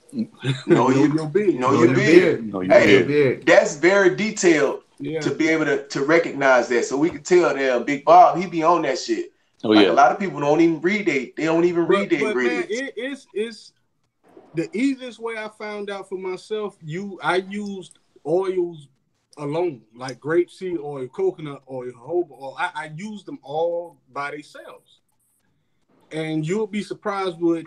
Know your beard. Hey, that's very detailed to be able to recognize that. So we can tell that Big Bob, he be on that shit. A lot of people don't even read they don't even read the ingredients. Man, it's the easiest way I found out for myself. I used oils alone, like grapeseed oil, coconut oil, jojoba oil. I used them all by themselves, and you'll be surprised with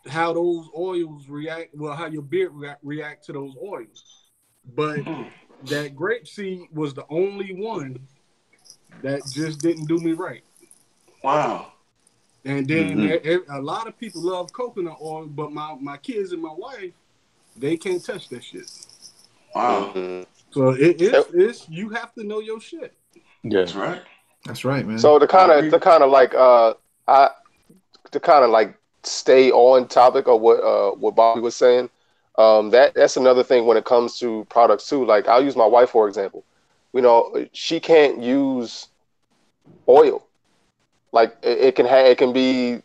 how those oils react. Well, how your beard react to those oils. But that grapeseed was the only one that just didn't do me right. Wow. And then a lot of people love coconut oil, but my kids and my wife, they can't touch that shit. Wow. So it's you have to know your shit. Yeah. That's right. That's right, man. So to kind of like stay on topic of what Bobby was saying, that's another thing when it comes to products too. Like, I'll use my wife for example. You know, she can't use oil. Like, it can be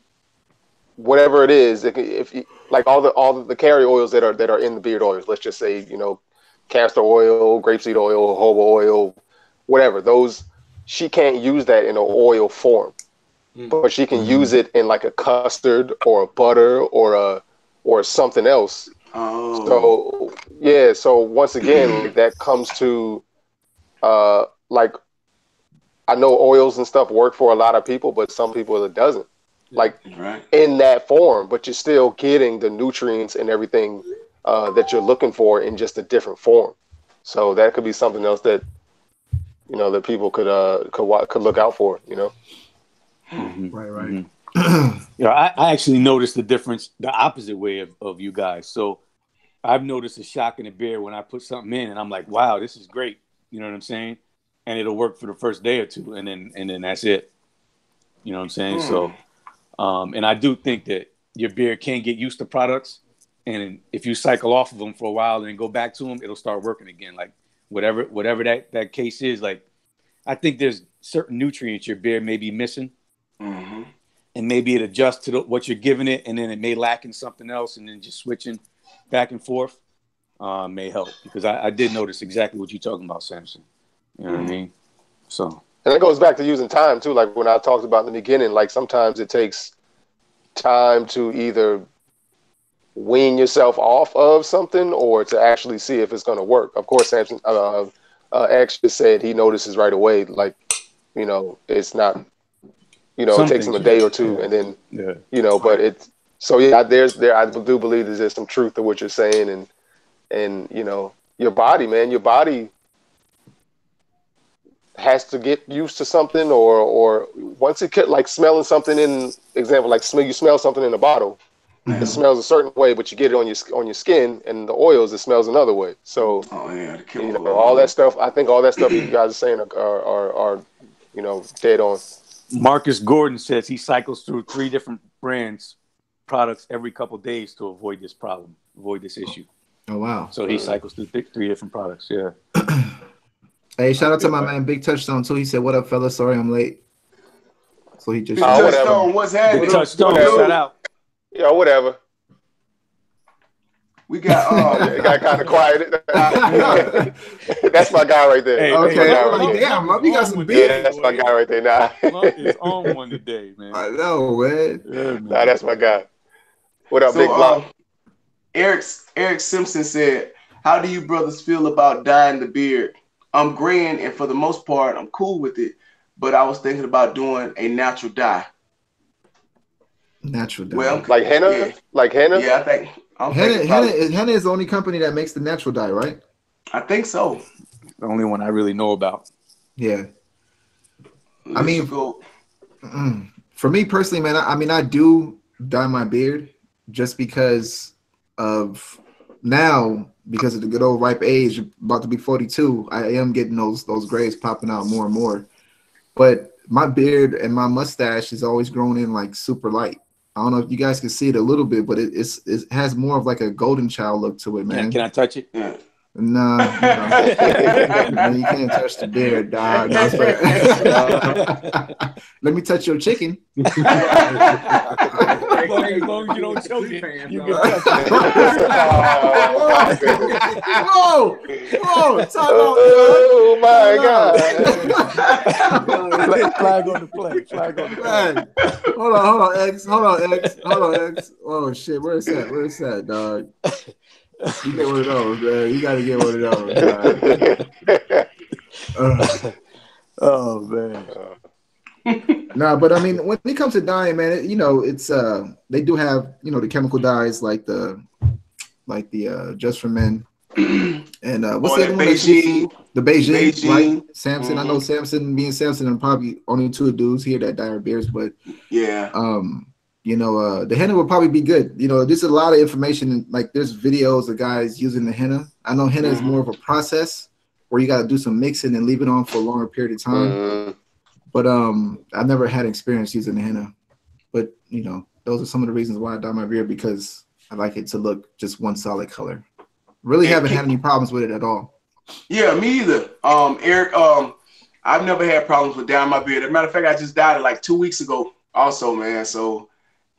whatever it is. Like all the carrier oils that are in the beard oils. Let's just say, you know, castor oil, grapeseed oil, jojoba oil, whatever. Those, she can't use that in an oil form, but she can use it in like a custard or a butter or something else. Oh. So yeah. So once again, like, that comes to like, I know oils and stuff work for a lot of people, but some people it doesn't. Like in that form, but you're still getting the nutrients and everything that you're looking for in just a different form. So that could be something else that, you know, that people could look out for, you know? Right. Yeah, I actually noticed the difference, the opposite way of you guys. So I've noticed a shock in the beard when I put something in and I'm like, wow, this is great. You know what I'm saying? And it'll work for the first day or two, and then that's it. You know what I'm saying? So and I do think that your beard can get used to products, and if you cycle off of them for a while and then go back to them, it'll start working again. Like whatever that case is. Like I think there's certain nutrients your beard may be missing, and maybe it adjusts to what you're giving it, and then it may lack in something else, and then just switching back and forth may help, because I did notice exactly what you're talking about, Samson. You know what I mean? So. And it goes back to using time too. Like when I talked about in the beginning, like sometimes it takes time to either wean yourself off of something or to actually see if it's going to work. Of course, Samson X just said he notices right away, like, you know, it's not, you know, it takes him a day or two, and then, you know, but it's, so yeah, I do believe there's some truth to what you're saying, and you know, your body, man, your body has to get used to something, or once it get like smelling something, in example, like you smell something in a bottle, it smells a certain way, but you get it on your skin, and the oils, it smells another way. So you know, all that stuff, I think all that stuff you guys are saying are you know, dead on. Marcus Gordon says he cycles through 3 different brands products every couple of days to avoid this problem, avoid this issue. Oh wow. So he cycles through 3 different products. Yeah. Hey, shout out to my man Big Touchstone too. He said, "What up, fella? Sorry I'm late." So he just Touchstone, what's happening? Big Touchstone, shout out. Yeah, whatever. We got it got kind of quiet. That's my guy right there. Hey, okay. Damn, you got some beard. Yeah, that's my guy right there. Nah, it's on one today, man. I know, man. Yeah, man. Nah, that's my guy. What up, Big Block? Eric Simpson said, "How do you brothers feel about dyeing the beard? I'm graying, and for the most part, I'm cool with it. But I was thinking about doing a natural dye." Natural dye. Well, like henna? Yeah. Like henna? Yeah, I think. Henna is the only company that makes the natural dye, right? I think so. The only one I really know about. Yeah. I mean, for me personally, man, I do dye my beard just because of now, because of the good old ripe age, about to be 42, I am getting those grays popping out more and more. But my beard and my mustache is always grown in like super light. I don't know if you guys can see it a little bit, but it has more of like a golden child look to it, man. Can I touch it? Yeah. No, you can't touch the beard, dog. No, let me touch your chicken. As long as you don't choke it, you can touch it. Whoa, time out. Oh my God! Flag on the play. Flag on the play. Hold on, X. Oh shit, where's that, dog? You get one of those, man. You gotta get one of those. Oh man. Nah, but I mean, when it comes to dyeing, man, you know, it's they do have, you know, the chemical dyes like the Just for Men, and what's the other one? The Beijing, right? Samson. I know Samson. Me and Samson are probably only 2 dudes here that dye our beards, but yeah. You know, the henna would probably be good. You know, there's a lot of information, like there's videos of guys using the henna. I know henna is more of a process where you got to do some mixing and leave it on for a longer period of time. But I've never had experience using the henna. But, you know, those are some of the reasons why I dye my beard, because I like it to look just one solid color. Really haven't had any problems with it at all. Yeah, me either. Eric, I've never had problems with dyeing my beard. As a matter of fact, I just dyed it like 2 weeks ago also, man. So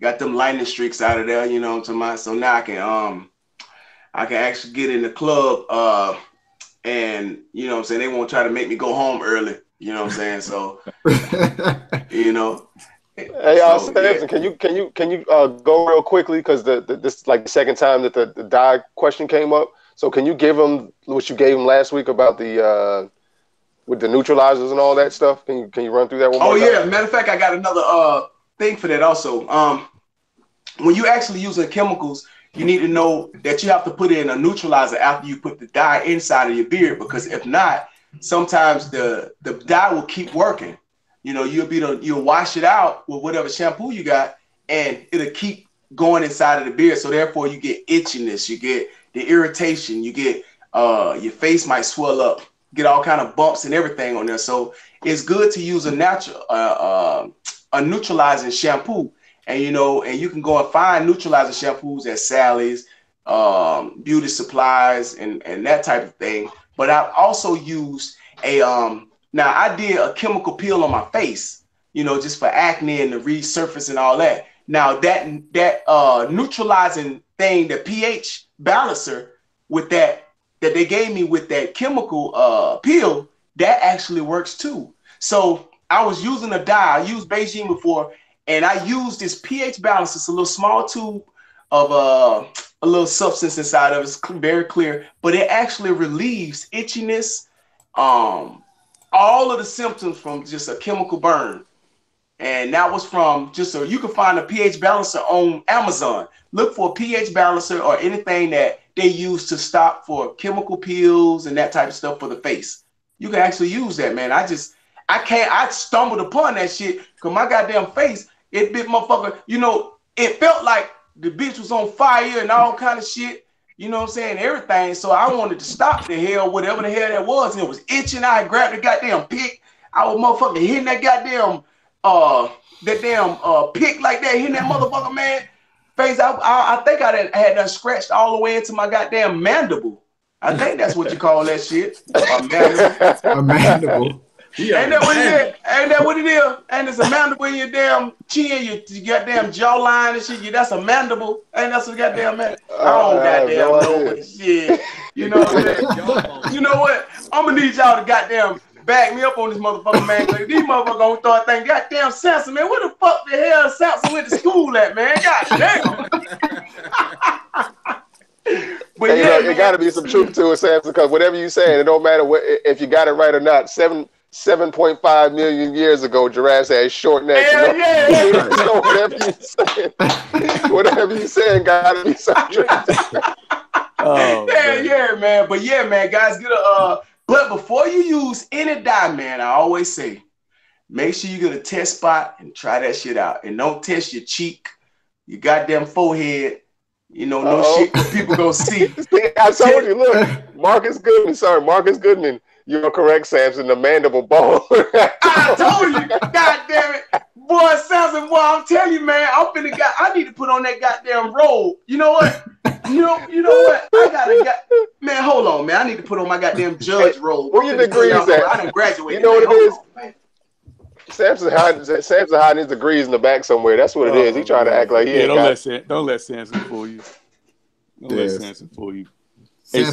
got them lightning streaks out of there, you know what I'm talking about? So now I can actually get in the club and, you know what I'm saying, they won't try to make me go home early, you know what I'm saying? So, you know. Hey, Samson, can you go real quickly, because this is like the second time that the dye question came up. So can you give them what you gave them last week about the with the neutralizers and all that stuff? Can you run through that one more time? Yeah, matter of fact, I got another thing for that also. When you actually using chemicals, you need to know that you have to put in a neutralizer after you put the dye inside of your beard, because if not, sometimes the dye will keep working. You know, you'll wash it out with whatever shampoo you got, and it'll keep going inside of the beard. So therefore, you get itchiness, you get the irritation, you get your face might swell up, get all kind of bumps and everything on there. So it's good to use a natural, a neutralizing shampoo. And, you know, and you can go and find neutralizing shampoos at Sally's, beauty supplies, and that type of thing. But I've also used now I did a chemical peel on my face, you know, just for acne and the resurface and all that. Now that neutralizing thing, the pH balancer with that they gave me with that chemical peel, that actually works too. So I was using a dye. I used Beijing before, and I used this pH balancer. It's a little small tube of a little substance inside of it. It's very clear, but it actually relieves itchiness, all of the symptoms from just a chemical burn. And that was from you can find a pH balancer on Amazon. Look for a pH balancer or anything that they use to stop for chemical peels and that type of stuff for the face. You can actually use that, man. I stumbled upon that shit because my goddamn face, it bit motherfucker, you know, it felt like the bitch was on fire and all kind of shit, you know what I'm saying, everything. So I wanted to stop the hell, whatever the hell that was, and it was itching. I grabbed the goddamn pick. I was motherfucking hitting that goddamn pick like that, hitting that motherfucker, man. Face, I think I had that scratched all the way into my goddamn mandible. I think that's what you call that shit. A mandible. Yeah, ain't that what it is? Ain't that what it is? And it's a mandible in your damn chin, your goddamn jawline and shit. That's a mandible. Ain't that some goddamn man? I don't goddamn know what shit. You know what I'm saying? You know what? I'm gonna need y'all to goddamn back me up on this motherfucker, man. Cause these motherfuckers gonna start thinking, goddamn Samson, man, where the fuck the hell Samson went to school at, man? Goddamn. But hey, yeah, it gotta be some truth to it, Samson, because whatever you saying, it don't matter if you got it right or not. 7.5 million years ago, giraffes had short necks. Yeah. So whatever you saying, gotta be some truth. Yeah, man. But yeah, man, guys, but before you use any dye, man, I always say, make sure you get a test spot and try that shit out. And don't test your cheek, your goddamn forehead. You know, no shit that people gonna see. I told you, look, Marcus Goodman. You're correct, Samson, the mandible bone. I told you, goddamn it. Boy, Samson, boy, I'm telling you, man, I need to put on that goddamn robe. You know what? You know what? Man, hold on, man. I need to put on my goddamn judge robe. Where your degrees at? I done graduated. You know what it is? Samson hiding his degrees in the back somewhere. That's what it is. He trying to act like he ain't got. Don't let Samson fool you. Let Samson fool you. Hey,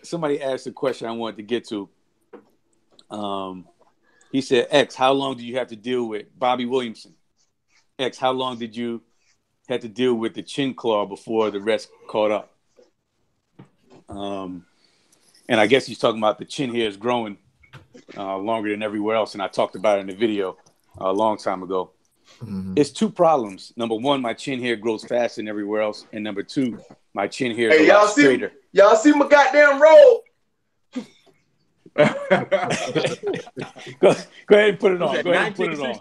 somebody asked a question I wanted to get to. He said, X, how long do you have to deal with Bobby Williamson? X, how long did you have to deal with the chin claw before the rest caught up? And I guess he's talking about the chin hairs growing longer than everywhere else. And I talked about it in the video a long time ago. Mm-hmm. It's two problems. Number one, my chin hair grows faster than everywhere else. And number two, my chin hair is a lot straighter. Y'all see my goddamn robe? Go ahead and put it on. Go ahead and put it on.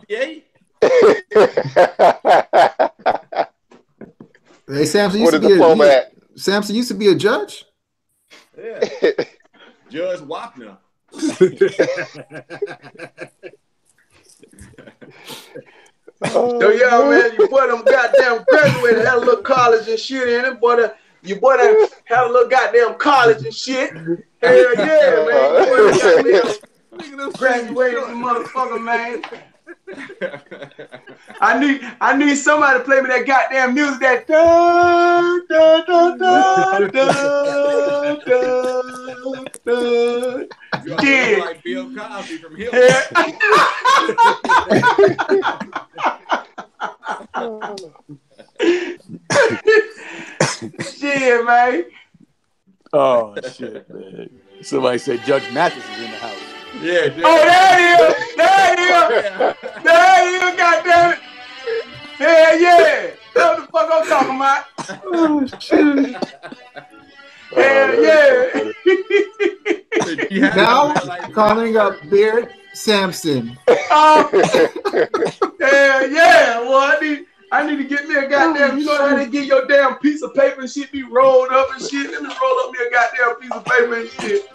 Hey, Samson used to be a judge? Yeah. Judge Wapner. So yeah, man, you boy them goddamn graduated, had a little college and shit in it, boy. You boy that had a little goddamn college and shit. Hell yeah, man. Graduated, motherfucker, man. I need somebody to play me that goddamn music, that da da da da da da da. Yeah, like Bill Cosby from Hill. Shit, man. Oh shit, man. Somebody said Judge Mathis is in the house. Yeah. Oh, there it is. There it is. Goddamn it. Hell yeah. That's what the fuck I'm talking about. Oh shit. Hell yeah. Now calling up Beard Sampson. Hell yeah. Well, I need to get me a goddamn, you know how they get your damn piece of paper and shit be rolled up and shit? Let me roll up me a goddamn piece of paper and shit.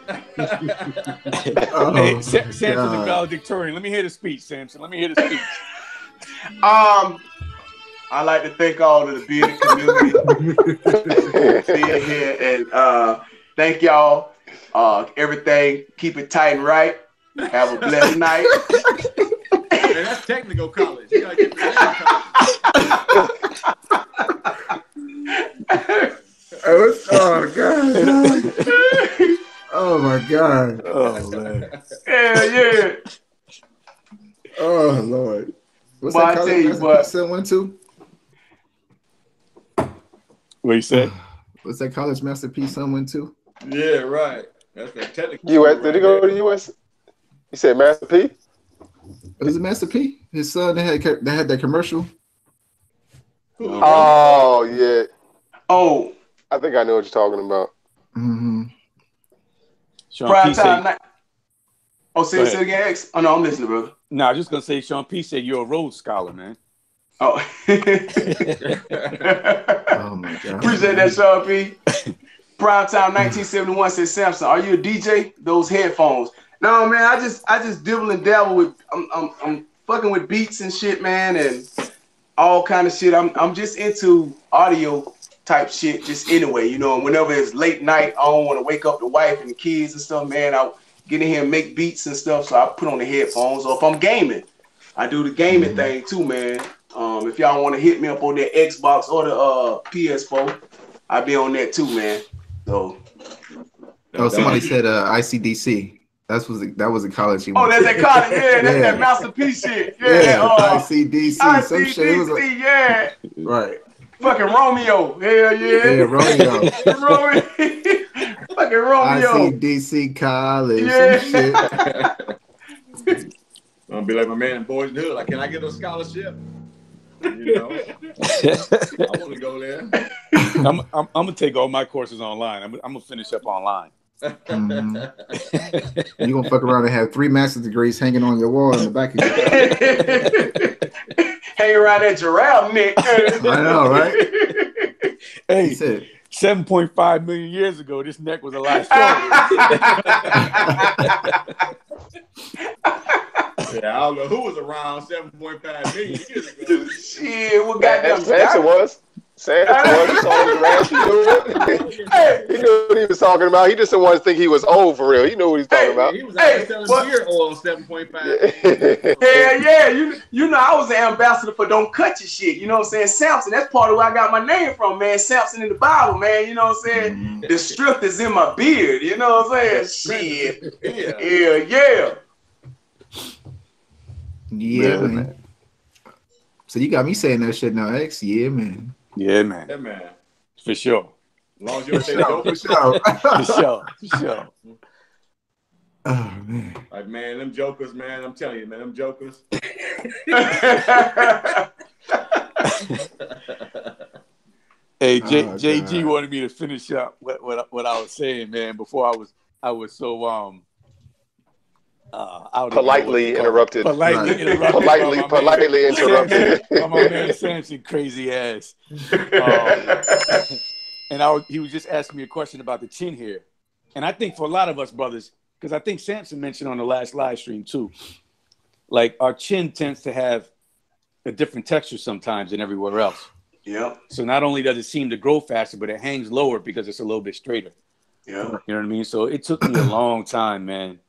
Hey, Samson the valedictorian. Let me hear the speech, Samson. Let me hear the speech. I like to thank all of the bearded community being here and thank y'all. Everything, keep it tight and right. Have a blessed night. Man, that's technical college. You gotta get Oh god. Oh my god. Oh man. Hell yeah. Oh Lord. What's Well, that I tell you what. college went to? What you said? What's that college masterpiece son went to? Yeah, right. That's the technical. US. Did he go to the US? He said Master P. It was a Master P. His son that had that commercial. Oh yeah. Oh, I think I know what you're talking about. Mm-hmm. prime time night. Oh, say it again, X. Oh no, I'm listening, brother. No, I was just gonna say Sean P said you're a Rhodes Scholar, man. Oh. Oh my god. Appreciate that, Sean P. Prime time 1971 says Samson, are you a DJ? Those headphones. No, man, I just dibble and dabble with I'm fucking with beats and shit, man, and all kind of shit. I'm just into audio type shit just anyway, you know, and whenever it's late night, I don't want to wake up the wife and the kids and stuff, man. I'll get in here and make beats and stuff, so I put on the headphones. Or if I'm gaming, I do the gaming thing too, man. If y'all want to hit me up on that Xbox or the PS4, I be on that too, man. So somebody said ICDC. That was a college. Oh, that's that college. Yeah, that's that masterpiece shit. Yeah, ICDC. Some shit. It was like, yeah. Right. Fucking Romeo. Hell yeah. Yeah, Romeo. Fucking Romeo. ICDC college. Yeah. Some shit. I'm gonna be like my man in Boys in the Hood. Like, can I get a scholarship? You know, I want to go there. I'm gonna take all my courses online. I'm gonna finish up online. Mm-hmm. You're gonna fuck around and have 3 master's degrees hanging on your wall in the back of your hang around that giraffe neck. I know, right? Hey, 7.5 million years ago, this neck was a lot stronger. Yeah, I don't know who was around 7.5 million years ago. Shit, what goddamn Samson was. Samson was. He saw him around. He knew what he was talking about. He just didn't want to think he was old for real. He knew what he was talking about. He was out selling beard oil 7.5. Hell yeah, you know I was an ambassador for don't cut your shit. You know what I'm saying? Samson, that's part of where I got my name from, man. Samson in the Bible, man. You know what I'm saying? The strength is in my beard. You know what I'm saying? Shit. Yeah. Yeah, man. So you got me saying that shit now, X. Yeah, man. Yeah, man. Yeah, man. For sure. As long as you don't say dope. For sure. For sure. Oh man. Like, man, them jokers, man. I'm telling you, man, them jokers. Hey, JG wanted me to finish up what I was saying, man. Before I was so politely interrupted. Politely interrupted. By my man Samson, crazy ass. And he was just asking me a question about the chin hair. And I think for a lot of us brothers, because I think Samson mentioned on the last live stream too, like our chin tends to have a different texture sometimes than everywhere else. Yeah. So not only does it seem to grow faster, but it hangs lower because it's a little bit straighter. Yeah. You know what I mean? So it took me a long time, man,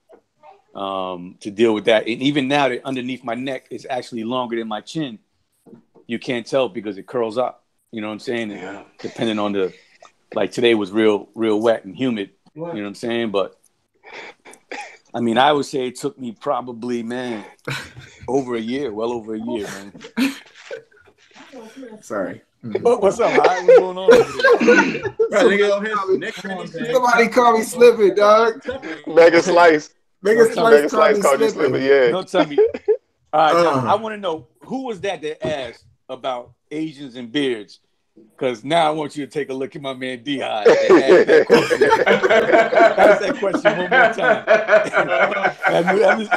to deal with that. And even now that underneath my neck is actually longer than my chin, you can't tell because it curls up. You know what I'm saying? Yeah. Depending on like today was real wet and humid. You know what I'm saying? But I mean, I would say it took me probably, man, well over a year, man. Sorry. What's up? What's going on over there? Somebody call me slipping, dog. Mega slice. Megan Slice called you slipping. Yeah. Don't tell me. All right, I want to know who was that asked about Asians and beards. Because now I want you to take a look at my man D-High and ask that question. Ask that question one more time.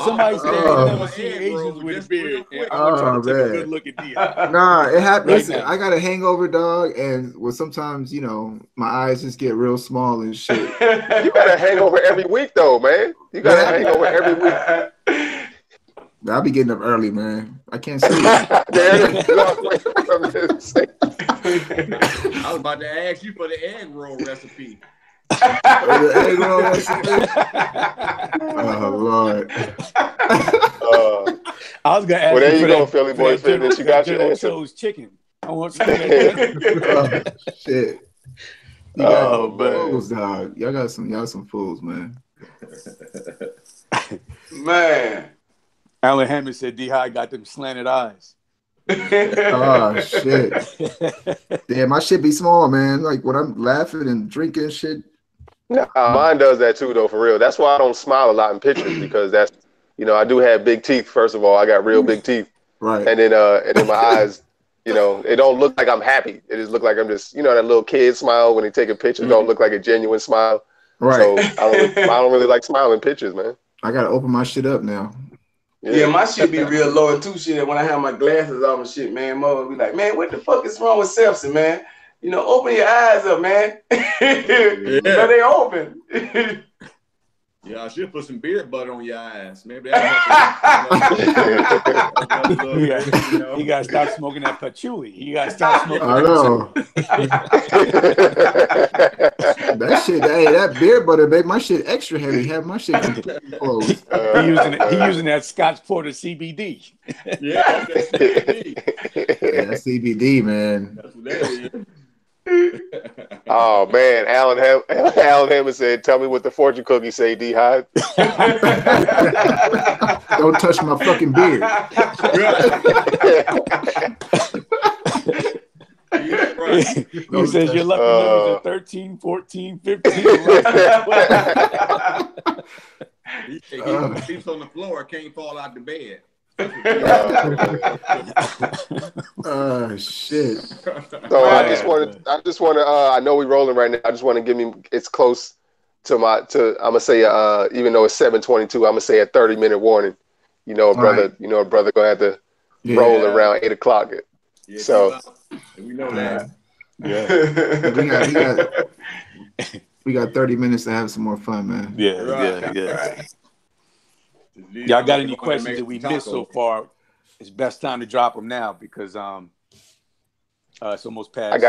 Somebody said you never seen Asians with a beard. And I want you to take a good look at D-High. Nah, it happens. Listen, I got a hangover, dog, and sometimes, you know, my eyes just get real small and shit. You got a hangover every week, though, man. You got a hangover every week. I'll be getting up early, man. I can't sleep. I was about to ask you for the egg roll recipe. The egg roll recipe? Oh, Lord. I was going to ask well, there you go, that, Philly Boy Fitness. You got your answer. Chicken. I want some. Oh, shit. Fools, dog. Y'all some fools, man. Man. Alan Hammond said D-High got them slanted eyes. Oh, shit. Damn, my shit be small, man. Like, when I'm laughing and drinking shit. Nah, mine does that too, though, for real. That's why I don't smile a lot in pictures, because that's, you know, I do have big teeth, first of all. I got real big teeth. Right. And then my eyes, you know, it don't look like I'm happy. It just look like I'm just, you know, that little kid smile when they take a picture don't look like a genuine smile. Right. So I don't really like smiling pictures, man. I got to open my shit up now. Yeah, my shit be real low too. Shit, when I have my glasses off and shit, man, mother be like, man, what the fuck is wrong with Selfie, man? You know, open your eyes up, man. Yeah. But they open. Yeah, I should put some beard butter on your eyes. Maybe that You gotta stop smoking that patchouli. You gotta stop smoking. I know. That shit, that beard butter make my shit extra heavy. Have my shit completely closed. He using that Scotch Porter CBD. Yeah, that's CBD. Yeah, that's CBD, man. That's what that is. Oh man, Alan Hammond said, "Tell me what the fortune cookie say, D-High." Don't touch my fucking beard. He says your lucky numbers are 13, 14, 15. He sleeps on the floor, can't fall out the bed. Shit. So I just want to I know we're rolling right now. I just want to give me, it's close to I'm gonna say even though it's 7:22, I'm gonna say a 30-minute warning. You know, a brother gonna have to roll around 8 o'clock. Yeah, so we know that. Yeah. We got 30 minutes to have some more fun, man. Yeah. Y'all got any questions that we missed so far? It's best time to drop them now because it's almost past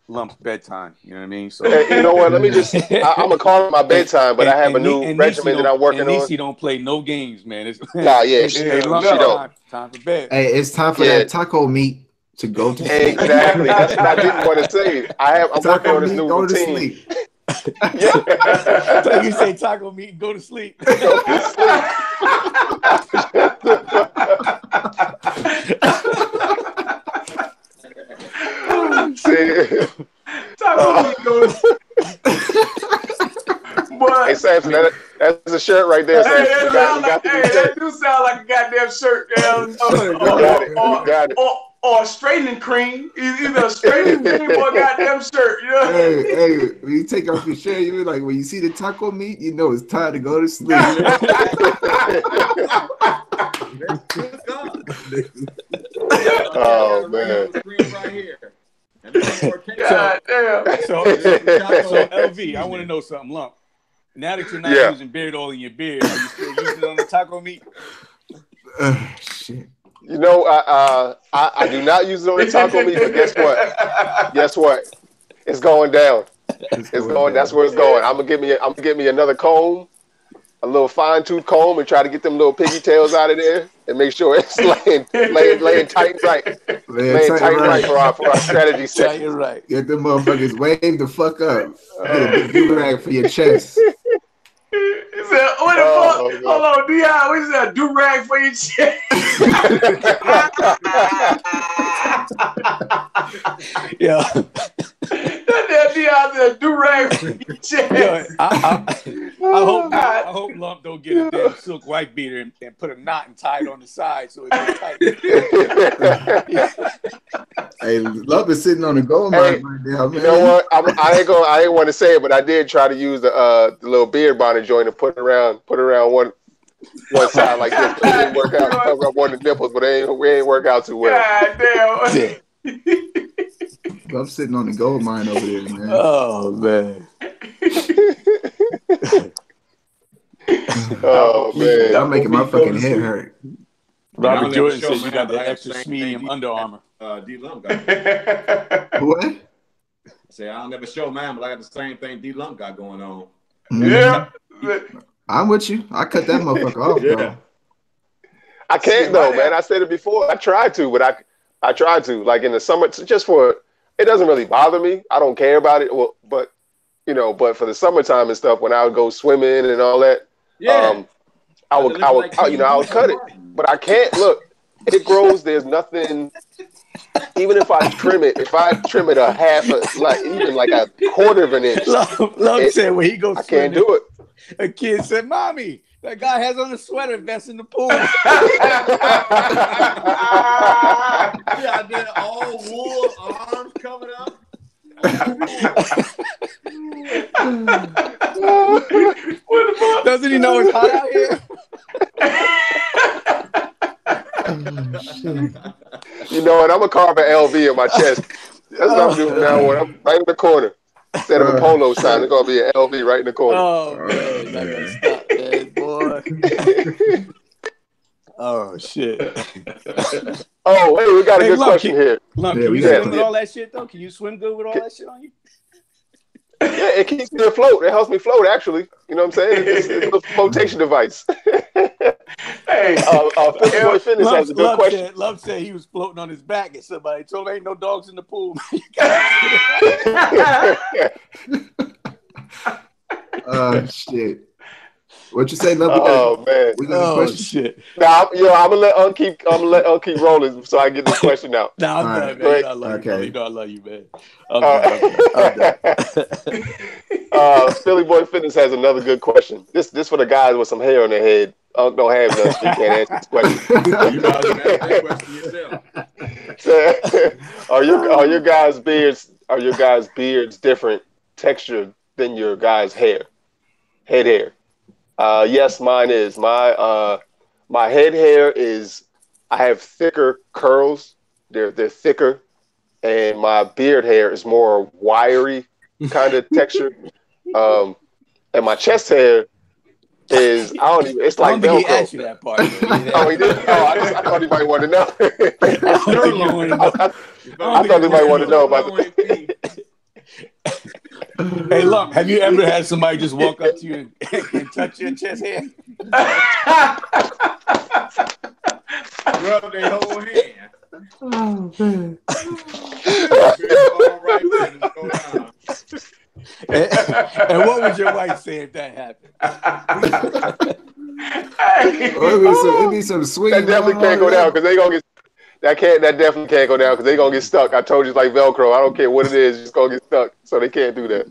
Lump's bedtime. You know what I mean? So you know what? Let me just. I'm gonna call it my bedtime, but I have a new regimen that I'm working on. Nisi don't play no games, man. She don't. Time for bed. Hey, it's time for that taco meat to go to sleep. Exactly. That's what I didn't want to say. I'm working on this new routine. So you say taco meat and go to sleep. Hey Samson, that's a shirt right there. That do sound like a goddamn shirt. Or a straightening cream. Either a straightening cream or a goddamn shirt. You know? Hey, when you take off your shirt, you like when you see the taco meat, you know it's time to go to sleep. Oh man. Right here. So LV, I want to know something, Lump. Now that you're not using beard oil in your beard, are you still using it on the taco meat? Shit. You know, I do not use it on the taco meat, but guess what? Guess what? It's going down. It's going. That's where it's going. I'm gonna get me another comb, a little fine-tooth comb, and try to get them little piggy tails out of there, and make sure it's laying tight and right. Laying tight and right for our strategy session. Right. Get them motherfuckers wave the fuck up. Get a big do-rag for your chest. He said, what the fuck? Hold on, D.I., what is that? Do-rag for your chest? Yeah. That damn D.I. said Yo, I hope Lump don't get a damn silk white beater and put a knot and tie it on the side so it gets tight. Hey, Lump is sitting on the gold mine right now, man. You know what? I ain't want to say it, but I did try to use the little beard bonnet joint and put it around one side like this, but it didn't work out. Cover up one of the nipples, but we ain't work out too well. God damn. I'm sitting on the gold mine over there, man. Oh man. Oh man. I'm making my fucking head hurt. Robert Jordan says you got the extra medium Under Armour. D-Lump got. What? Say I don't never show mine, but I got the same thing D-Lump got going on. Yeah. I'm with you. I cut that motherfucker off, though. I can't though, man. I said it before. I tried to, but I tried to. Like in the summer, just for it doesn't really bother me. I don't care about it. Well, but but for the summertime and stuff, when I would go swimming and all that, I would cut it. But I can't. Look, it grows. There's nothing. Even if I trim it, even like a quarter of an inch. Love said when he goes, I can't do it. A kid said, "Mommy, that guy has on a sweater vest in the pool." Yeah, I did all wool, arms coming up. Doesn't he know it's hot out here? You know what? I'm gonna carve an LV in my chest. That's what I'm doing now. I'm right in the corner. Instead of a polo sign, it's gonna be an LV right in the corner. Oh man, not gonna stop, man, boy. Oh shit. Oh, hey, we got a good question here. Lump, can you swim with all that shit though? Can you swim good with all that shit on you? Yeah, it keeps me afloat. It helps me float, actually. You know what I'm saying? It's a flotation device. Hey, Boy Fitness has a good question. Love said he was floating on his back and somebody told him ain't no dogs in the pool. Shit. What you say, Love? Man. Shit. Now, I'm gonna let Unc keep rolling so I get this question out. No, I'm done, man. I love you, I love you, man. I'm done. Philly Boy Fitness has another good question. This for the guys with some hair on their head. Unc don't have none, so you can't answer this question. You know how to answer that question yourself. Are your guys' beards different texture than your guys' hair? Head hair. Yes, mine is. My head hair is. I have thicker curls. They're thicker, and my beard hair is more wiry kind of texture. And my chest hair is. I don't even. It's like Velcro. He asked you that part. Oh, he did. Oh, I thought he might want to know. I thought he might want to know about it. Hey, Lump, have you ever had somebody just walk up to you and touch your chest hair? Rub their whole hand. Oh, man. And what would your wife say if that happened? It'd be some swinging. That definitely can't go down because they gonna get. That definitely can't go down because they're gonna get stuck. I told you it's like Velcro. I don't care what it is, it's gonna get stuck. So they can't do that.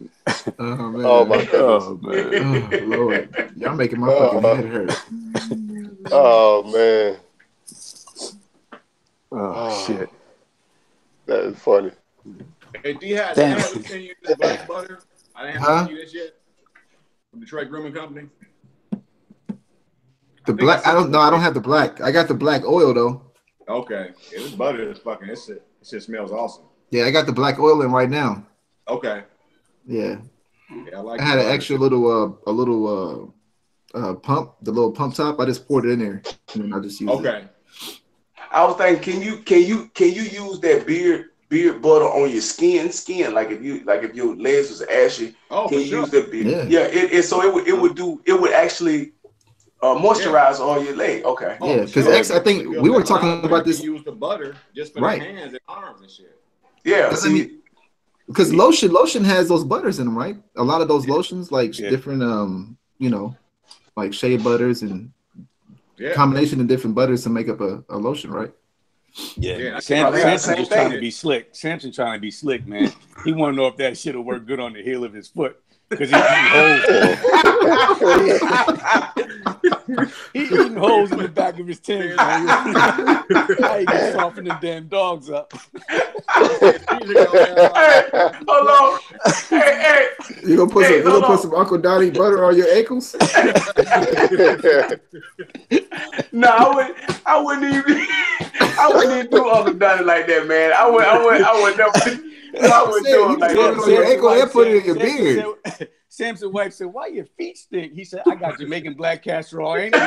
Oh man. Oh my goodness. Oh man. Oh Lord. Y'all making my fucking head hurt. Oh man. Oh shit. That is funny. Hey, D-Hat, I haven't seen you this black butter. I didn't have to see this yet. From Detroit Grooming Company. The black, I don't know. I don't have the black. I got the black oil though. Okay. Yeah, this butter is fucking. It shit smells awesome. Yeah, I got the black oil in right now. Okay. Yeah. Yeah, I like. I had an extra little pump, the little pump top. I just poured it in there, and then I just used it. Okay. I was thinking, can you use that beard butter on your skin? Like if your legs was ashy, can you use that beard? Yeah. It would actually moisturize all your leg. Okay. Yeah, because I think we were talking about this. Use the butter just for the hands and arms and shit. Yeah. Because lotion has those butters in them, right? A lot of those lotions, like different, like shea butters and combination of different butters to make up a lotion, right? Yeah, Samson just trying to be slick. Samson trying to be slick, man. He want to know if that shit will work good on the heel of his foot. Because he's eating holes in the back of his Timbs. How you can soften them damn dogs up. Hey, hold on. Hey. You gonna put some Uncle Donnie butter on your ankles? No, I wouldn't even do Uncle Donnie like that, man. I would never. I would do it like that. On your ankle and put it in your beard. Samson's wife said, "Why your feet stink?" He said, "I got Jamaican black castor oil. Ain't it?"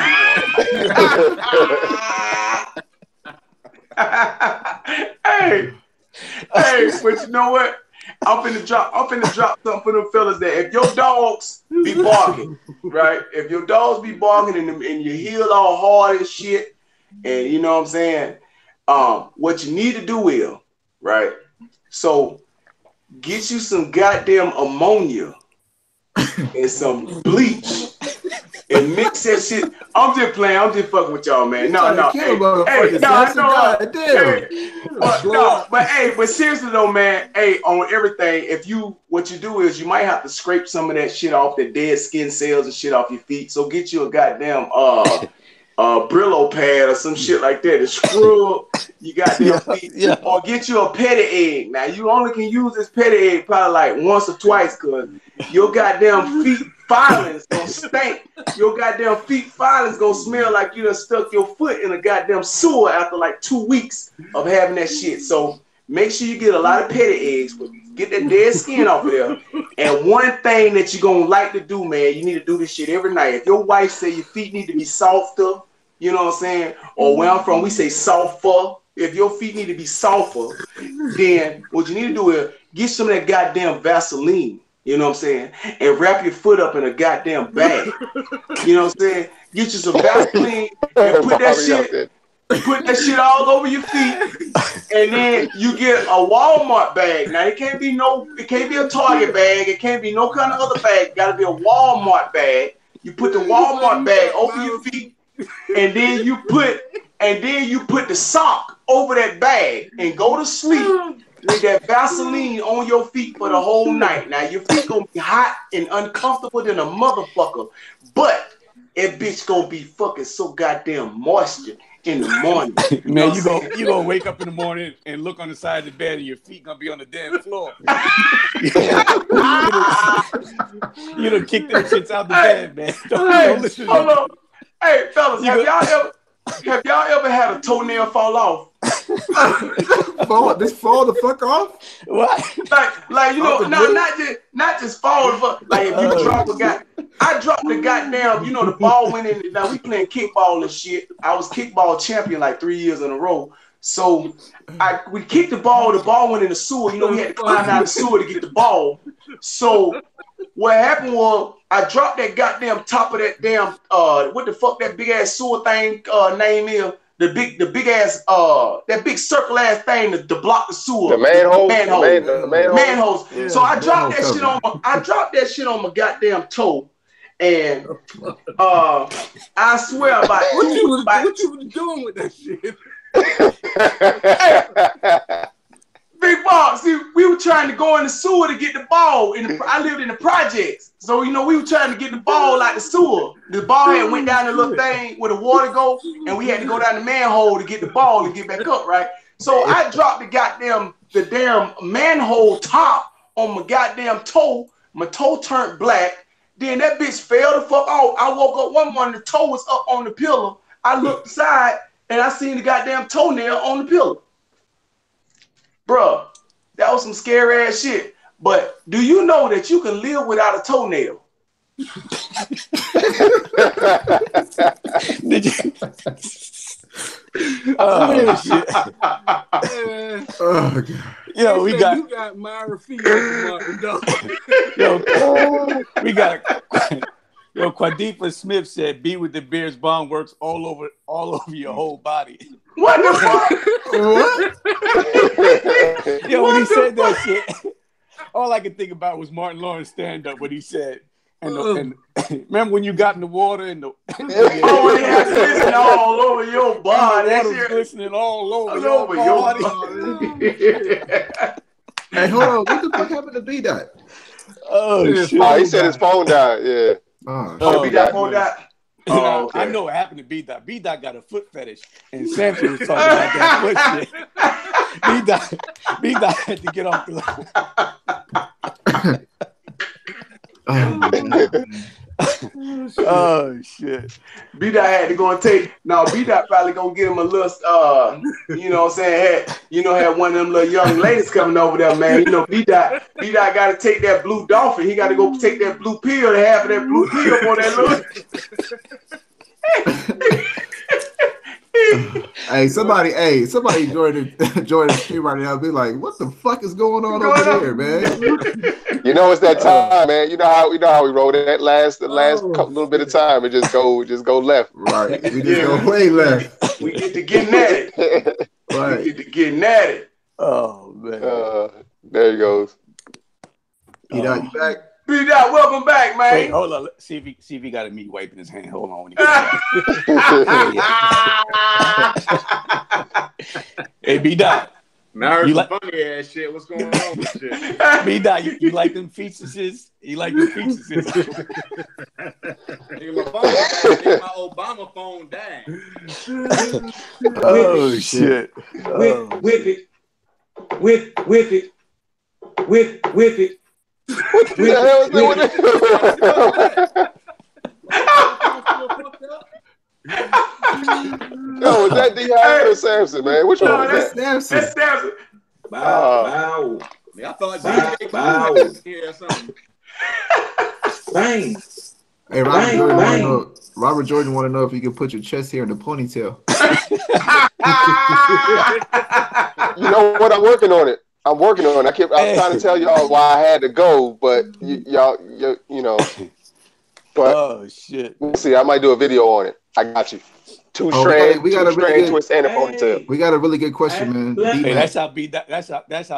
Hey, but you know what? I'm finna drop something for them fellas that if your dogs be barking, right? If your dogs be barking and your heel all hard as shit, and you know what I'm saying, what you need to do is, right? So get you some goddamn ammonia and some bleach and mix that shit. I'm just playing. I'm just fucking with y'all, man. No. But seriously though, man. Hey, on everything, what you do is you might have to scrape some of that shit off, the dead skin cells and shit off your feet. So get you a goddamn Brillo pad or some shit like that to scrub you goddamn feet. Yeah. Or get you a petty egg. Now you only can use this petty egg probably like once or twice because your goddamn feet filings gonna stink. Your goddamn feet filings gonna smell like you done stuck your foot in a goddamn sewer after like 2 weeks of having that shit. So make sure you get a lot of petty eggs, but get that dead skin off of there. And one thing that you're gonna like to do, man, you need to do this shit every night. If your wife say your feet need to be softer, you know what I'm saying? Or where I'm from, we say softer. If your feet need to be softer, then what you need to do is get some of that goddamn Vaseline, you know what I'm saying? And wrap your foot up in a goddamn bag. You know what I'm saying? Get you some Vaseline and put that shit all over your feet. And then you get a Walmart bag. Now it can't be a Target bag. It can't be no kind of other bag. It gotta be a Walmart bag. You put the Walmart bag over your feet. And then you put the sock over that bag and go to sleep with that Vaseline on your feet for the whole night. Now your feet gonna be hot and uncomfortable than a motherfucker, but that bitch gonna be fucking so goddamn moisture in the morning. Man, you gonna wake up in the morning and look on the side of the bed and your feet gonna be on the damn floor. You done kick them shits out the bed, man. Don't listen to them. Hey, fellas, have y'all ever had a toenail fall off? This fall the fuck off? What? Like you know, not just fall the fuck. Like if you I dropped the goddamn, you know, the ball went in. Now we playing kickball and shit. I was kickball champion like 3 years in a row. So we kicked the ball went in the sewer. You know, we had to climb out the sewer to get the ball. So what happened was I dropped that goddamn top of that damn what the fuck that big ass sewer thing name is. The big ass that big circle ass thing to block the sewer. The manhole. Manholes. Yeah, so I dropped that shit on my goddamn toe. And I swear about what you was doing with that shit? Big Bob, see, we were trying to go in the sewer to get the ball. I lived in the projects. So, you know, we were trying to get the ball out the sewer. The ball had went down the little thing where the water goes, and we had to go down the manhole to get the ball and get back up, right? So I dropped the damn manhole top on my goddamn toe. My toe turned black. Then that bitch fell the fuck off. I woke up one morning, the toe was up on the pillow. I looked aside, and I seen the goddamn toenail on the pillow. Bruh, that was some scary ass shit. But do you know that you can live without a toenail? Did you? Oh shit! Oh god! Yo, you got Myra feet. Yo, we got. Yo, Quadifa Smith said, "Be with the Beard's Bond works all over your whole body." What the fuck? Yo, when he said that shit, all I could think about was Martin Lawrence stand-up when he said, and remember when you got in the water and the oh, it had glistening all over your body. That shit glistening all over your body. Hey, hold on. What the fuck happened to B-Dot? Oh shit! Oh, he said his phone died. Yeah. Oh, B-Dot phone died. Oh, okay. I know what happened to B-Dot. B-Dot got a foot fetish, and Samson was talking about that foot shit. B-Dot had to get off the line. Oh shit! B-Dot had to go and take. No, B-Dot probably gonna get him a little. You know what I'm saying? Had one of them little young ladies coming over there, man. You know, B-Dot got to take that blue dolphin. He got to go take that blue pill. Half of that blue pill for that little. Hey, somebody join the stream right now. Be like, what the fuck is going on over there, man? You know, it's that time, man. You know how we rolled it. That last little bit of time, it just go left. Right, we just go way left. We get to getting at it. Right, we get to getting at it. Oh man, there he goes. B-Dot, you back? B-Dot, welcome back, man. Wait, hold on. See if he got a meat wiping his hand. Hold on. When he hey, B-Dot. Now I heard funny ass shit. What's going on with shit? B-Dot, you like them featuses? You like them featuses? Nigga, my Obama phone died. Oh shit! With it. With it. What the hell is doing this? Yo, was that D.I. or Samson, man? Which one was that? Samson. That's Samson. Bow. I thought bow. Yeah, something. Bang. Hey, Robert Jordan want to know if you can put your chest hair in the ponytail. You know what? I'm working on it. I'm working on it. I'm trying to tell y'all why I had to go, but y'all, you know. But oh shit! We'll see. I might do a video on it. I got you. Two strand twist and a ponytail. We got a really good question, man. Hey, that's how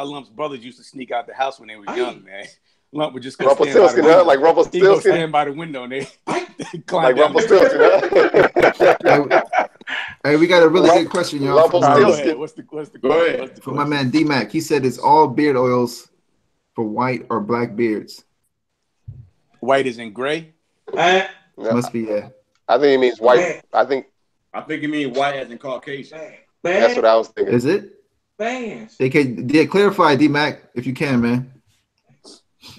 Lump's brothers used to sneak out the house when they were young, man. Lump would just go stand by the window. Like Rumpelstiltskin. He go stand by the window and they climb like Rumpelstiltskin. Hey, we got a really good question, y'all. What's the question? For my man D-Mac, he said it's all beard oils for white or black beards. White is in gray? Must be, yeah. I think it means white. I think it means white as in Caucasian. That's what I was thinking. Is it? They clarify, D-Mac, if you can, man.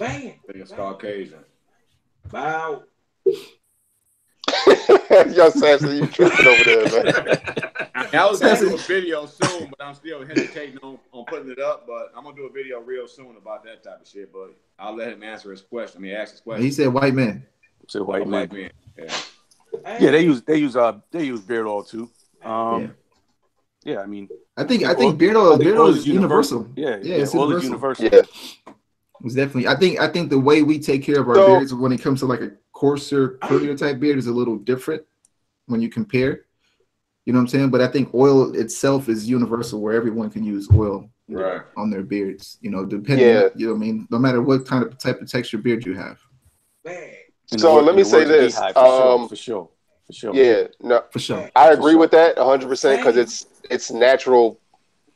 I think it's Caucasian. Bow. Yo, Samson, you tripping over there, man. I was going to do a video soon, but I'm still hesitating on putting it up. But I'm going to do a video real soon about that type of shit. But I'll let him answer his question. Ask his question. He said white man. He said white man. Yeah. Yeah, they use beard oil too. Yeah, I mean, I think beard oil is universal. Yeah, it's oil is universal. Yeah. It's definitely. I think the way we take care of our beards when it comes to like a coarser, curlier type beard is a little different when you compare. You know what I'm saying? But I think oil itself is universal, where everyone can use oil on their beards. You know, depending. You know what I mean? No matter what kind of type of texture beard you have. So let me say this. For sure. Yeah, no, for sure. I agree with that 100% because it's natural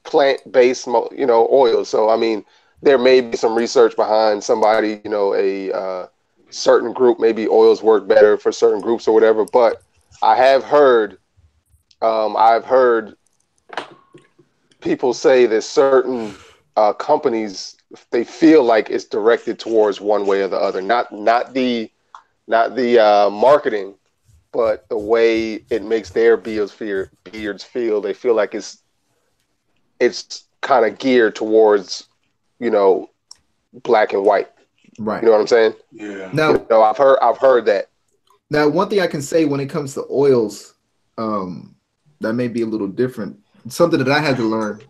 plant-based, oil. So I mean, there may be some research behind somebody, a certain group, maybe oils work better for certain groups or whatever. But I have heard, people say that certain companies, they feel like it's directed towards one way or the other, not the marketing, but the way it makes their beards feel. They feel like it's kind of geared towards, black and white. Right. You know what I'm saying? Yeah. Now, I've heard that. Now, one thing I can say when it comes to oils, that may be a little different. Something that I had to learn,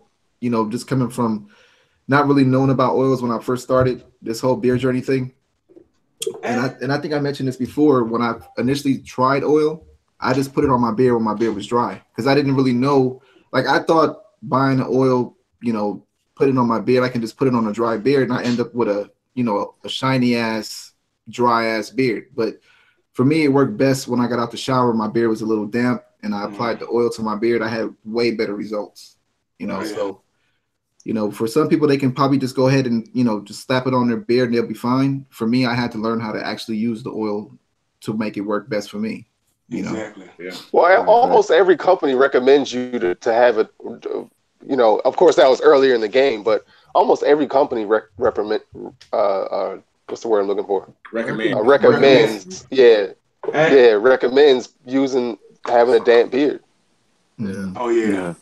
just coming from not really knowing about oils when I first started this whole beard journey thing. And I think I mentioned this before. When I initially tried oil, I just put it on my beard when my beard was dry because I didn't really know. Like I thought buying the oil, put it on my beard, I can just put it on a dry beard and I end up with a shiny ass, dry ass beard. But for me, it worked best when I got out the shower. My beard was a little damp, and I applied the oil to my beard. I had way better results. You know, so you know, for some people, they can probably just go ahead and, you know, just slap it on their beard and they'll be fine. For me, I had to learn how to actually use the oil to make it work best for me. You know? Yeah. Well, almost every company recommends you to have it. You know, of course, that was earlier in the game, but almost every company recommend. What's the word I'm looking for? Recommends. Yeah, recommends having a damp beard. Yeah. Oh yeah.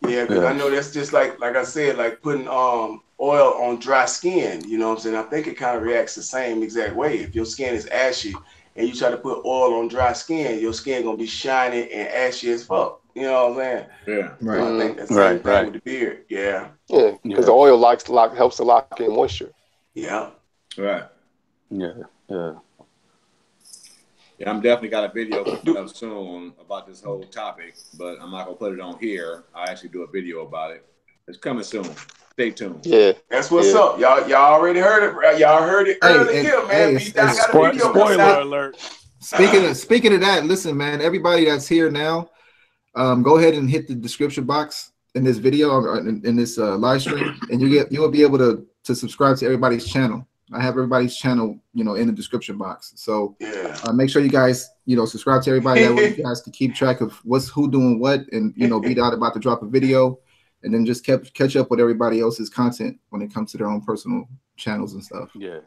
Yeah, because I know that's just like I said, like putting oil on dry skin. You know what I'm saying? I think it kind of reacts the same exact way. If your skin is ashy and you try to put oil on dry skin, your skin gonna be shiny and ashy as fuck. You know what I'm saying? Yeah. Right. So I think that's the same thing with the beard. Yeah. Yeah, because the oil helps to lock in moisture. Yeah. Right. Yeah. Yeah, I'm definitely got a video coming up soon about this whole topic, but I'm not gonna put it on here. I actually do a video about it. It's coming soon. Stay tuned. Yeah, that's what's up. Y'all already heard it. Y'all heard it early here, man. Spoiler alert. Speaking of that, listen, man. Everybody that's here now, go ahead and hit the description box in this video or in this live stream, and you will be able to subscribe to everybody's channel. I have everybody's channel, you know, in the description box. So make sure you guys, you know, subscribe to everybody. That way you guys can keep track of who doing what, and you know, be out about to drop a video, and then just catch up with everybody else's content when it comes to their own personal channels and stuff. Yeah.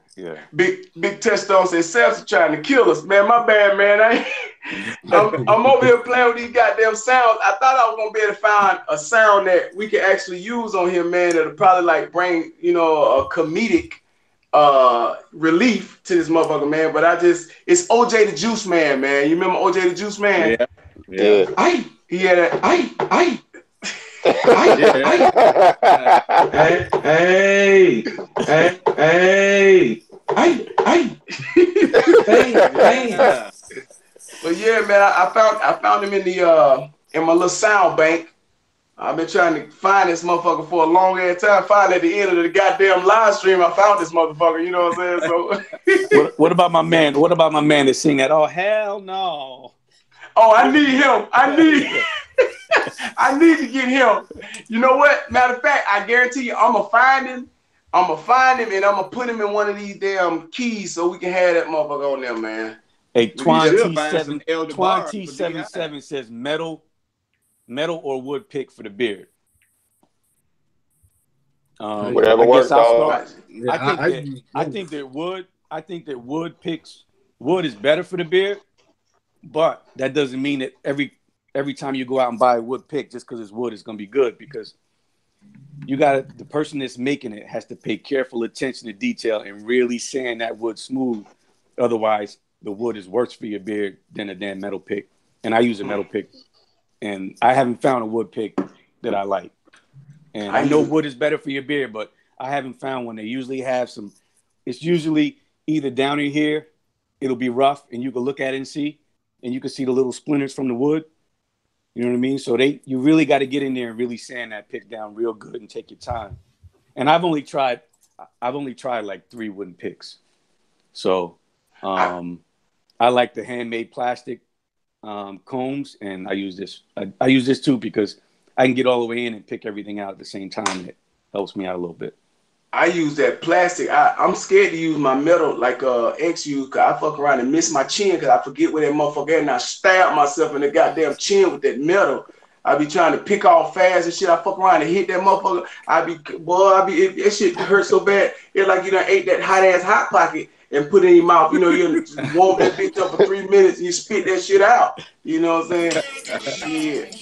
Big Testone says Sam's trying to kill us, man. My bad, man. I'm over here playing with these goddamn sounds. I thought I was gonna be able to find a sound that we can actually use on here, man. That'll probably like bring, you know, a comedic relief to this motherfucker, man. But it's OJ the Juice Man, man. You remember OJ the Juice Man? Yeah. He had that hey. But yeah, man, I found him in my little sound bank. I've been trying to find this motherfucker for a long ass time. Finally, at the end of the goddamn live stream, I found this motherfucker. You know what I'm saying? So, what about my man? What about my man that sing that? Oh hell no! Oh, I need him. I need to get him. You know what? Matter of fact, I guarantee you, I'm gonna find him, and I'm gonna put him in one of these damn keys so we can have that motherfucker on there, man. Hey, T77 says metal or wood pick for the beard. Whatever works. I think that wood is better for the beard, but that doesn't mean that every time you go out and buy a wood pick, just because it's wood, is going to be good, because the person that's making it has to pay careful attention to detail and really sand that wood smooth. Otherwise, the wood is worse for your beard than a damn metal pick. And I use a metal pick, and I haven't found a wood pick that I like. And I know wood is better for your beard, but I haven't found one. They usually have it's usually either down in here, it'll be rough, and you can look at it and see the little splinters from the wood. You know what I mean? So you really got to get in there and really sand that pick down real good and take your time. And I've only tried like 3 wooden picks. So I like the handmade plastic combs, and I use this. I use this too because I can get all the way in and pick everything out at the same time, and it helps me out a little bit. I use that plastic. I'm scared to use my metal like X used, because I fuck around and miss my chin because I forget where that motherfucker at, and I stab myself in the goddamn chin with that metal. I be trying to pick off fast and shit. I fuck around and hit that motherfucker. That shit hurt so bad. It's like you done ate that hot ass Hot Pocket and put it in your mouth. You know, you warm that bitch up for 3 minutes and you spit that shit out. You know what I'm saying? Shit.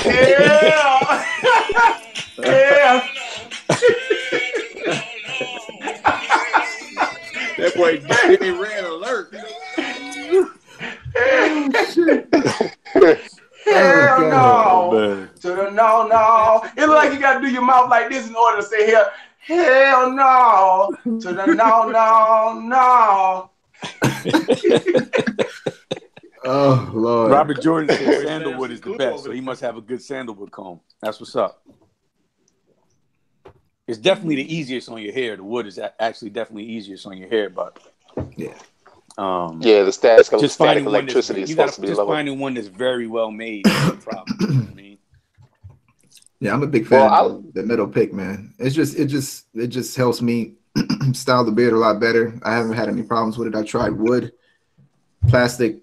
Yeah. Yeah. That boy Danny red alert. Hell no. To the no. It look like you gotta do your mouth like this in order to say hell no. To the no. Oh Lord. Robert Jordan said sandalwood is the best, so he must have a good sandalwood comb. That's what's up. it's definitely the easiest on your hair. The wood is actually definitely easiest on your hair, but yeah. The static electricity is supposed to be lower. Finding one that's very well made is the problem. You know what I mean? Yeah, I'm a big fan of the metal pick, man. It just helps me style the beard a lot better. I haven't had any problems with it. I tried wood, plastic.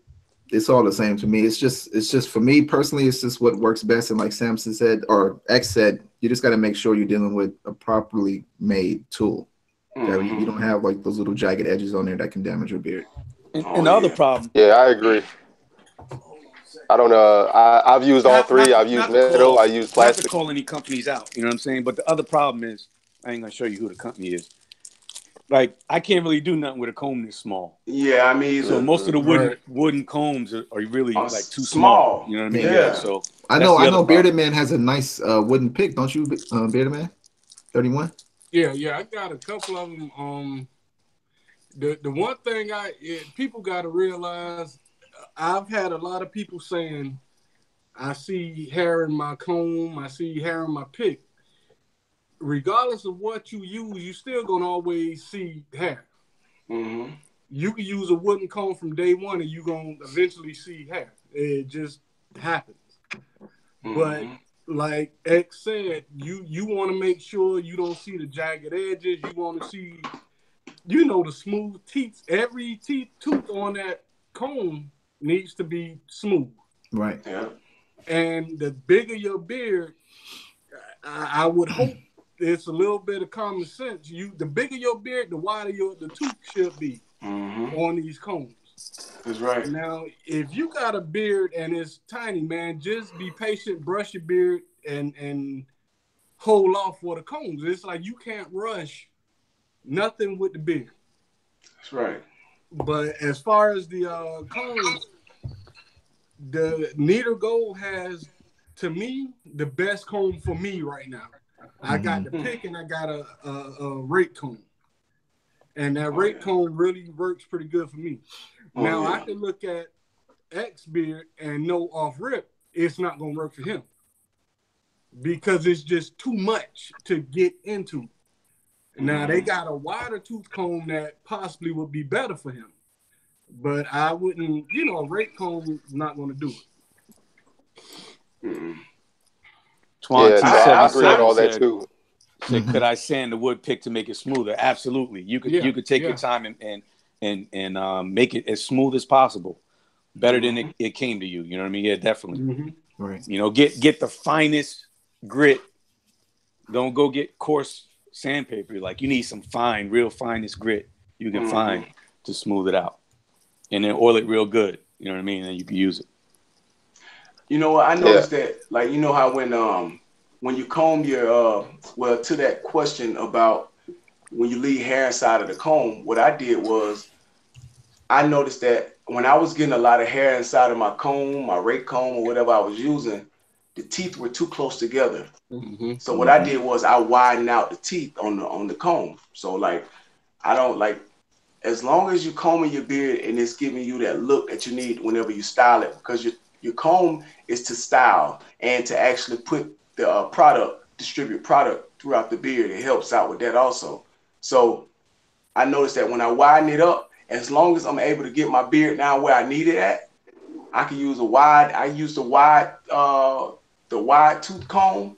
It's all the same to me. It's just for me personally, it's just what works best. And like Samson said, or X said, you just got to make sure you're dealing with a properly made tool. Mm-hmm. You don't have like those little jagged edges on there that can damage your beard. And the other problem. Yeah, I agree. I don't know. I've used all three. I've used metal. I use plastic. Not to call any companies out, you know what I'm saying? But the other problem is, I ain't gonna show you who the company is. Like, I can't really do nothing with a comb this small. Yeah, I mean, so most of the wooden combs are really like too small. You know what I mean? Yeah. So I know. Bearded Man has a nice wooden pick, don't you, Bearded Man? 31. Yeah. I got a couple of them. The one thing people got to realize. I've had a lot of people saying, I see hair in my comb, I see hair in my pick. Regardless of what you use, you're still going to always see hair. Mm-hmm. You can use a wooden comb from day one and you're going to eventually see hair. It just happens. Mm-hmm. But like X said, you want to make sure you don't see the jagged edges. You want to see, the smooth teeth. Every tooth on that comb needs to be smooth. Right. Yeah. And the bigger your beard, I would hope it's a little bit of common sense. The bigger your beard, the wider the tooth should be on these combs. That's right. Now, if you got a beard and it's tiny, man, just be patient, brush your beard, and hold off for the combs. It's like you can't rush nothing with the beard. That's right. But as far as the combs, the Needle Gold has, to me, the best comb for me right now. I got the pick and I got a rake comb. And that rake comb really works pretty good for me. Now, I can look at X beard and know off rip, it's not going to work for him. Because it's just too much to get into. Now, they got a wider tooth comb that possibly would be better for him. But I wouldn't, a rake comb is not going to do it. I agree with all that too. Said, could I sand the wood pick to make it smoother? Absolutely. You could take your time and make it as smooth as possible. Better than it came to you. You know what I mean? Yeah, definitely. Right. Get the finest grit. Don't go get coarse sandpaper. Like, you need some real finest grit you can find to smooth it out. And then oil it real good. You know what I mean? And you can use it. You know what? I noticed that, like, you know how when you comb your, to that question about when you leave hair inside of the comb, what I did was I noticed that when I was getting a lot of hair inside of my comb, my rake comb or whatever I was using, the teeth were too close together. So what I did was I widened out the teeth on the comb. So like, I don't like, as long as you're combing your beard and it's giving you that look that you need whenever you style it, because your comb is to style and to actually put the distribute product throughout the beard. It helps out with that also. So I noticed that when I widen it up, as long as I'm able to get my beard down where I need it at, I can use I use the wide tooth comb.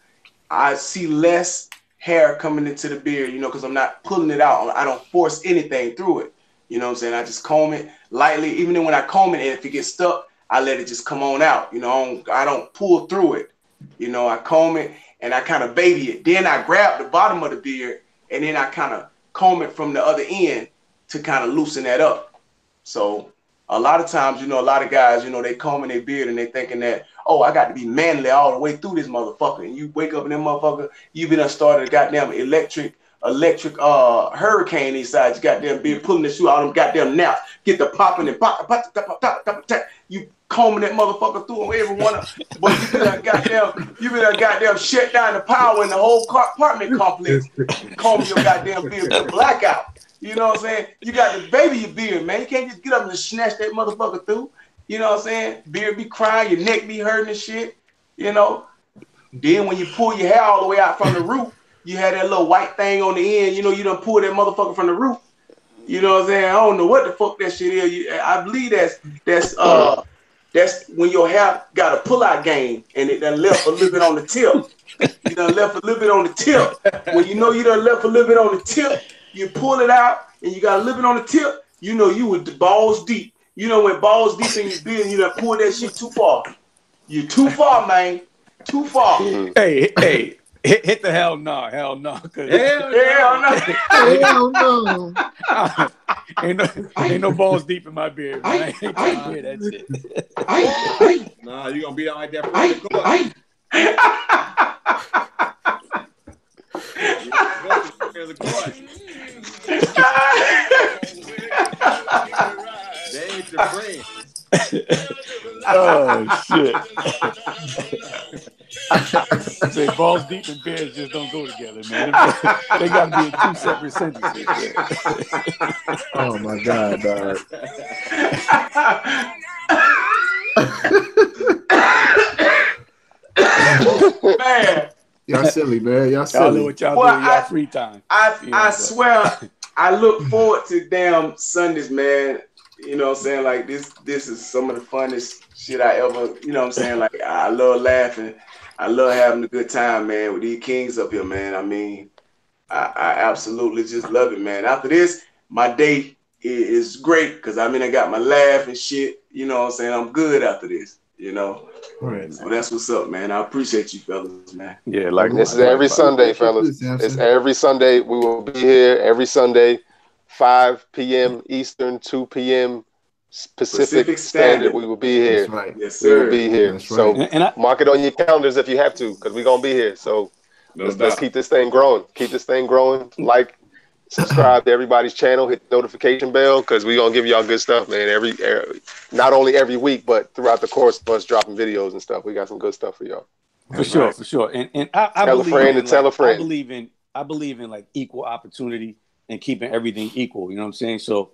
I see less hair coming into the beard, because I'm not pulling it out. I don't force anything through it. You know what I'm saying? I just comb it lightly. Even then when I comb it, and if it gets stuck, I let it just come on out. I don't pull through it. I comb it and I kind of baby it. Then I grab the bottom of the beard and then I kind of comb it from the other end to kind of loosen that up. So a lot of times, a lot of guys, they combing their beard and they thinking that, oh, I got to be manly all the way through this motherfucker. And you wake up in that motherfucker, you been started a goddamn electric hurricane inside your goddamn beard, pulling the shoe out of them goddamn naps, get the popping and pop. You combing that motherfucker through every one of them. But you been goddamn shut down the power in the whole apartment complex, combing your goddamn beard to blackout. You know what I'm saying? You got to baby your beard, man. You can't just get up and snatch that motherfucker through. You know what I'm saying? Beard be crying, your neck be hurting and shit. Then when you pull your hair all the way out from the root, you had that little white thing on the end. You know, you done pull that motherfucker from the roof. You know what I'm saying? I don't know what the fuck that shit is. I believe that's when your hair got a pull-out game and it done left a little bit on the tip. You done left a little bit on the tip. When you know you done left a little bit on the tip, you pull it out and you got a little bit on the tip, you know you were balls deep. You know when balls deep in your beard, you done pull that shit too far. You too far, man. Too far. Hey, hit the hell no. Hell no. Hell no. Ain't no balls deep in my beard, man. I ain't trying to hear that shit. Nah, you gonna be out like that for the court. They ain't your friend. Oh shit. I say balls deep and beards just don't go together, man. They gotta be in two separate sentences. Oh my god, dog. Man. Y'all silly, man. Y'all silly. Y'all know what y'all do in y'all free time. I swear, I look forward to damn Sundays, man. You know what I'm saying? Like this is some of the funnest shit I ever, you know what I'm saying? Like I love laughing. I love having a good time, man, with these kings up here, man. I mean, I absolutely just love it, man. After this, my day is great because I mean I got my laugh and shit. You know what I'm saying? I'm good after this, you know. Right. So that's what's up, man. I appreciate you fellas, man. Yeah, like this is every Sunday, fellas. It's every Sunday. We will be here every Sunday, 5 p.m. Eastern, 2 p.m. Pacific Standard. We will be here. That's right. Yes, sir. We will be here. That's So right. mark it on your calendars if you have to, because we're gonna be here. So let's keep this thing growing. Keep this thing growing. Like, subscribe to everybody's channel. Hit the notification bell because we're gonna give y'all good stuff, man. Not only every week, but throughout the course of us dropping videos and stuff. We got some good stuff for y'all. For sure. And I tell a friend and tell a friend. I believe in like equal opportunity and keeping everything equal. You know what I'm saying? So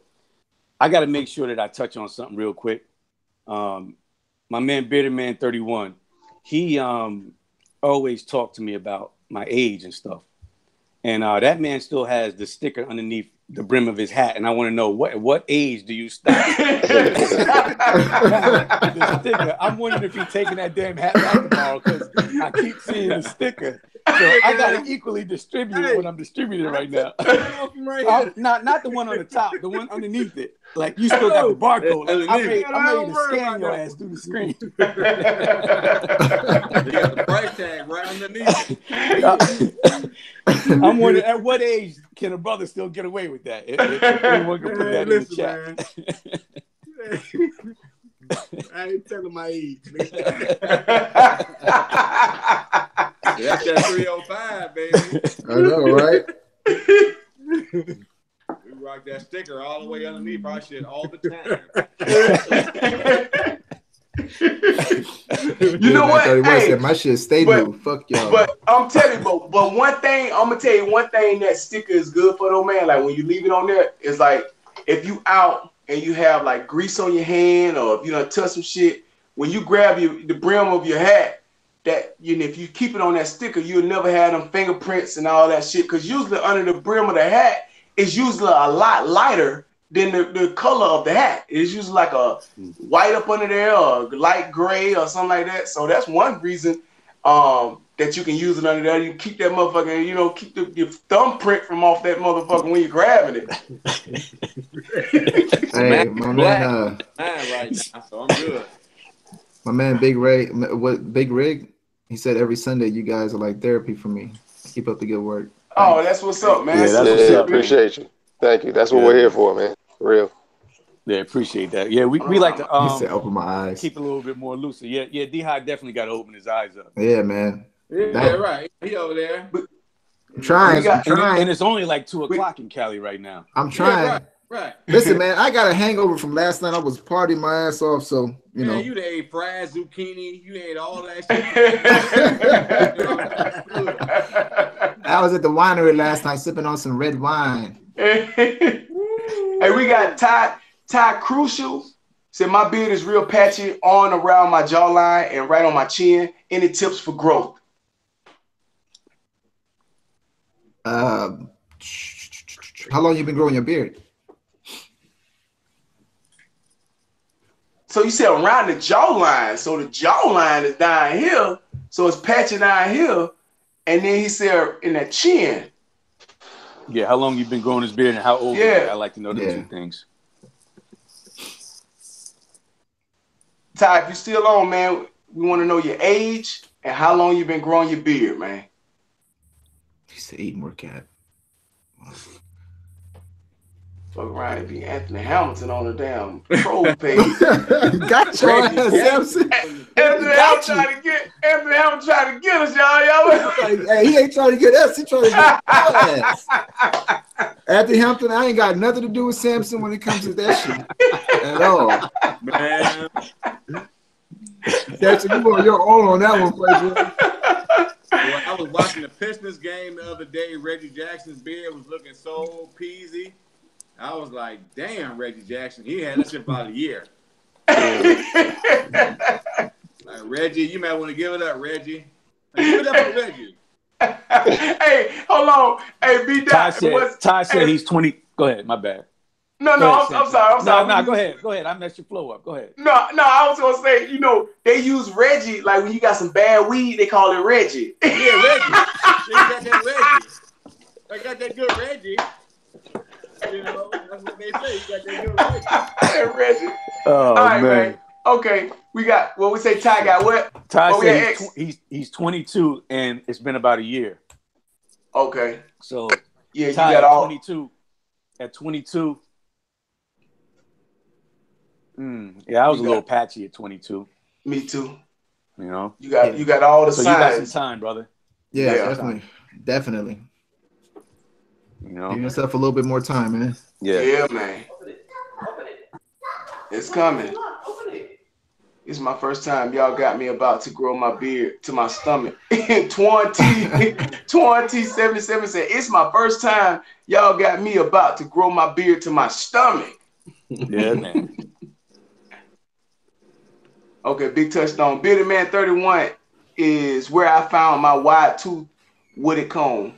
I got to make sure that I touch on something real quick. My man, Bearded Man 31, he always talked to me about my age and stuff. And that man still has the sticker underneath the brim of his hat. And I want to know, what age do you stop? The sticker. I'm wondering if he's taking that damn hat back tomorrow because I keep seeing the sticker. So I got to equally distribute it when I'm distributing it right now. Not the one on the top, the one underneath it. Like you still got the barcode. Like, I'm ready to scan your ass through the screen. You got the price tag right underneath it. I'm wondering at what age can a brother still get away with that? If anyone can put that in the chat. I ain't telling my age. That's that 305, baby. I know, right? We rock that sticker all the way underneath our shit all the time. You know what? Hey, said my shit stay new. Fuck y'all. But I'm telling you, but one thing, I'm gonna tell you one thing that sticker is good for though, man. Like when you leave it on there, it's like if you out and you have like grease on your hand or if you done touch some shit, when you grab the brim of your hat, that if you keep it on that sticker, you'll never have them fingerprints and all that shit. Cause usually under the brim of the hat is usually a lot lighter than the color of the hat. It's usually like a white up under there or light gray or something like that. So that's one reason that you can use it under there. You keep that motherfucker, keep your thumbprint from off that motherfucker when you're grabbing it. Hey, my man, right now, so I'm good. My man, Big Rig, he said every Sunday you guys are like therapy for me. Keep up the good work. Oh, that's what's up, man. Yeah, that's what's up, appreciate you. Thank you. That's what we're here for, man. For real. Yeah, appreciate that. Yeah, we like to He said, open my eyes. Keep it a little bit more looser. Yeah, D-High definitely got to open his eyes up. Yeah, man. Yeah, right. He over there. I'm trying. And it's only like 2:00 in Cali right now. I'm trying. Yeah, right. Listen, man, I got a hangover from last night. I was partying my ass off, so you know. You ate fried zucchini. You ate all that shit. I was at the winery last night sipping on some red wine. Hey, we got Ty Crucial. Said my beard is real patchy on around my jawline and right on my chin. Any tips for growth? How long you been growing your beard? So you said around the jawline. So the jawline is down here. So it's patching down here. And then he said in the chin. Yeah, how long you been growing this beard and how old? Yeah. I like to know the two things. Ty, if you're still on, man, we want to know your age and how long you been growing your beard, man. He said 8 more cat. Fuck around and be Anthony Hamilton on the damn pro page. Got your ass, Samson. Anthony Hamilton trying to get us, y'all. Hey, he ain't trying to get us. He trying to get us. Anthony Hampton, I ain't got nothing to do with Samson when it comes to that shit at all. Man. Samson, you're all on that one, Playboy. Well, I was watching the Pistons game the other day. Reggie Jackson's beard was looking so peasy. I was like, damn, Reggie Jackson. He had that shit about a year. Like, Reggie, you might want to give it up, Reggie. Like, give it up for Reggie. Hey, hold on. Hey, Ty said he's 20. Go ahead, my bad. No, I'm sorry. No, go ahead. I messed your flow up. Go ahead. No, I was gonna say, they use Reggie like when you got some bad weed, they call it Reggie. Yeah, Reggie. They got that Reggie. I got that good Reggie. That's what they say. You got that good Reggie. Reggie. Oh, all right, man. Okay, we got we say. Ty got what? Ty said he's 22 and it's been about a year. Okay. So yeah, Ty you got all 22. At 22. Yeah, I was a little patchy at 22. Me too. You got all the signs. You got some time, brother. Yeah, definitely. Give yourself a little bit more time, man. Yeah, man. It's coming. It's my first time y'all got me about to grow my beard to my stomach. 2077 said, it's my first time y'all got me about to grow my beard to my stomach. Yeah, man. Okay, big touchdown. Bearded Man 31 is where I found my wide tooth wooded comb.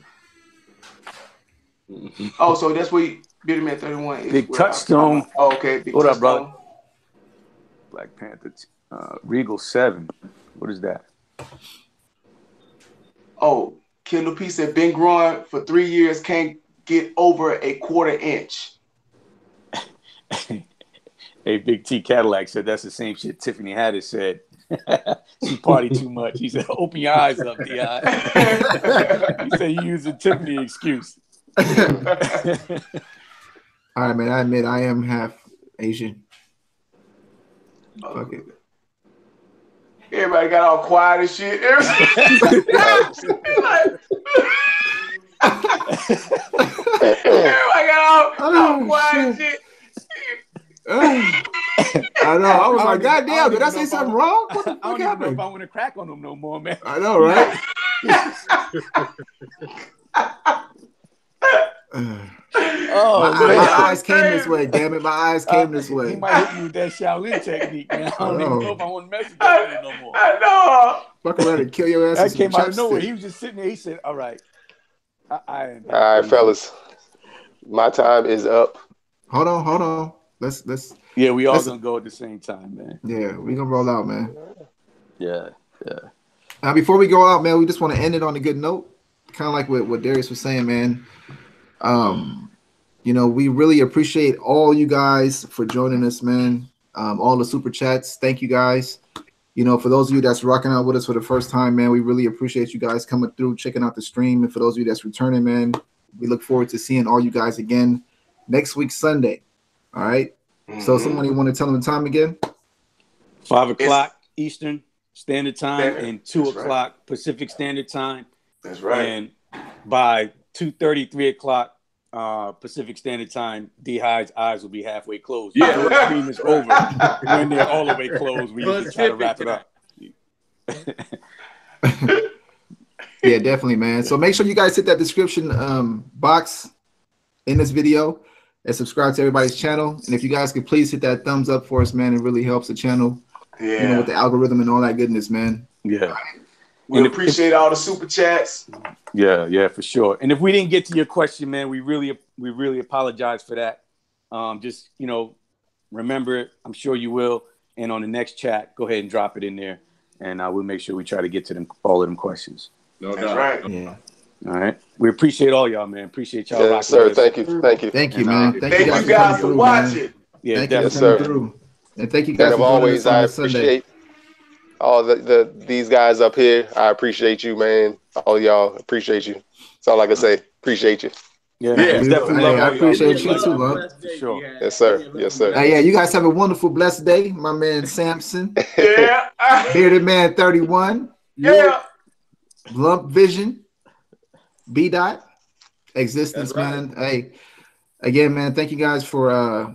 Oh, so that's where Bearded Man 31 is. Big touchstone. Okay, big what touchstone. Up, brother? Black Panther. Regal 7. What is that? Oh, Kendall P said, been growing for 3 years, can't get over a 1/4 inch. Hey, Big T Cadillac said that's the same shit Tiffany Haddish said. She partied too much. He said, open your eyes up, D.I. He said you use a Tiffany excuse. All right, man. I admit I am half Asian. Fuck it. Everybody got all quiet and shit. Everybody got all quiet and shit. I know. I was like, God damn, did I say something wrong? What the fuck I don't even know happened? if I want to crack on them no more, man. I know, right? My eyes came this way, damn it. My eyes came this way. He might hit me with that Shaolin technique, man. I don't even know if I want to mess with that no more. I know. Fuck around and kill your ass. That came out of nowhere. He was just sitting there. He said, all right. All right, fellas. My time is up. Hold on. Let's. Yeah, we all gonna go at the same time, man. Yeah, we gonna roll out, man. Yeah. Now, before we go out, man, we just want to end it on a good note. Kind of like what Darius was saying, man. We really appreciate all you guys for joining us, man. All the super chats. Thank you guys. For those of you that's rocking out with us for the first time, man, we really appreciate you guys coming through, checking out the stream. And for those of you that's returning, man, we look forward to seeing all you guys again next week, Sunday. All right. So somebody want to tell them the time again? 5 o'clock Eastern Standard Time and 2 That's o'clock right. Pacific Standard Time. That's right. And by 2:30, 3 o'clock Pacific Standard Time, D-Hide's eyes will be halfway closed. Yeah. The stream is over. When they're all the way closed, we just try to wrap it up. Yeah, definitely, man. So make sure you guys hit that description box in this video and subscribe to everybody's channel. And if you guys could please hit that thumbs up for us, man, it really helps the channel. Yeah. With the algorithm and all that goodness, man. Yeah. We appreciate all the super chats. Yeah, for sure. And if we didn't get to your question, man, we really apologize for that. Just, remember it. I'm sure you will. And on the next chat, go ahead and drop it in there, and we'll make sure we try to get to all of them questions. No That's doubt. right. Yeah. All right. We appreciate all y'all, man. Appreciate y'all. Yes, sir. Thank you. Thank you, man. Thank you guys for watching. Yeah, thank you for sir. coming through. And thank you guys And for joining always, us on I this Sunday. appreciate all these guys up here. I appreciate you, man. All y'all appreciate you. That's all I can say. Appreciate you. Yeah, definitely. Hey, I appreciate you too, love. Sure. Yes, sir. Yes, sir. Hey, yeah, you guys have a wonderful, blessed day. My man Samson, Yeah. Bearded Man 31, Yeah. Lump Vision, B Dot, Existence, man. Hey, again, man, thank you guys for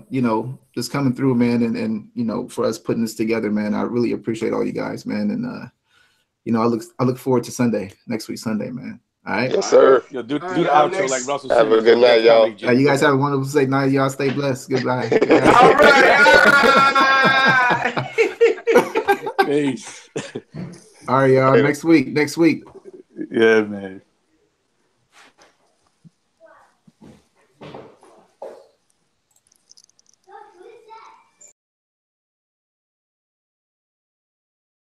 just coming through, man, and for us putting this together, man. I really appreciate all you guys, man, and I look forward to next week Sunday, man. All right. Yes, sir. Yo, do the outro like Russell. Have a good night, y'all. You guys have a wonderful night. Y'all stay blessed. Goodbye. All right. Peace. All right, y'all. Next week. Yeah, man.